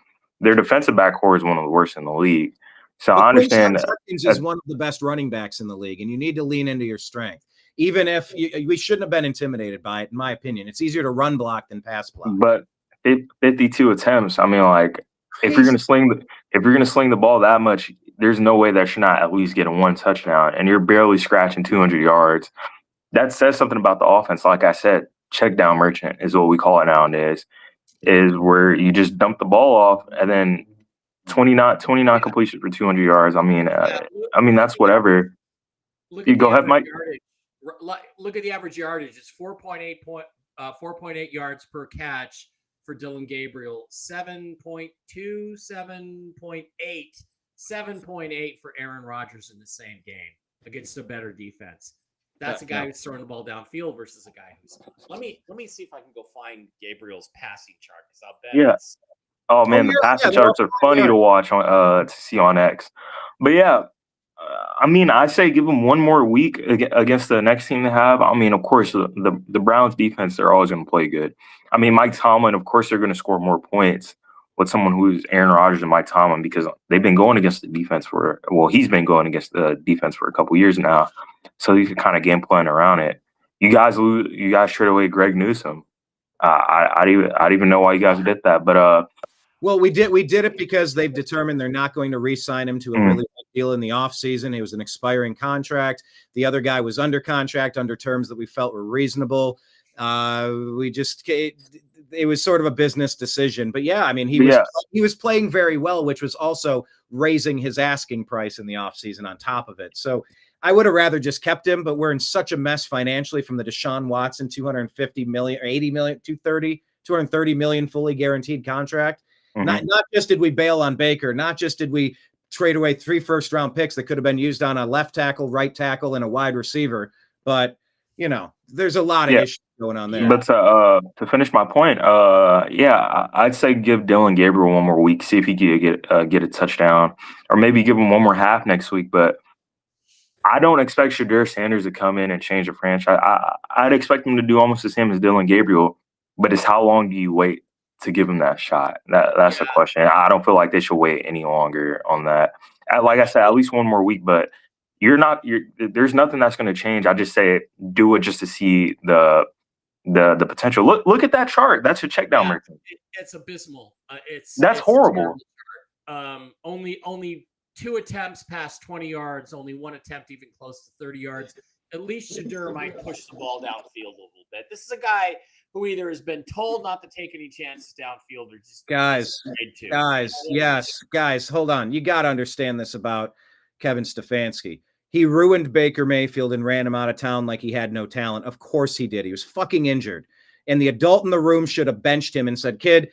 defensive back core is one of the worst in the league. So I understand
Judkins is one of the best running backs in the league, and you need to lean into your strength. Even if we shouldn't have been intimidated by it, in my opinion, it's easier to run block than pass block.
But 52 attempts. I mean, like if you're gonna sling the ball that much, there's no way that you're not at least getting one touchdown, and you're barely scratching 200 yards. That says something about the offense. Like I said, check down merchant is what we call it nowadays. Is where you just dump the ball off and then 29 completions for 200 yards. I mean, that's whatever. You go ahead, Mike.
Look at the average yardage. It's 4.8 yards per catch for Dylan Gabriel. 7.2, 7.8 for Aaron Rodgers in the same game against a better defense. That's a guy who's throwing the ball downfield versus a guy who's. Let me see if I can go find Gabriel's passing chart because I'll bet.
Yeah. Oh man, the passing charts are funny to watch on to see on X. But yeah. I mean, I say give them one more week against the next team they have. I mean, of course, the Browns defense, they're always going to play good. I mean, Mike Tomlin, of course, they're going to score more points with someone who's Aaron Rodgers and Mike Tomlin because they've been going against the defense he's been going against the defense for a couple years now. So he can kind of game plan around it. You guys trade away Greg Newsome. I don't even know why you guys did that, but
well, we did it because they've determined they're not going to re-sign him to a really big deal in the offseason. It was an expiring contract. The other guy was under contract under terms that we felt were reasonable. It was sort of a business decision. But yeah, I mean, he was playing very well, which was also raising his asking price in the offseason on top of it. So I would have rather just kept him, but we're in such a mess financially from the Deshaun Watson $250 million or $80 million, $230 million fully guaranteed contract. Not just did we bail on Baker, not just did we trade away 3 first-round picks that could have been used on a left tackle, right tackle, and a wide receiver, but there's a lot of issues going on there.
But to finish my point, I'd say give Dylan Gabriel one more week, see if he can get a touchdown, or maybe give him one more half next week. But I don't expect Shadur Sanders to come in and change the franchise. I'd expect him to do almost the same as Dylan Gabriel, but it's how long do you wait to give him that shot? That's the question. I don't feel like they should wait any longer on that. Like I said, at least one more week, but there's nothing that's going to change. I just say do it just to see the potential. Look at that chart. That's a check down merchant.
It's abysmal.
That's horrible.
Only 2 attempts past 20 yards, only 1 attempt even close to 30 yards. At least Shadur might push the ball downfield a little bit. This is a guy who either has been told not to take any chances downfield or just
guys, hold on. You got to understand this about Kevin Stefanski. He ruined Baker Mayfield and ran him out of town like he had no talent. Of course he did. He was fucking injured. And the adult in the room should have benched him and said, kid,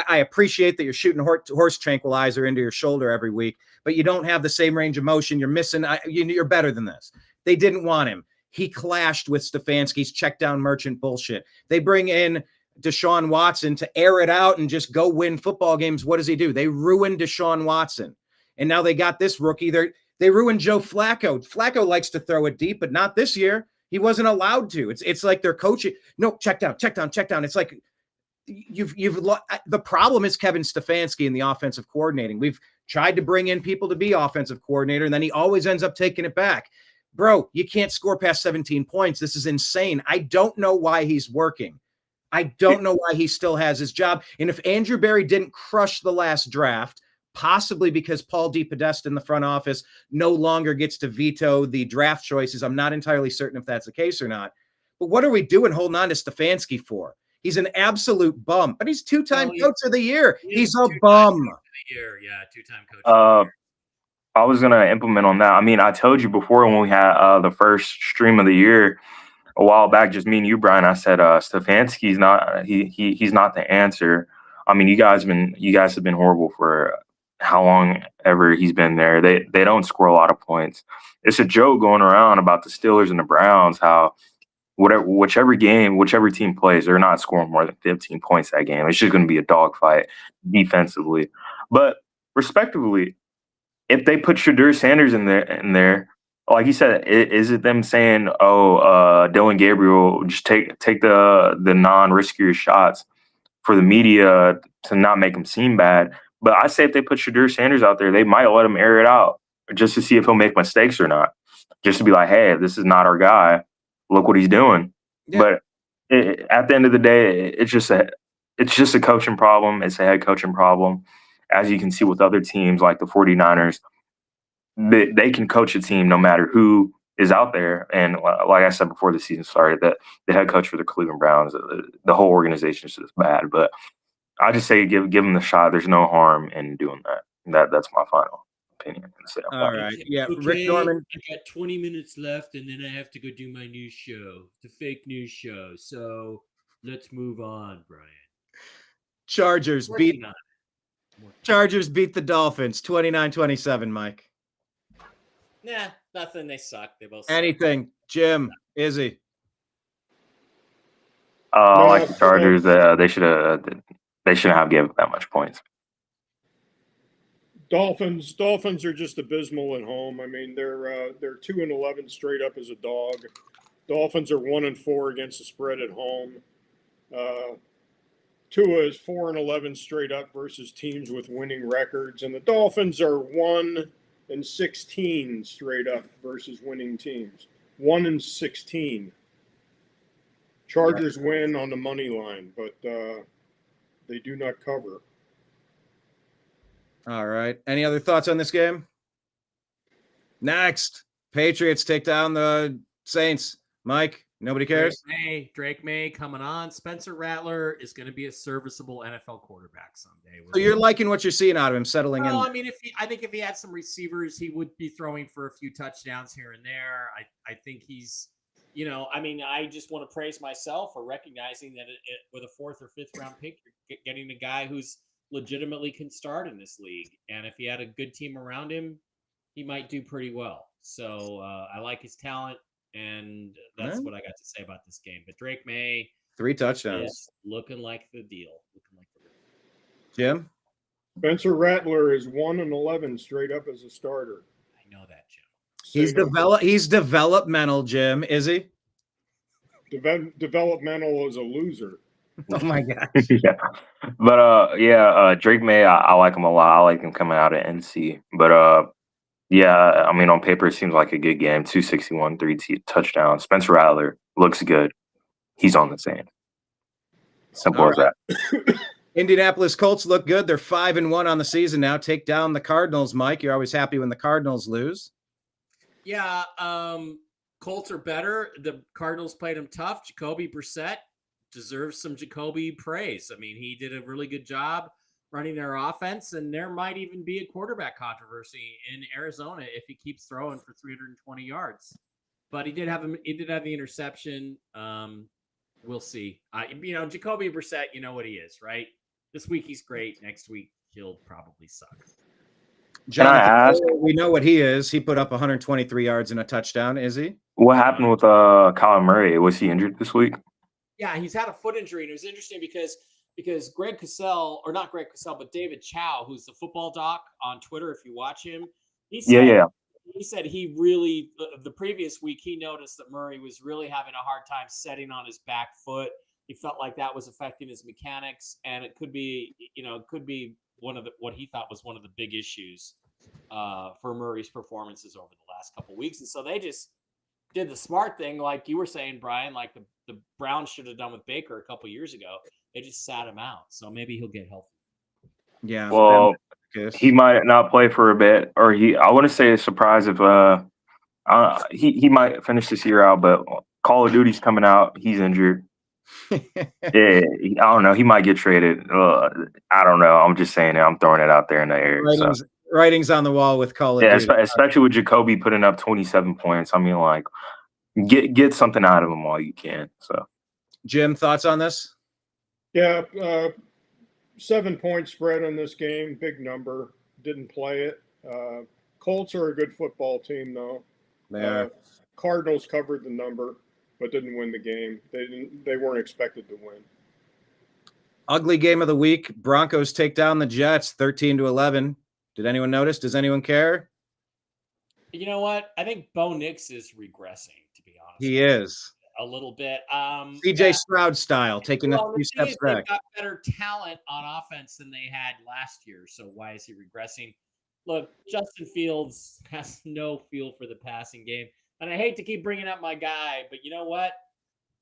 I appreciate that you're shooting horse tranquilizer into your shoulder every week, but you don't have the same range of motion. You're missing. You're better than this. They didn't want him. He clashed with Stefanski's check down merchant bullshit. They bring in Deshaun Watson to air it out and just go win football games. What does he do? They ruined Deshaun Watson. And now they got this rookie. They ruined Joe Flacco. Flacco likes to throw it deep, but not this year. He wasn't allowed to. It's like they're coaching. No, check down. It's like the problem is Kevin Stefanski and the offensive coordinating. We've tried to bring in people to be offensive coordinator, and then he always ends up taking it back. Bro, you can't score past 17 points. This is insane. I don't know why he's working. I don't know why he still has his job. And if Andrew Berry didn't crush the last draft, possibly because Paul DePodesta in the front office no longer gets to veto the draft choices. I'm not entirely certain if that's the case or not. But what are we doing holding on to Stefanski for? He's an absolute bum, but he's two-time coach of the year. He's a bum.
Yeah, two-time coach of the year.
I was going to implement on that. I mean, I told you before when we had the first stream of the year a while back, just me and you, Brian, I said Stefanski's not he's not the answer. I mean, you guys have been horrible for how long ever he's been there. They don't score a lot of points. It's a joke going around about the Steelers and the Browns, how whichever team plays, they're not scoring more than 15 points that game. It's just going to be a dogfight defensively. But respectively, if they put Shadur Sanders in there, like you said, is it them saying, Dylan Gabriel, just take the non-riskier shots for the media to not make him seem bad? But I say if they put Shadur Sanders out there, they might let him air it out just to see if he'll make mistakes or not. Just to be like, hey, this is not our guy. Look what he's doing. Yeah. But at the end of the day, it's just a coaching problem. It's a head coaching problem. As you can see with other teams like the 49ers, they can coach a team no matter who is out there. And like I said before the season started, that the head coach for the Cleveland Browns, the whole organization is just bad. But I just say give them the shot. There's no harm in doing that. That's my final opinion.
All right. Yeah.
Okay,
Rick Norman.
I got 20 minutes left, and then I have to go do my news show, the fake news show. So let's move on, Brian.
Chargers beat the Dolphins 29-27, Mike.
Nah, nothing. They suck. They both
anything.
Suck.
Jim, Izzy.
I like the Chargers. They shouldn't have given that much points.
Dolphins are just abysmal at home. I mean, they're 2-11 straight up as a dog. Dolphins are 1-4 against the spread at home. Tua is 4-11 straight up versus teams with winning records, and the Dolphins are 1-16 straight up versus winning teams. 1-16. Chargers win on the money line, but they do not cover.
All right. Any other thoughts on this game? Next, Patriots take down the Saints. Mike, nobody cares?
Drake May coming on. Spencer Rattler is going to be a serviceable NFL quarterback someday.
So you're liking what you're seeing out of him settling in?
I mean, I think if he had some receivers, he would be throwing for a few touchdowns here and there. I think he's, I just want to praise myself for recognizing that with a 4th or 5th round pick, you're getting a guy who's legitimately can start in this league. And if he had a good team around him, he might do pretty well. So I like his talent, and that's what I got to say about this game. But Drake May,
3 touchdowns.
Looking like the deal.
Jim?
Spencer Rattler is 1-11 straight up as a starter.
I know that, Jim.
He's
developmental, Jim. Is he?
Developmental as a loser.
Oh my gosh.
Yeah. But Drake May, I like him a lot. I like him coming out of NC. But I mean, on paper it seems like a good game. 261, 3 touchdowns. Spencer Rattler looks good. He's on the same. Simple as that.
Indianapolis Colts look good. They're 5-1 on the season now. Take down the Cardinals, Mike. You're always happy when the Cardinals lose.
Yeah, Colts are better. The Cardinals played them tough. Jacoby Brissett deserves some Jacoby praise. I mean, he did a really good job running their offense, and there might even be a quarterback controversy in Arizona if he keeps throwing for 320 yards. But he did have the interception. We'll see. Jacoby Brissett, you know what he is, right? This week he's great. Next week he'll probably suck.
We know what he is. He put up 123 yards and a touchdown. Is he?
What happened with Kyler Murray? Was he injured this week?
Yeah, he's had a foot injury, and it was interesting because Greg Cosell, or not Greg Cosell, but David Chow, who's the football doc on Twitter, if you watch him, he said he really, the previous week, he noticed that Murray was really having a hard time setting on his back foot. He felt like that was affecting his mechanics, and it could be one of what he thought was one of the big issues for Murray's performances over the last couple of weeks. And so they just did the smart thing, like you were saying, Brian, like the Browns should have done with Baker a couple of years ago. They just sat him out. So maybe he'll get healthy.
Yeah.
Well, he might not play for a bit, or I wouldn't say it's a surprise if he might finish this year out, but Call of Duty's coming out. He's injured. Yeah, I don't know. He might get traded. I don't know. I'm just saying it. I'm throwing it out there in the air.
Writings on the wall with Call of Duty.
Especially with Jacoby putting up 27 points. I mean, like, get something out of him while you can. So,
Jim, thoughts on this?
Yeah, 7-point spread on this game, big number. Didn't play it. Colts are a good football team, though. Cardinals covered the number, but didn't win the game. They weren't expected to win.
Ugly game of the week. Broncos take down the Jets 13-11. Did anyone notice? Does anyone care?
You know what? I think Bo Nix is regressing, to be honest.
He is.
A little bit.
CJ Stroud style, taking a few steps back.
They've got better talent on offense than they had last year. So why is he regressing? Look, Justin Fields has no feel for the passing game. And I hate to keep bringing up my guy, but you know what?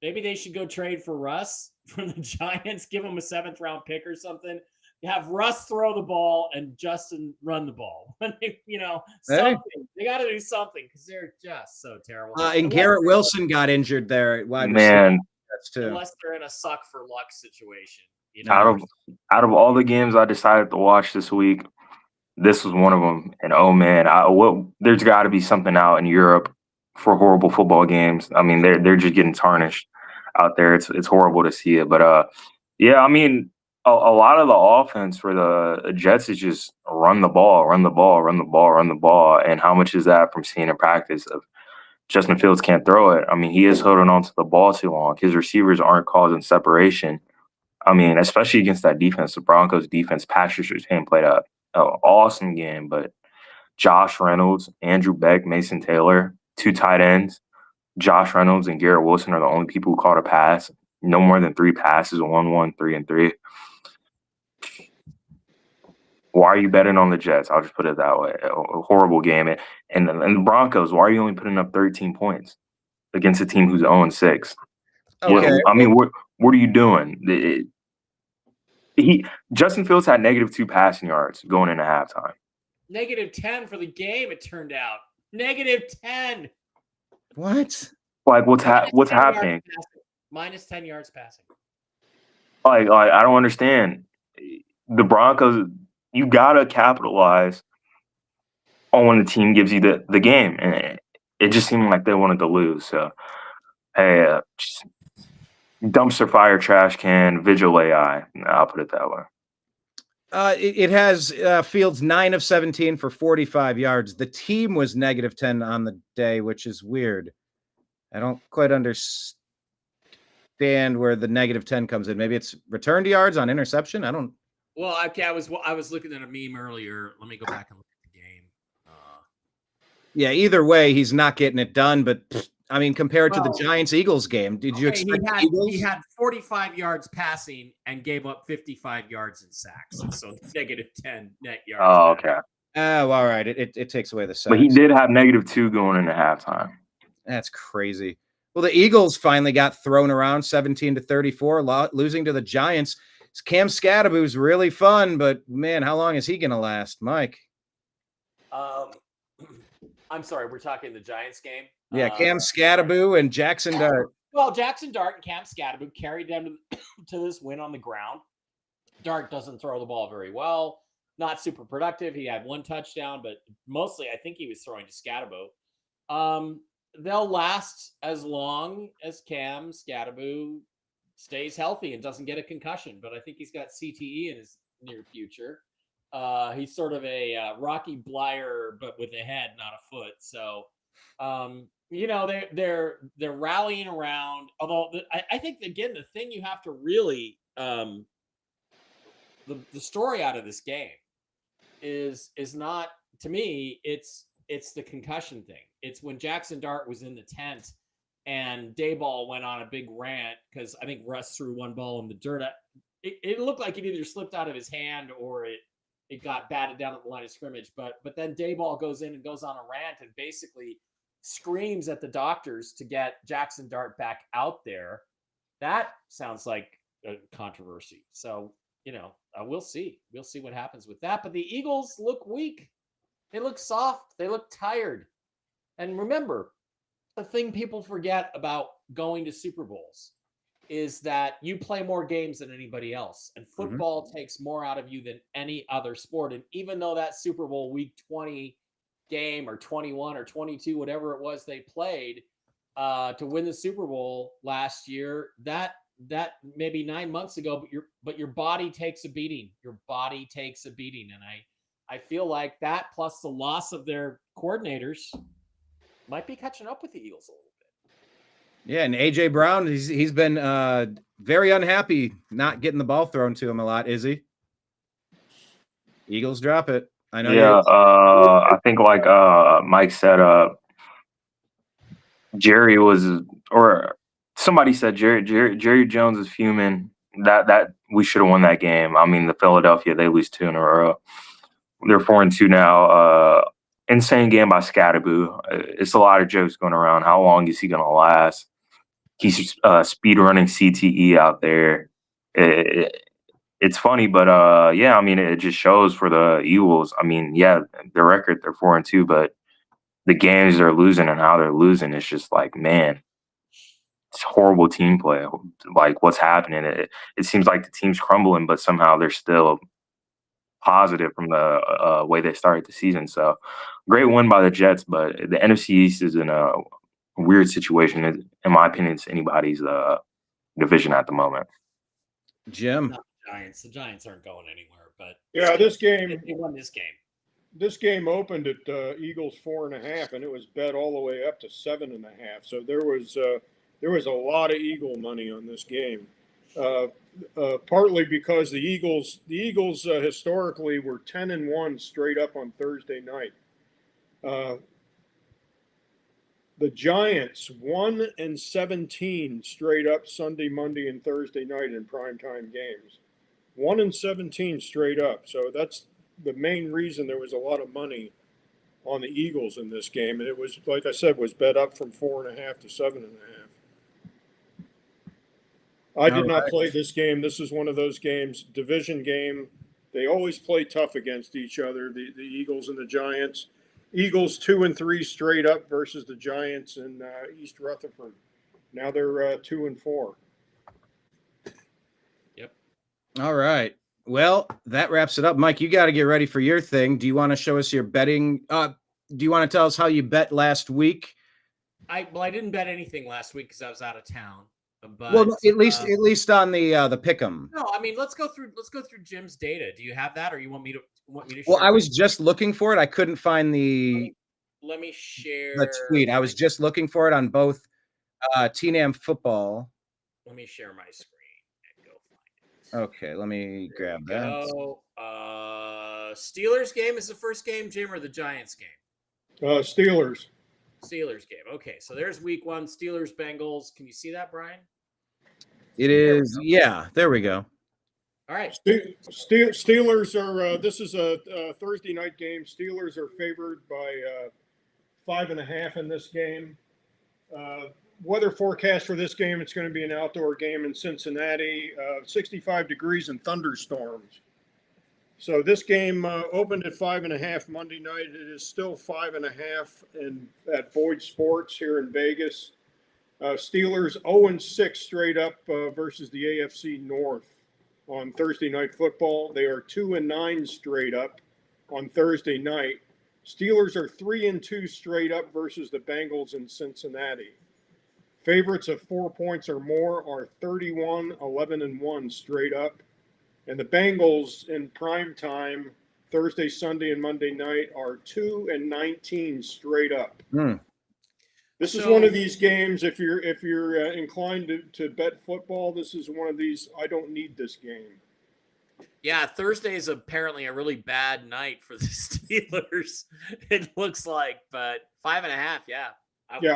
Maybe they should go trade for Russ from the Giants, give him a 7th-round pick or something. Have Russ throw the ball and Justin run the ball. Something. They got to do something because they're just so terrible.
And Garrett Wilson got injured there.
Man,
that's too.
Unless they're in a suck for luck situation.
Out of all the games I decided to watch this week, this was one of them. And oh man, there's got to be something out in Europe for horrible football games. I mean, they're just getting tarnished out there. It's horrible to see it, but yeah, I mean. A lot of the offense for the Jets is just run the ball. And how much is that from seeing in practice of Justin Fields can't throw it? I mean, he is holding on to the ball too long. His receivers aren't causing separation. I mean, especially against that defense, the Broncos defense, Patrick Surtain played an awesome game, but Josh Reynolds, Andrew Beck, Mason Taylor, 2 tight ends, Josh Reynolds and Garrett Wilson are the only people who caught a pass. No more than 3 passes, 1-1, 3-3. Why are you betting on the Jets? I'll just put it that way. A horrible game. And the Broncos, why are you only putting up 13 points against a team who's 0-6?
Okay.
What are you doing? Justin Fields had -2 passing yards going into halftime.
-10 for the game, it turned out. -10.
What?
Like, what's happening?
-10 yards passing.
Like, I don't understand. The Broncos, you gotta capitalize on when the team gives you the game, and it just seemed like they wanted to lose. So, hey, just dumpster fire, trash can, Vigil AI. I'll put it that way.
It has Fields 9 of 17 for 45 yards. The team was -10 on the day, which is weird. I don't quite understand where the -10 comes in. Maybe it's returned yards on interception. I don't.
Well, okay, I was looking at a meme earlier. Let me go back and look at the game.
Yeah, either way, he's not getting it done. But I mean, compared to the Giants-Eagles game, did you expect the Eagles?
He had 45 yards passing and gave up 55 yards in sacks. So -10 net yards.
Oh, okay.
Oh, all right. It takes away the sacks.
But he did have -2 going into halftime.
That's crazy. Well, the Eagles finally got thrown around 17-34, losing to the Giants. Cam Scadaboo's really fun, but man, how long is he going to last, Mike?
I'm sorry, we're talking the Giants game.
Yeah, Cam Scadaboo and Jackson Dart.
Well, Jackson Dart and Cam Scadaboo carried them to this win on the ground. Dart doesn't throw the ball very well, not super productive. He had 1 touchdown, but mostly I think he was throwing to Scadaboo. They'll last as long as Cam Scadaboo stays healthy and doesn't get a concussion, but I think he's got CTE in his near future. He's sort of a Rocky Blyer, but with a head, not a foot. So, they're rallying around. Although I think again, the thing you have to really the story out of this game is not, to me, it's the concussion thing. It's when Jackson Dart was in the tent and Dayball went on a big rant because I think Russ threw one ball in the dirt. It looked like it either slipped out of his hand or it got batted down at the line of scrimmage. But then Dayball goes in and goes on a rant and basically screams at the doctors to get Jackson Dart back out there. That sounds like a controversy. So, we'll see. We'll see what happens with that. But the Eagles look weak. They look soft. They look tired. And remember, the thing people forget about going to Super Bowls is that you play more games than anybody else. And football takes more out of you than any other sport. And even though that Super Bowl week 20 game or 21 or 22, whatever it was they played to win the Super Bowl last year, that maybe 9 months ago, but your body takes a beating. Your body takes a beating. And I feel like that plus the loss of their coordinators might be catching up with the Eagles a little bit.
Yeah, and AJ Brown, he's been very unhappy not getting the ball thrown to him a lot, is he? Eagles drop it. I know.
Yeah, I think like Mike said, Jerry was, or somebody said Jerry Jones is fuming that we should have won that game. I mean, the Philadelphia, they lose 2 in a row. They're 4-2 now. Insane game by Scatterboo. It's a lot of jokes going around. How long is he going to last? He's speed running CTE out there. It's funny, but yeah, I mean, it just shows for the Eagles. I mean, yeah, their record, they're 4-2, but the games they're losing and how they're losing, it's just like, man, it's horrible team play. Like, what's happening? It seems like the team's crumbling, but somehow they're still positive from the way they started the season. So great win by the Jets, but the NFC East is in a weird situation. In my opinion, it's anybody's division at the moment.
Jim.
Not the Giants. The Giants aren't going anywhere, but
Yeah, this game,
they won this game.
this game opened at Eagles 4.5, and it was bet all the way up to 7.5. So there was a lot of Eagle money on this game. Partly because the Eagles historically were 10-1 straight up on Thursday night. The Giants 1-17 straight up Sunday, Monday, and Thursday night in primetime games. 1-17 straight up. So that's the main reason there was a lot of money on the Eagles in this game, and it was, like I said, was bet up from 4.5 to 7.5. I did not play this game. This is one of those games, division game. They always play tough against each other, the Eagles and the Giants. Eagles 2-3 straight up versus the Giants in East Rutherford. Now they're 2-4.
Yep.
All right. Well, that wraps it up. Mike, you got to get ready for your thing. Do you want to show us your betting? Do you want to tell us how you bet last week?
I didn't bet anything last week because I was out of town. But
Well, at least on the pick'em.
no, I mean let's go through Jim's data. Do you have that, or you want me to share?
Well, I was just looking for it. I couldn't find the
let me share
the tweet. I was just looking for it on both TNAM football.
Let me share my screen and go find it.
Okay, let me grab that.
Steelers game is the first game, Jim, or the Giants game?
Steelers.
Steelers game. Okay, so there's week 1, Steelers Bengals. Can you see that, Brian?
It is. Yeah, there we go.
All right.
Steelers are. This is a Thursday night game. Steelers are favored by 5.5 in this game. Weather forecast for this game: it's going to be an outdoor game in Cincinnati. 65 degrees and thunderstorms. So this game opened at 5.5 Monday night. It is still 5.5 at Boyd Sports here in Vegas. Steelers 0-6 straight up versus the AFC North on Thursday Night Football. They are 2-9 straight up on Thursday night. Steelers are 3-2 straight up versus the Bengals in Cincinnati. Favorites of 4 points or more are 31-11-1 straight up. And the Bengals in prime time, Thursday, Sunday, and Monday night, are 2-19 straight up. This is one of these games. If you're inclined to bet football, this is one of these. I don't need this game.
Yeah, Thursday is apparently a really bad night for the Steelers. It looks like, but 5.5. Yeah.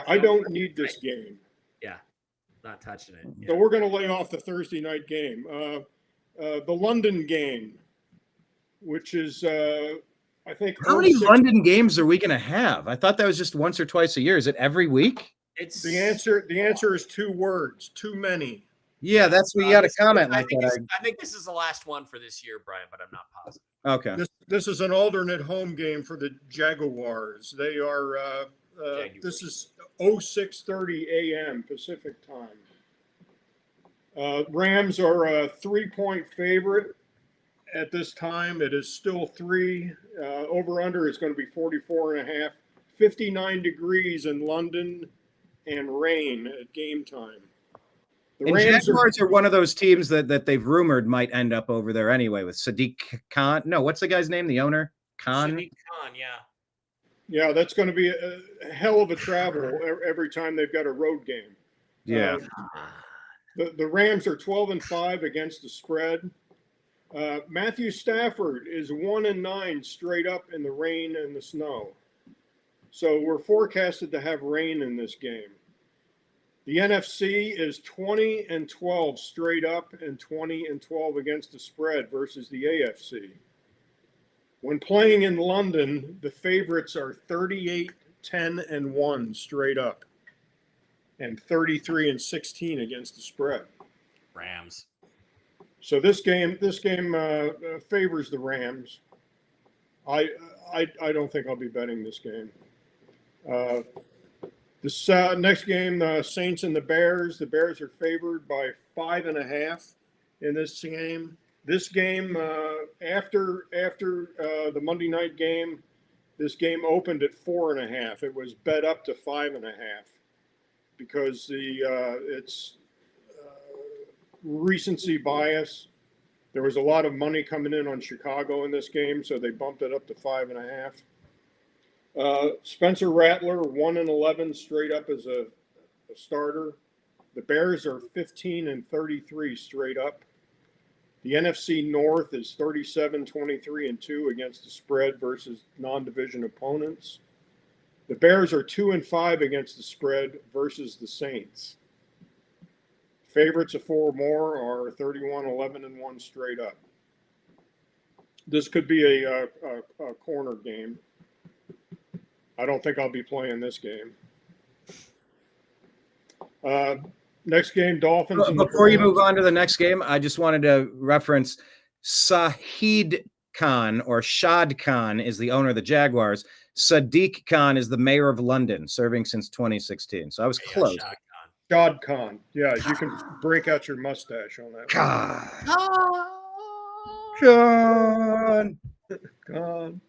I don't need this game.
Yeah, not touching it.
So we're going to lay off the Thursday night game. The London game, which is, I think,
How many
06
London games are we going to have? I thought that was just once or twice a year. Is it every week?
It's
The answer is 2 words. Too many.
Yeah, that's what you got a comment
I
like
think
that.
I think this is the last one for this year, Brian, but I'm not positive.
Okay.
This is an alternate home game for the Jaguars. They are. This is 06:30 a.m. Pacific time. Rams are a 3-point favorite at this time. It is still 3. Over under is going to be 44.5. 59 degrees in London and rain at game time. The
And
Rams
Jaguars are one of those teams that they've rumored might end up over there anyway with Sadiq Khan. No, what's the guy's name? The owner? Khan?
Sadiq Khan, yeah.
Yeah, that's going to be a hell of a travel every time they've got a road game.
Yeah.
The Rams are 12-5 against the spread. Matthew Stafford is 1-9 straight up in the rain and the snow. So we're forecasted to have rain in this game. The NFC is 20-12 straight up and 20-12 against the spread versus the AFC. When playing in London, the favorites are 38-10-1 straight up and 33-16 against the spread.
Rams.
So this game favors the Rams. I don't think I'll be betting this game. This next game, the Saints and the Bears. The Bears are favored by 5.5 in this game. This game, after the Monday night game, this game opened at 4.5. It was bet up to 5.5 because it's recency bias. There was a lot of money coming in on Chicago in this game, so they bumped it up to 5.5. Spencer Rattler, 1-11 straight up as a starter. The Bears are 15-33 straight up. The NFC North is 37-23-2 against the spread versus non-division opponents. The Bears are 2-5 against the spread versus the Saints. Favorites of 4 or more are 31-11-1 straight up. This could be a corner game. I don't think I'll be playing this game. Next game, Dolphins.
Before you move on to the next game, I just wanted to reference Sahid Khan or Shad Khan is the owner of the Jaguars. Sadiq Khan is the mayor of London, serving since 2016. So I was close.
Shad Khan. Yeah, you can break out your mustache on that.
Khan.
Khan.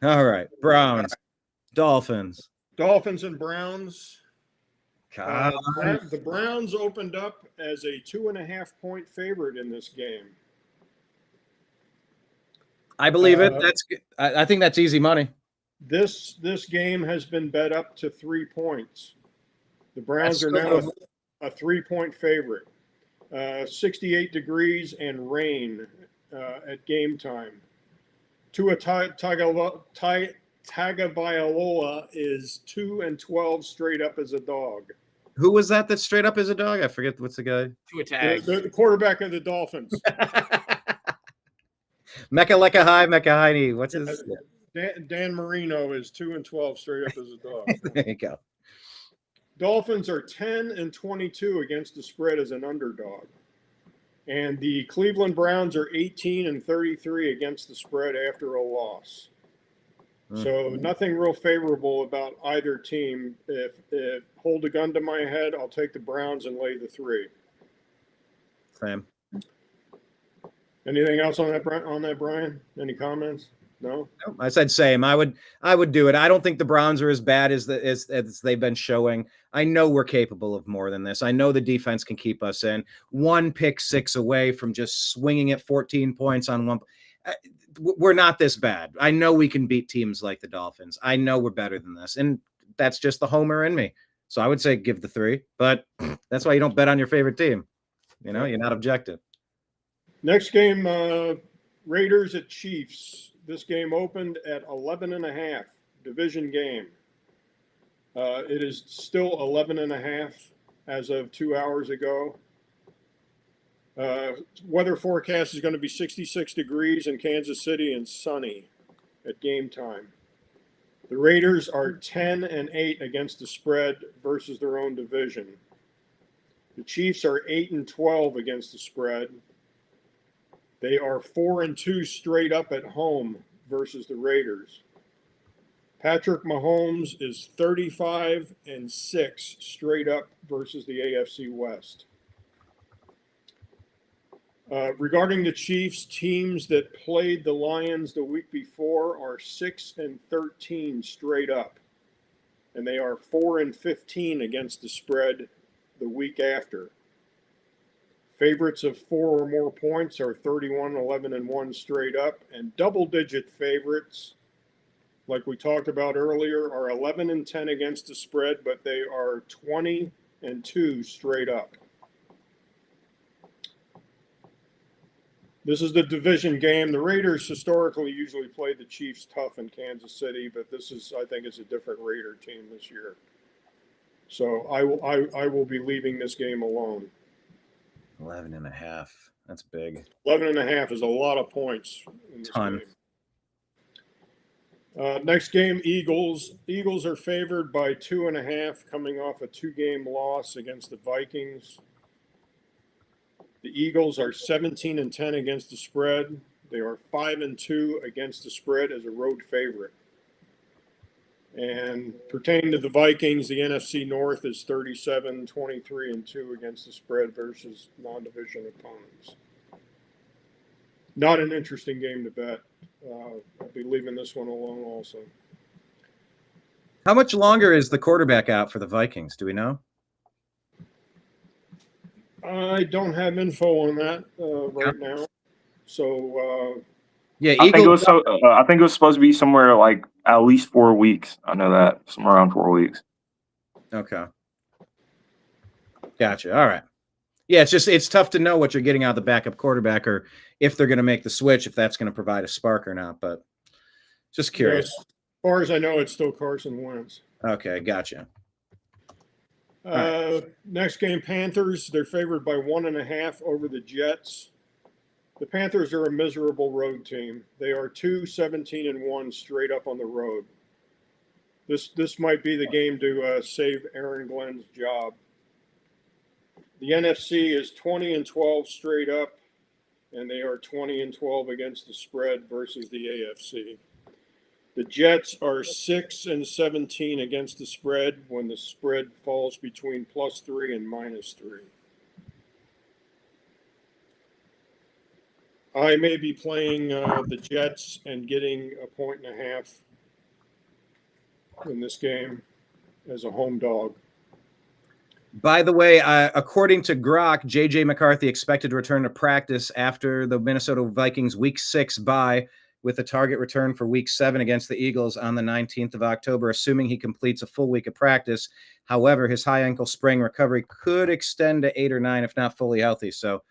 All right. Browns. Dolphins.
Dolphins and Browns.
God.
The Browns opened up as a 2.5-point favorite in this game.
I believe it. I think that's easy money.
This game has been bet up to 3 points. The Browns are now a 3-point favorite. 68 degrees and rain at game time. Tua Tagovailoa is 2-12 straight up as a dog.
Who was that straight up as a dog? I forget what's the guy.
To attack.
The quarterback of the Dolphins.
Mecca Heine. What's his?
Dan Marino is 2-12 straight up as a dog.
There you go.
Dolphins are 10-22 against the spread as an underdog. And the Cleveland Browns are 18-33 against the spread after a loss. So nothing real favorable about either team. If hold a gun to my head, I'll take the Browns and lay the 3.
Same.
Anything else on that, Brian? Any comments? No?
I said same. I would do it. I don't think the Browns are as bad as they've been showing. I know we're capable of more than this. I know the defense can keep us in. 1 pick 6 away from just swinging at 14 points on one. We're not this bad. I know we can beat teams like the Dolphins. I know we're better than this. And that's just the homer in me. So I would say give the 3, but that's why you don't bet on your favorite team. You know, you're not objective.
Next game, Raiders at Chiefs. This game opened at 11.5, division game. It is still 11.5. as of 2 hours ago. Weather forecast is going to be 66 degrees in Kansas City and sunny at game time. The Raiders are 10-8 against the spread versus their own division. The Chiefs are 8-12 against the spread. They are 4-2 straight up at home versus the Raiders. Patrick Mahomes is 35-6 straight up versus the AFC West. Regarding the Chiefs, teams that played the Lions the week before are 6-13 straight up, and they are 4-15 against the spread the week after. Favorites of 4 or more points are 31-11-1 straight up, and double-digit favorites, like we talked about earlier, are 11-10 against the spread, but they are 20-2 straight up. This is the division game. The Raiders historically usually play the Chiefs tough in Kansas City, but this is, I think, is a different Raider team this year. So I will be leaving this game alone.
11.5. That's big.
11.5 is a lot of points in this
Ton.
game. Next game, Eagles. Eagles are favored by 2.5, coming off a 2-game loss against the Vikings. The Eagles are 17-10 against the spread. They are 5-2 against the spread as a road favorite. And pertaining to the Vikings, the NFC North is 37-23-2 against the spread versus non-division opponents. Not an interesting game to bet. I'll be leaving this one alone also.
How much longer is the quarterback out for the Vikings? Do we know?
I don't have info on that right now. So
Yeah,
I think it
Eagles.
was I think it was supposed to be somewhere like at least 4 weeks. I know that, somewhere around 4 weeks.
Okay. Gotcha. All right. Yeah, it's tough to know what you're getting out of the backup quarterback, or if they're going to make the switch, if that's going to provide a spark or not. But just curious.
Yes, as far as I know, it's still Carson Wentz.
Okay, gotcha.
Next game, Panthers. They're favored by 1.5 over the Jets. The Panthers are a miserable road team. They are 2-17-1 straight up on the road. This might be the game to save Aaron Glenn's job. The NFC is 20-12 straight up, and they are 20-12 against the spread versus the AFC. The Jets are 6-17 against the spread when the spread falls between +3 and -3. I may be playing the Jets and getting 1.5 in this game as a home dog.
By the way, according to Grok, J.J. McCarthy expected to return to practice after the Minnesota Vikings Week 6 bye, with a target return for Week 7 against the Eagles on the 19th of October, assuming he completes a full week of practice. However, his high ankle sprain recovery could extend to 8 or 9 if not fully healthy. So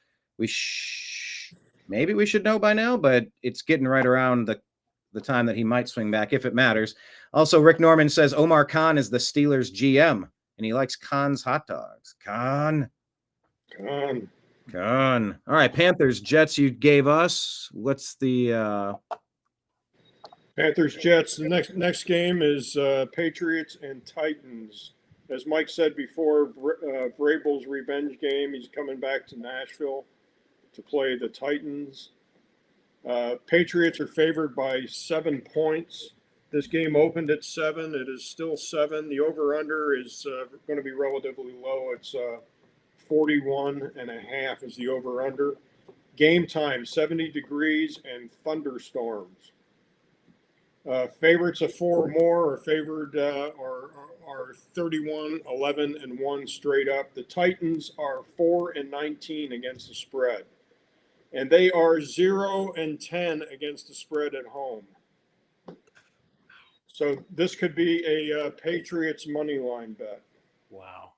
maybe we should know by now, but it's getting right around the time that he might swing back if it matters. Also, Rick Norman says Omar Khan is the Steelers GM, and he likes Khan's hot dogs. Khan. All right, Panthers, Jets you gave us. What's the
Panthers, Jets. The next game is Patriots and Titans. As Mike said before, Vrabel's revenge game. He's coming back to Nashville to play the Titans. Patriots are favored by 7 points. This game opened at 7. It is still 7. The over-under is going to be relatively low. It's 41.5 is the over-under. Game time, 70 degrees and thunderstorms. Favorites of 4 or more are favored are 31-11-1 straight up. The Titans are 4-19 against the spread, and they are 0-10 against the spread at home. So this could be a Patriots money line bet.
Wow.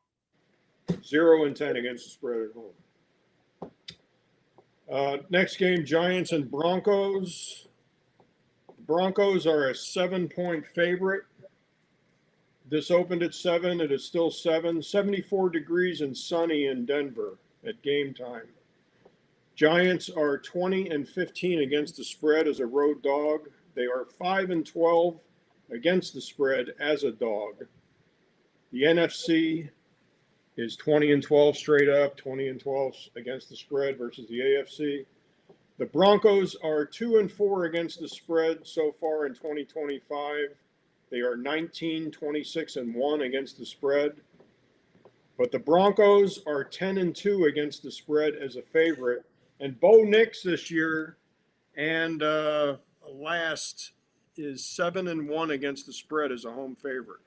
0-10 against the spread at home. Next game, Giants and Broncos. The Broncos are a 7-point favorite. This opened at 7. It is still 7. 74 degrees and sunny in Denver at game time. Giants are 20-15 against the spread as a road dog. They are 5-12 against the spread as a dog. The NFC is 20-12 straight up, 20-12 against the spread versus the AFC. The Broncos are 2-4 against the spread so far in 2025. They are 19-26-1 against the spread. But the Broncos are 10-2 against the spread as a favorite. And Bo Nix this year, and last, is 7-1 against the spread as a home favorite.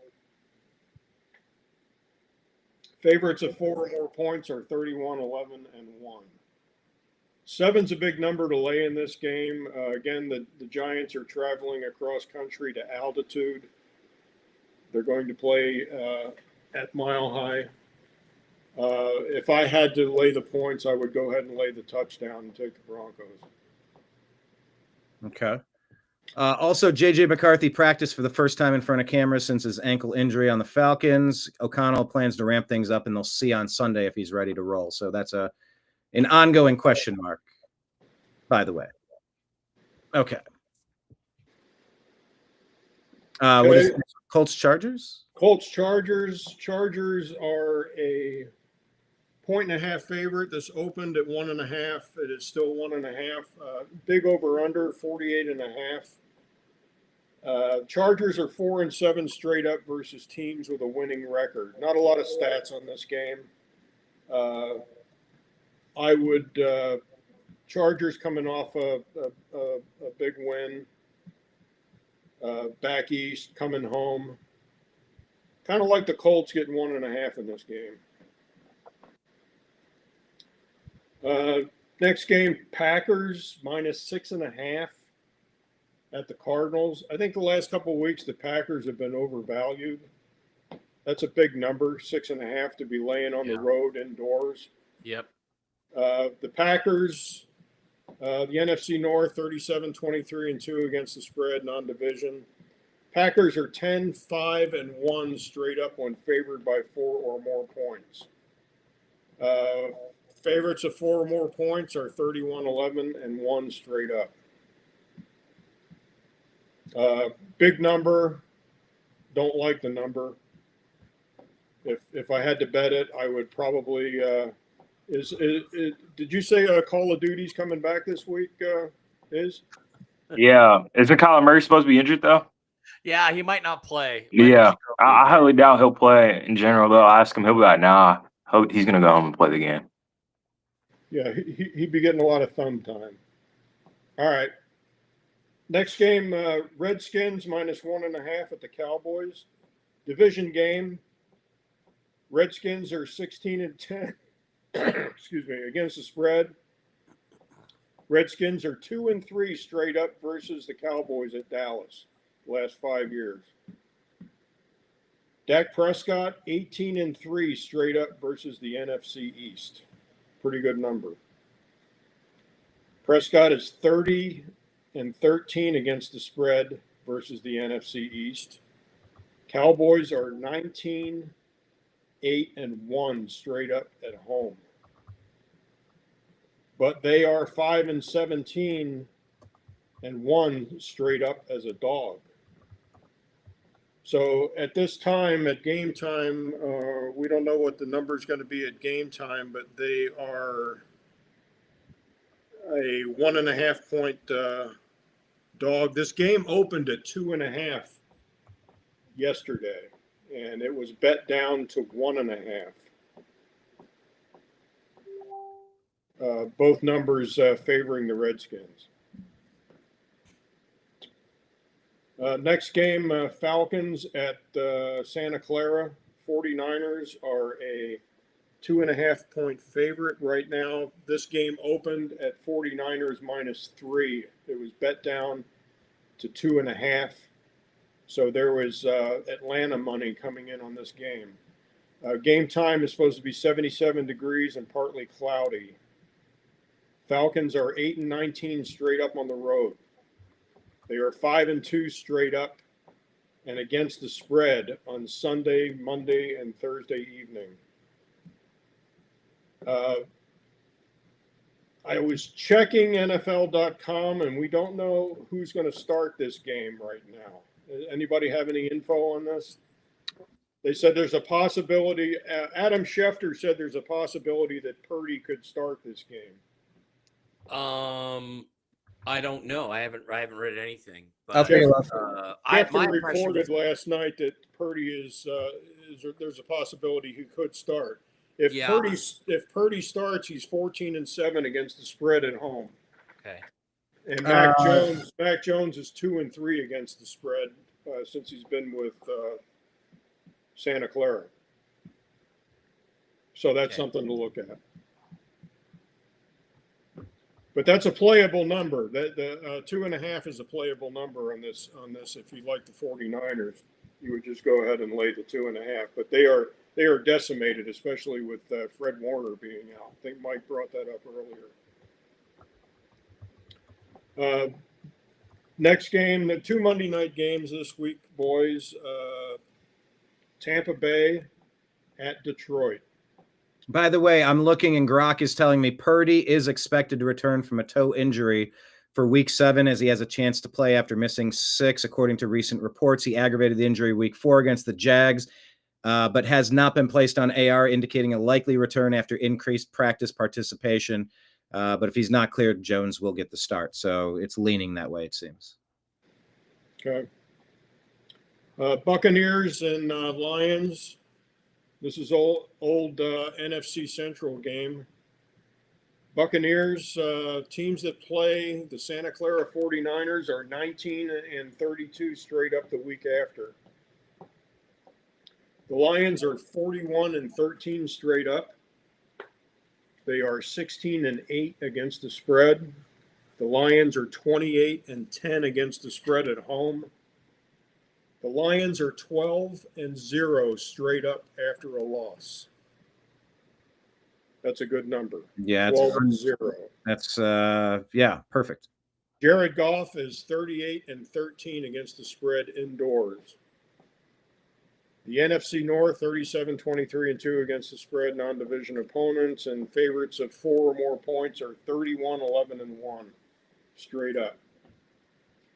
Favorites of 4 or more points are 31-11-1. 7's a big number to lay in this game. Again, the Giants are traveling across country to altitude. They're going to play at Mile High. If I had to lay the points, I would go ahead and lay the touchdown and take the Broncos.
Okay. Also, J.J. McCarthy practiced for the first time in front of cameras since his ankle injury on the Falcons. O'Connell plans to ramp things up, and they'll see on Sunday if he's ready to roll. So that's an ongoing question mark, by the way. Okay. What is it? Colts Chargers?
Colts Chargers. Chargers are a 1.5 favorite. This opened at 1.5. It is still 1.5. Big over under 48.5. Chargers are 4-7 straight up versus teams with a winning record. Not a lot of stats on this game. I would Chargers coming off a big win. Back east, coming home. Kind of like the Colts getting 1.5 in this game. Next game, Packers -6.5 at the Cardinals. I think the last couple of weeks the Packers have been overvalued. That's a big number, 6.5 to be laying on the road indoors.
Yep.
The Packers, the NFC North, 37-23-2 against the spread, non-division. Packers are 10-5-1 straight up when favored by 4 or more points. Favorites of 4 or more points are 31-11-1 straight up. Big number. Don't like the number. If I had to bet it, I would probably. Did you say Call of Duty's coming back this week?
Yeah. Isn't Kyler Murray supposed to be injured, though?
Yeah, he might not play.
Yeah. I highly doubt he'll play in general, though. I'll ask him. He'll be like, nah, he's going to go home and play the game.
Yeah, he'd be getting a lot of thumb time. All right. Next game, Redskins -1.5 at the Cowboys. Division game. Redskins are 16-10. Excuse me, against the spread. Redskins are 2-3 straight up versus the Cowboys at Dallas the last 5 years. Dak Prescott 18-3 straight up versus the NFC East. Pretty good number. Prescott is 30-13 against the spread versus the NFC East. Cowboys are 19-8-1 straight up at home. But they are 5-17-1 straight up as a dog. So at this time, at game time, we don't know what the number is going to be at game time, but they are a 1.5 point dog. This game opened at 2.5 yesterday, and it was bet down to 1.5. Both numbers favoring the Redskins. Next game, Falcons at Santa Clara. 49ers are a 2.5 point favorite right now. This game opened at 49ers -3. It was bet down to 2.5. So there was Atlanta money coming in on this game. Game time is supposed to be 77 degrees and partly cloudy. Falcons are 8-19 straight up on the road. They are 5-2 straight up and against the spread on Sunday, Monday, and Thursday evening. I was checking NFL.com, and we don't know who's going to start this game right now. Anybody have any info on this? They said there's a possibility. Adam Schefter said there's a possibility that Purdy could start this game.
I don't know. I haven't read anything. But,
I'll take a look.
Schefter reported last night that Purdy is there's a possibility he could start. If Purdy starts, he's 14-7 against the spread at home.
Okay.
And Mac Jones is 2-3 against the spread since he's been with Santa Clara. So that's something to look at. But that's a playable number. That the 2.5 is a playable number on this. If you like the 49ers, you would just go ahead and lay the 2.5. But they are decimated, especially with Fred Warner being out. I think Mike brought that up earlier. Next game, the 2 Monday night games this week, boys. Tampa Bay at Detroit.
By the way, I'm looking and Grok is telling me Purdy is expected to return from a toe injury for week 7 as he has a chance to play after missing 6. According to recent reports, he aggravated the injury week 4 against the Jags, but has not been placed on AR, indicating a likely return after increased practice participation. But if he's not cleared, Jones will get the start. So it's leaning that way, it seems.
Okay. Buccaneers and Lions. This is old NFC Central game. Buccaneers, teams that play the Santa Clara 49ers are 19-32 straight up the week after. The Lions are 41-13 straight up. They are 16-8 against the spread. The Lions are 28-10 against the spread at home. The Lions are 12-0 straight up after a loss. That's a good number.
Yeah,
12-0.
That's perfect.
Jared Goff is 38-13 against the spread indoors. The NFC North, 37-23-2 against the spread, non-division opponents, and favorites of 4 or more points are 31-11-1 straight up.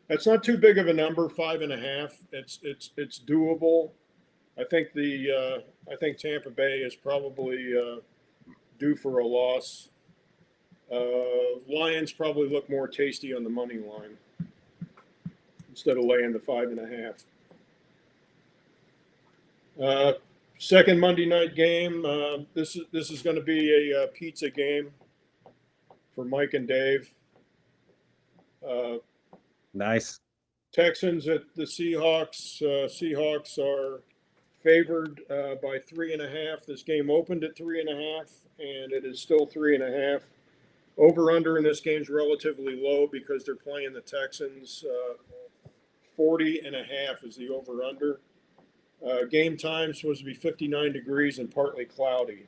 That's not too big of a number, 5.5. It's doable. I think Tampa Bay is probably due for a loss. Lions probably look more tasty on the money line instead of laying the 5.5. Second Monday night game. This is going to be a pizza game for Mike and Dave.
Nice.
Texans at the Seahawks. Seahawks are favored by 3.5. This game opened at 3.5, and it is still 3.5. Over/under in this game is relatively low because they're playing the Texans. 40.5 is the over/under. Game time is supposed to be 59 degrees and partly cloudy.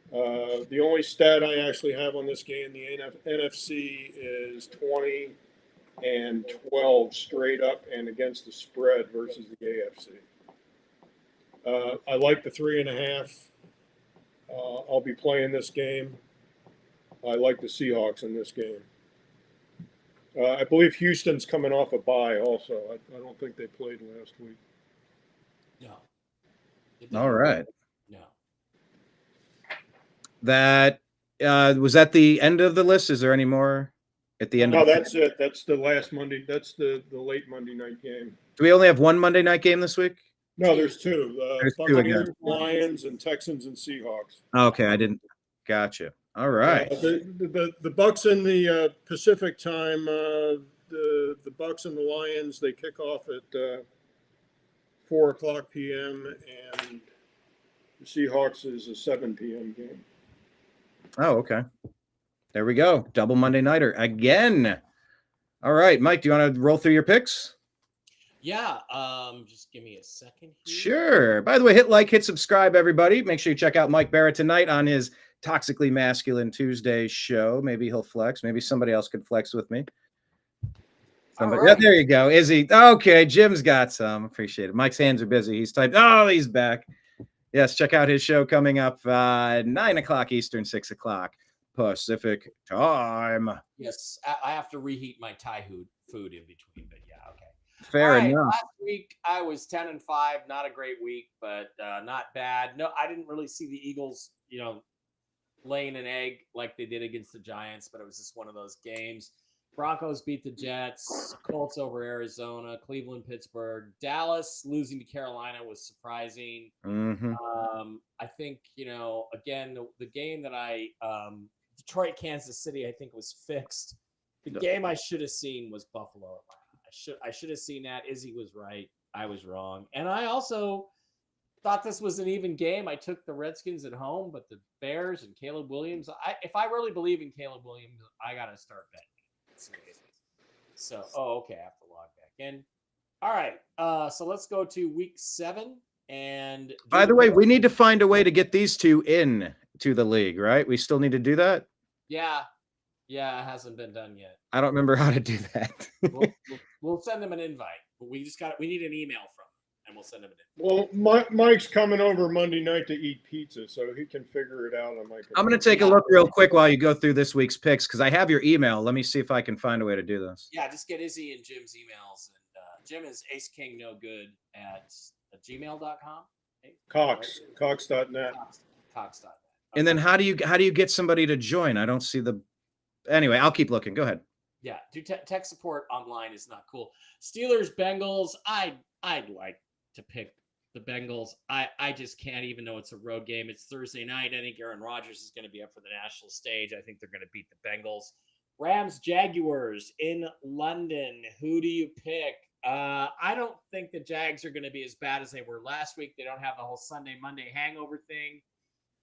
The only stat I actually have on this game, the NFC, is 20-12 straight up and against the spread versus the AFC. I like the 3.5. I'll be playing this game. I like the Seahawks in this game. I believe Houston's coming off a bye also. I don't think they played last week.
No.
All right.
No.
That was that the end of the list? Is there any more at the end?
No, that's it. That's the last Monday. That's the late Monday night game.
Do we only have one Monday night game this week?
No, there's two.
There's two
Buccaneers,
again.
Lions, and Texans and Seahawks.
Okay, I didn't. Gotcha. All right.
The Bucks in the Pacific time. The Bucks and the Lions, they kick off at 4:00 p.m. and the Seahawks is a 7 p.m. game.
Oh, okay. There we go. Double Monday nighter again. All right, Mike, do you want to roll through your picks?
Yeah. Just give me a second here.
Sure. By the way, hit like, hit subscribe, everybody. Make sure you check out Mike Bara tonight on his Toxically Masculine Tuesday show. Maybe he'll flex. Maybe somebody else could flex with me. Somebody,
All right.
there you go. Izzy. Okay, Jim's got some. Appreciate it. Mike's hands are busy. He's typed. Oh, he's back. Yes, check out his show coming up 9 o'clock Eastern, 6 o'clock Pacific time.
Yes, I have to reheat my Thai food in between, but yeah, okay.
Fair
All right,
enough.
last week I was 10-5, not a great week, but not bad. No, I didn't really see the Eagles, laying an egg like they did against the Giants, but it was just one of those games. Broncos beat the Jets, Colts over Arizona, Cleveland, Pittsburgh, Dallas losing to Carolina was surprising.
Mm-hmm.
I think, again, the game that Detroit, Kansas City, I think was fixed. The game I should have seen was Buffalo, Atlanta. I should have seen that. Izzy was right. I was wrong. And I also thought this was an even game. I took the Redskins at home, but the Bears and Caleb Williams, if I really believe in Caleb Williams, I got to start betting. So, okay, I have to log back in. All right, so let's go to week 7. And
by the way, we need to find a way to get these two in to the league, right? We still need to do that.
Yeah, it hasn't been done yet.
I don't remember how to do that.
We'll send them an invite, but we need an email from them, and we'll send them an
Well, Mike's coming over Monday night to eat pizza, so he can figure it out on my computer.
I'm going to take a look real quick while you go through this week's picks because I have your email. Let me see if I can find a way to do this.
Yeah, just get Izzy and Jim's emails. And Jim is acekingnogood at gmail.com.
Cox.net.
Cox.net. Okay.
And then how do you get somebody to join? I don't see the. Anyway, I'll keep looking. Go ahead.
Yeah, tech support online is not cool. Steelers, Bengals. I'd like to pick the Bengals. I just can't, even though it's a road game. It's Thursday night. I think Aaron Rodgers is going to be up for the national stage. I think they're going to beat the Bengals. Rams, Jaguars in London. Who do you pick? I don't think the Jags are going to be as bad as they were last week. They don't have the whole Sunday, Monday hangover thing.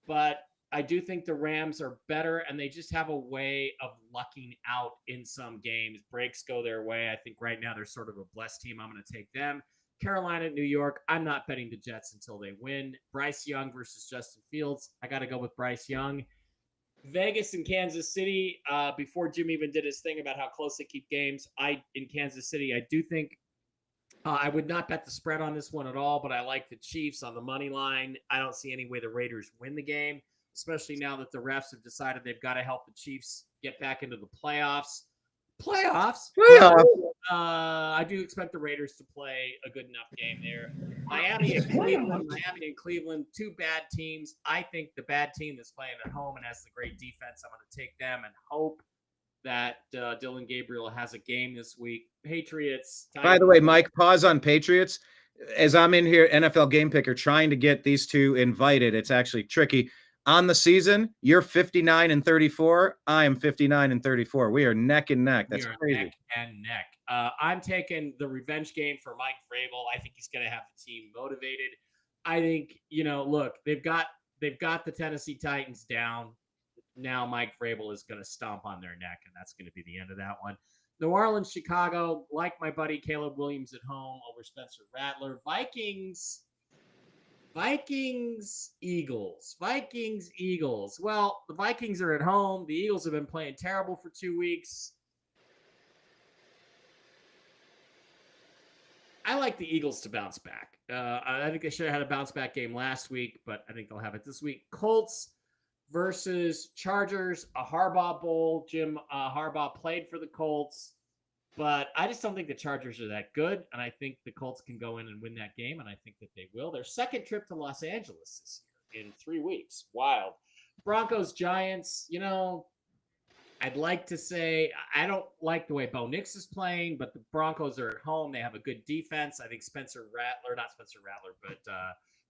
But I do think the Rams are better, and they just have a way of lucking out in some games. Breaks go their way. I think right now they're sort of a blessed team. I'm going to take them. Carolina, New York. I'm not betting the Jets until they win. Bryce Young versus Justin Fields. I got to go with Bryce Young. Vegas and Kansas City. Before Jim even did his thing about how close they keep games, in Kansas City, I do think I would not bet the spread on this one at all, but I like the Chiefs on the money line. I don't see any way the Raiders win the game, especially now that the refs have decided they've got to help the Chiefs get back into the playoffs. Playoffs. I do expect the Raiders to play a good enough game there. Miami and Cleveland, two bad teams. I think the bad team that's playing at home and has the great defense, I'm going to take them and hope that Dylan Gabriel has a game this week. Patriots.
By the way, Mike, pause on Patriots. As I'm in here, NFL Game Picker, trying to get these two invited. It's actually tricky. On the season, you're 59-34. I am 59-34. We are neck and neck. That's crazy.
Neck and neck. I'm taking the revenge game for Mike Vrabel. I think he's going to have the team motivated. I think, look, they've got the Tennessee Titans down. Now Mike Vrabel is going to stomp on their neck, and that's going to be the end of that one. New Orleans, Chicago, like my buddy Caleb Williams at home over Spencer Rattler. Vikings, Eagles. Well, the Vikings are at home. The Eagles have been playing terrible for 2 weeks. I like the Eagles to bounce back. I think they should have had a bounce back game last week, but I think they'll have it this week. Colts versus Chargers, a Harbaugh Bowl. Jim Harbaugh played for the Colts, but I just don't think the Chargers are that good, and I think the Colts can go in and win that game, and I think that they will. Their second trip to Los Angeles this year in 3 weeks. Wild. Broncos, Giants, I'd like to say I don't like the way Bo Nix is playing, but the Broncos are at home. They have a good defense. I think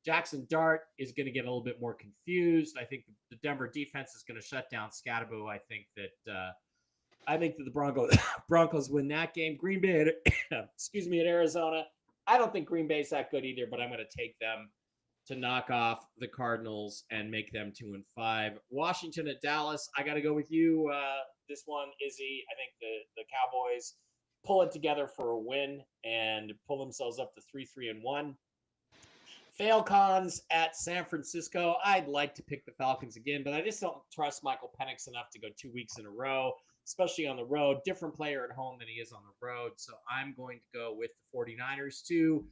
Jackson Dart is going to get a little bit more confused. I think the Denver defense is going to shut down Scatterbo. I think that the Broncos win that game. Green Bay, at Arizona. I don't think Green Bay's that good either, but I'm going to take them to knock off the Cardinals and make them 2-5. Washington at Dallas. I got to go with you. This one, Izzy. I think the Cowboys pull it together for a win and pull themselves up to 3-1. Falcons at San Francisco. I'd like to pick the Falcons again, but I just don't trust Michael Penix enough to go 2 weeks in a row. especially on the road. Different player at home than he is on the road. So I'm going to go with the 49ers to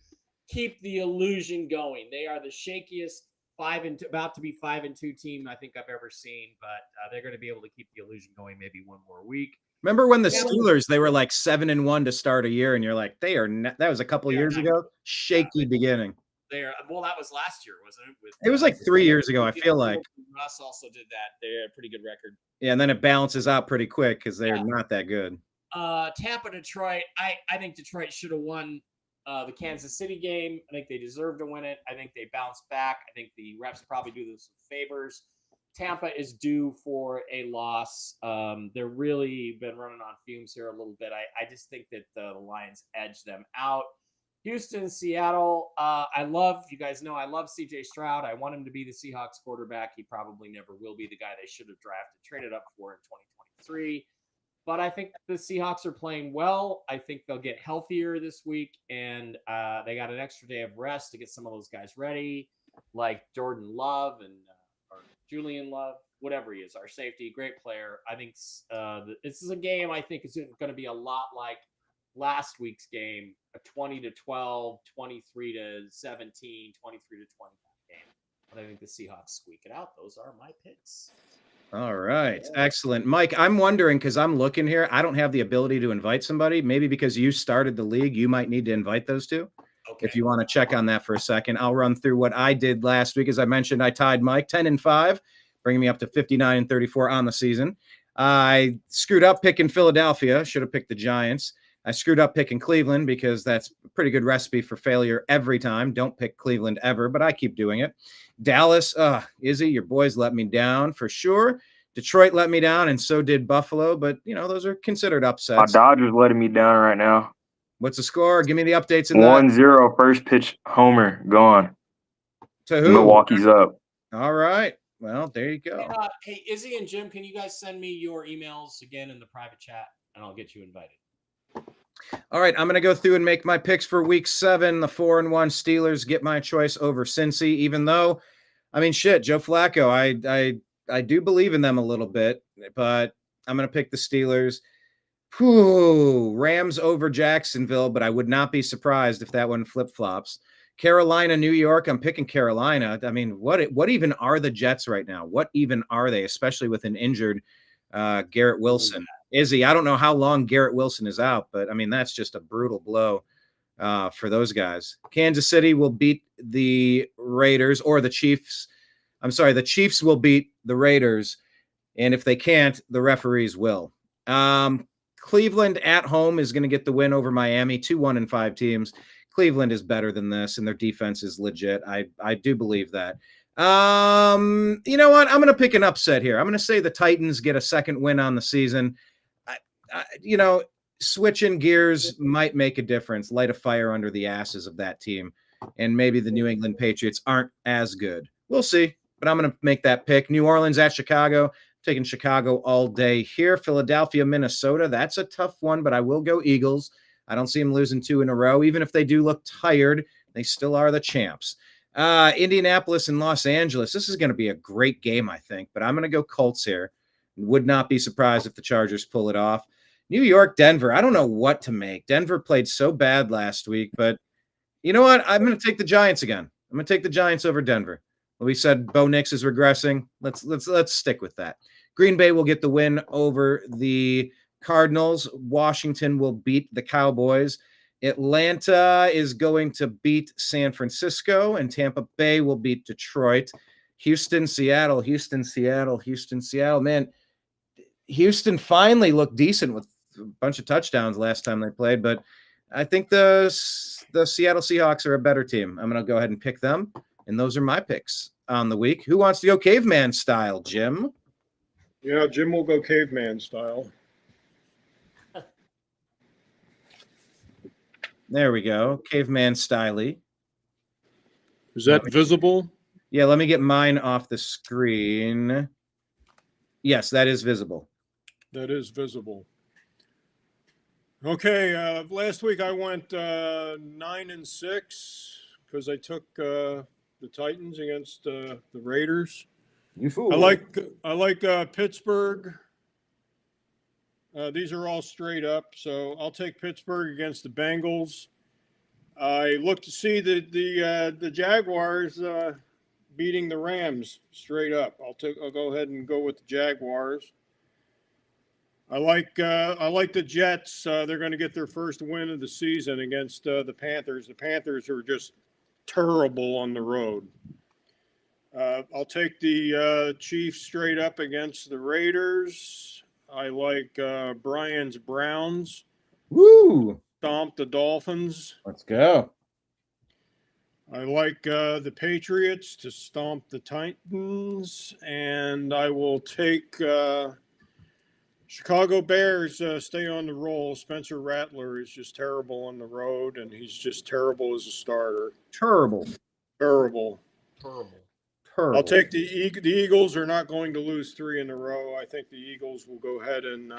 keep the illusion going. They are the shakiest about to be 5-2 team I think I've ever seen, but they're going to be able to keep the illusion going maybe one more week.
Remember when the Steelers, they were like 7-1 to start a year, and you're like, that was a couple years ago. Shaky beginning.
Well, that was last year, wasn't it?
It was like 3 years ago, I feel like.
Russ also did that. They had a pretty good record.
Yeah, and then it balances out pretty quick because they're not that good.
Tampa, Detroit. I think Detroit should have won the Kansas City game. I think they deserve to win it. I think they bounced back. I think the refs probably do them some favors. Tampa is due for a loss. They're really been running on fumes here a little bit. I just think that the Lions edge them out. Houston, Seattle. You guys know I love CJ Stroud. I want him to be the Seahawks quarterback. He probably never will be the guy they should have traded up for in 2023. But I think the Seahawks are playing well. I think they'll get healthier this week, and they got an extra day of rest to get some of those guys ready, like Jordan Love or Julian Love, whatever he is, our safety, great player. I think this is a game I think is going to be a lot like last week's game, a 20-12, 23-17, 23-25 game. But I think the Seahawks squeak it out. Those are my picks.
All right. Excellent. Mike, I'm wondering, because I'm looking here, I don't have the ability to invite somebody. Maybe because you started the league, you might need to invite those two. Okay. If you want to check on that for a second, I'll run through what I did last week. As I mentioned, I tied Mike 10-5, bringing me up to 59-34 on the season. I screwed up picking Philadelphia. Should have picked the Giants. I screwed up picking Cleveland because that's a pretty good recipe for failure every time. Don't pick Cleveland ever, but I keep doing it. Dallas, Izzy, your boys let me down for sure. Detroit let me down, and so did Buffalo, but, those are considered upsets.
My Dodgers letting me down right now.
What's the score? Give me the updates.
1-0 first pitch homer gone.
To who?
Milwaukee's up.
All right. Well, there you go.
Hey, Izzy and Jim, can you guys send me your emails again in the private chat, and I'll get you invited.
All right, I'm going to go through and make my picks for week 7. The 4-1 Steelers get my choice over Cincy, even though, Joe Flacco, I do believe in them a little bit, but I'm going to pick the Steelers. Rams over Jacksonville, but I would not be surprised if that one flip-flops. Carolina, New York, I'm picking Carolina. What even are the Jets right now? What even are they, especially with an injured Garrett Wilson? Izzy, I don't know how long Garrett Wilson is out, but that's just a brutal blow for those guys. Kansas City will beat the Raiders, or the Chiefs. I'm sorry, the Chiefs will beat the Raiders, and if they can't, the referees will. Cleveland at home is going to get the win over Miami. 2 1-5 teams. Cleveland is better than this, and their defense is legit. I do believe that. You know what? I'm going to pick an upset here. I'm going to say the Titans get a second win on the season. Switching gears might make a difference, light a fire under the asses of that team, and maybe the New England Patriots aren't as good. We'll see, but I'm going to make that pick. New Orleans at Chicago. Taking Chicago all day here. Philadelphia, Minnesota. That's a tough one, but I will go Eagles. I don't see them losing 2 in a row. Even if they do look tired, they still are the champs. Indianapolis and Los Angeles. This is going to be a great game, I think, but I'm going to go Colts here. Would not be surprised if the Chargers pull it off. New York, Denver. I don't know what to make. Denver played so bad last week, but you know what? I'm going to take the Giants again. I'm going to take the Giants over Denver. Well, we said Bo Nix is regressing. Let's stick with that. Green Bay will get the win over the Cardinals. Washington will beat the Cowboys. Atlanta is going to beat San Francisco, and Tampa Bay will beat Detroit. Houston, Seattle. Man, Houston finally looked decent with a bunch of touchdowns last time they played, but I think the Seattle Seahawks are a better team. I'm going to go ahead and pick them, and those are my picks on the week. Who wants to go caveman style, Jim?
Yeah, Jim will go caveman style.
There we go. Caveman styley.
Is that visible?
Yeah, let me get mine off the screen. Yes, that is visible.
That is visible. Okay, last week I went 9-6 because I took the Titans against the Raiders.
You fool.
I like Pittsburgh These are all straight up. So I'll take Pittsburgh against the Bengals. I look to see the Jaguars beating the Rams straight up. I'll go ahead and go with the Jaguars. I like the Jets. They're going to get their first win of the season against the Panthers. The Panthers are just terrible on the road. I'll take the Chiefs straight up against the Raiders. I like Brian's Browns.
Woo!
Stomp the Dolphins.
Let's go.
I like the Patriots to stomp the Titans. And I will take Chicago Bears stay on the roll. Spencer Rattler is just terrible on the road, and he's just terrible as a starter.
Terrible.
Terrible.
Terrible.
Terrible.
I'll take the Eagles are not going to lose 3 in a row. I think the Eagles will go ahead and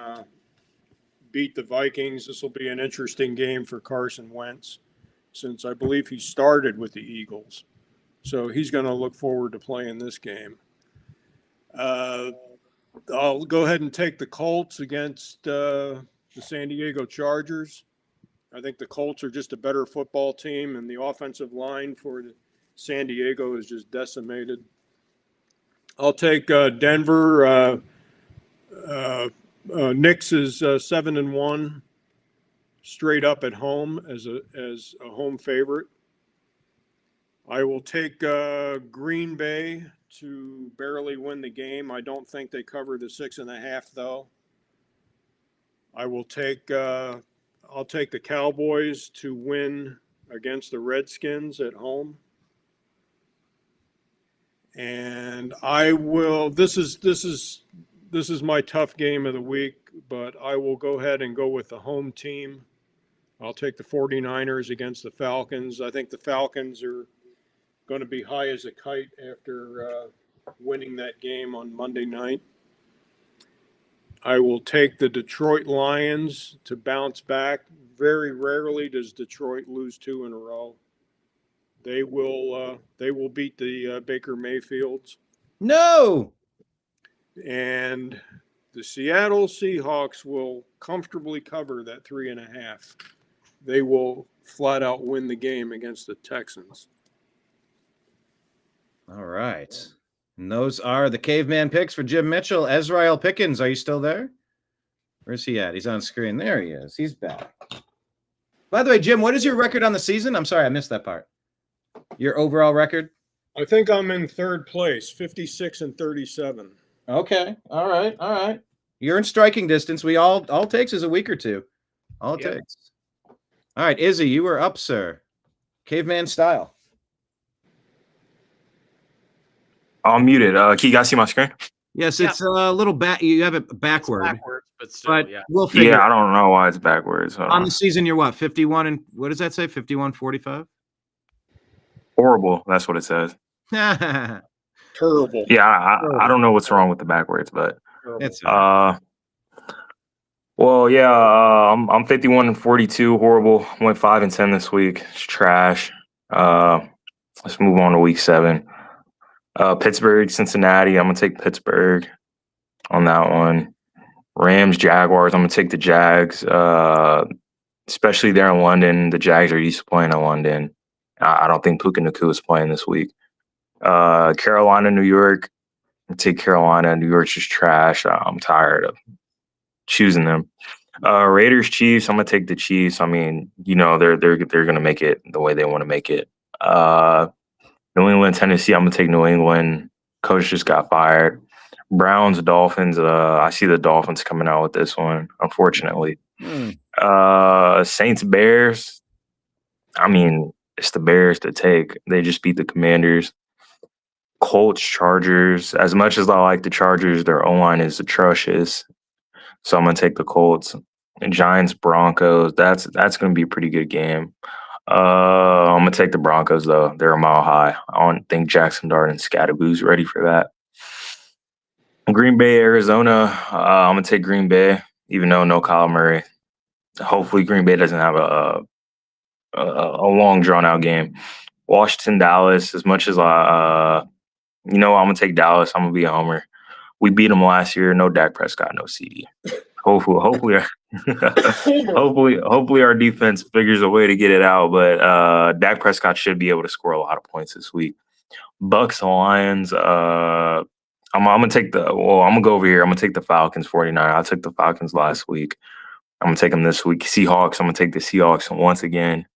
beat the Vikings. This will be an interesting game for Carson Wentz, since I believe he started with the Eagles. So he's going to look forward to playing this game. I'll go ahead and take the Colts against the San Diego Chargers. I think the Colts are just a better football team, and the offensive line for San Diego is just decimated. I'll take Denver. Knicks is 7-1, straight up at home as a home favorite. I will take Green Bay to barely win the game. I don't think they cover the 6.5 though. I will take I'll take the Cowboys to win against the Redskins at home. And I will this is my tough game of the week, but I will go ahead and go with the home team. I'll take the 49ers against the Falcons. I think the Falcons are going to be high as a kite after winning that game on Monday night. I will take the Detroit Lions to bounce back. Very rarely does Detroit lose 2 in a row. They will beat the Baker Mayfields.
No.
And the Seattle Seahawks will comfortably cover that 3.5. They will flat out win the game against the Texans.
All right. And those are the caveman picks for Jim Mitchell. Ez'Ryel Pickens, are you still there? Where's he at? He's on screen. There he is. He's back. By the way, Jim, what is your record on the season? I'm sorry, I missed that part. Your overall record?
I think I'm in third place, 56-37.
Okay. All right. All right. You're in striking distance. We all it takes is a week or two. All it takes. All right, Izzy, you were up, sir. Caveman style.
I'm muted. Can you guys see my screen?
Yes, it's a little you have it backward.
Backwards, but still, yeah.
We'll figure
Yeah, I don't know why it's backwards.
on the season. You're what? 51 and what does that say? 51-45.
Horrible. That's what it says.
Terrible.
Yeah, I don't know what's wrong with the backwards, but
It's
well, yeah, I'm 51-42. Horrible. Went 5-10 this week. It's trash. Let's move on to week 7. Pittsburgh, Cincinnati. I'm gonna take Pittsburgh on that one. Rams, Jaguars. I'm gonna take the Jags. Especially there in London. The Jags are used to playing in London. I don't think Puka Nacua is playing this week. Carolina, New York. I take Carolina. New York's just trash. I'm tired of choosing them. Raiders, Chiefs. I'm gonna take the Chiefs. I mean, they're gonna make it the way they want to make it. New England, Tennessee. I'm gonna take New England. Coach just got fired. Browns, Dolphins. I see the Dolphins coming out with this one, unfortunately. Saints, Bears. I mean, it's the Bears to take. They just beat the Commanders. Colts, Chargers. As much as I like the Chargers, their O-line is atrocious. So I'm gonna take the Colts. And Giants, Broncos. That's gonna be a pretty good game. I'm gonna take the Broncos though. They're a mile high. I don't think Jackson Dart and Scatterboo's ready for that. Green Bay, Arizona. I'm gonna take Green Bay, even though no Kyle Murray. Hopefully, Green Bay doesn't have a long drawn out game. Washington, Dallas. As much as I'm gonna take Dallas. I'm gonna be a homer. We beat them last year. No Dak Prescott, no CD. Hopefully, hopefully our defense figures a way to get it out. But Dak Prescott should be able to score a lot of points this week. Bucks Lions. I'm gonna take I'm gonna go over here. I'm gonna take the Falcons 49. I took the Falcons last week. I'm gonna take them this week. Seahawks. I'm gonna take the Seahawks once again.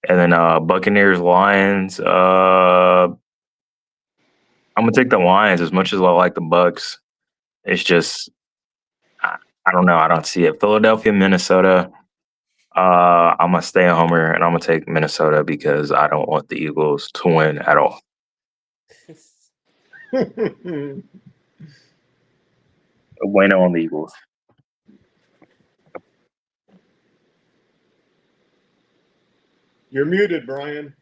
And then Buccaneers Lions. I'm gonna take the Lions as much as I like the Bucks. It's just I don't know. I don't see it. Philadelphia, Minnesota. I'm gonna stay a homer and I'm gonna take Minnesota because I don't want the Eagles to win at all. Bueno on the Eagles.
You're muted, Brian.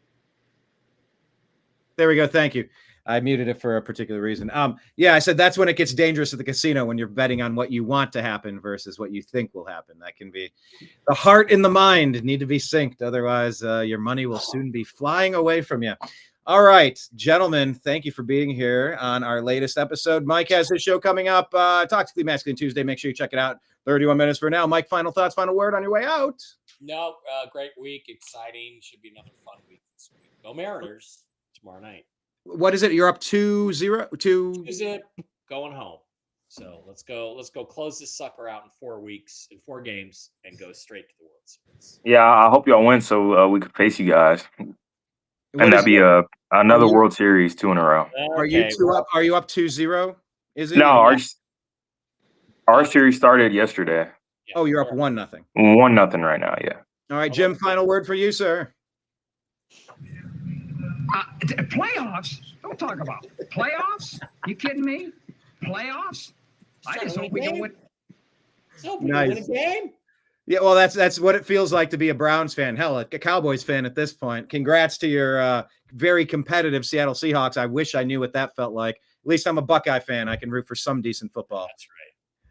There we go. Thank you. I muted it for a particular reason. Yeah, I said that's when it gets dangerous at the casino, when you're betting on what you want to happen versus what you think will happen. That can be the heart and the mind need to be synced. Otherwise, your money will soon be flying away from you. All right, gentlemen, thank you for being here on our latest episode. Mike has his show coming up, Toxically Masculine Tuesday. Make sure you check it out. 31 minutes for now. Mike, final thoughts, final word on your way out.
No, great week, exciting. Should be another fun week this week. Go Mariners tomorrow night.
What is it? You're up 2-0 to
Zip going home. So let's go close this sucker out in 4 weeks, in 4 games, and go straight to the World Series.
Yeah, I hope y'all win so we could face you guys. And that'd be another World Series 2 in a row.
Are you up? Are you up 2-0? Is it?
No, our series started yesterday.
Yeah,
Oh, you're up 1-0.
1-0 right now. Yeah.
All right, Jim. Final word for you, sir.
Playoffs? Don't talk about playoffs. You kidding me? Playoffs? I just hope we don't win.
Nice.
Win a game.
Yeah, well, that's what it feels like to be a Browns fan. Hell, a Cowboys fan at this point. Congrats to your very competitive Seattle Seahawks. I wish I knew what that felt like. At least I'm a Buckeye fan. I can root for some decent football.
That's right.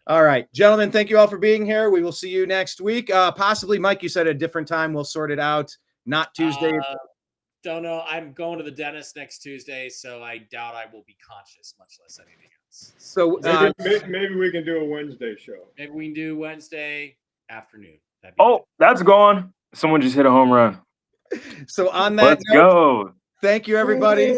All right, gentlemen, thank you all for being here. We will see you next week. Possibly, Mike, you said at a different time. We'll sort it out. Not Tuesday.
Don't know. I'm going to the dentist next Tuesday, so I doubt I will be conscious, much less anything else.
So
Maybe we can do a Wednesday show.
Maybe we can do Wednesday afternoon.
That's gone. Someone just hit a home run.
So on that
Let's go.
Thank you, everybody.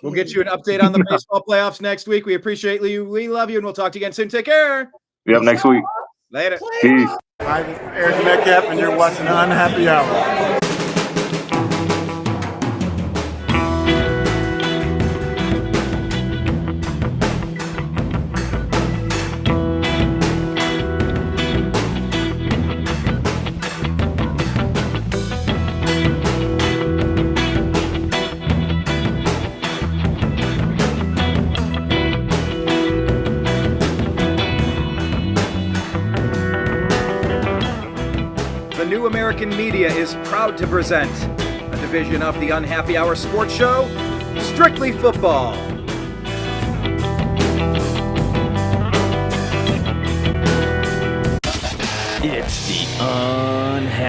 We'll get you an update on the baseball playoffs next week. We appreciate you. We love you, and we'll talk to you again soon. Take care.
Yep, next week.
Later.
Peace.
Hi, this is Eric Metcalf, and you're watching Unhappy Hour.
New American Media is proud to present a division of the Unhappy Hour sports show, Strictly Football.
It's the Unhappy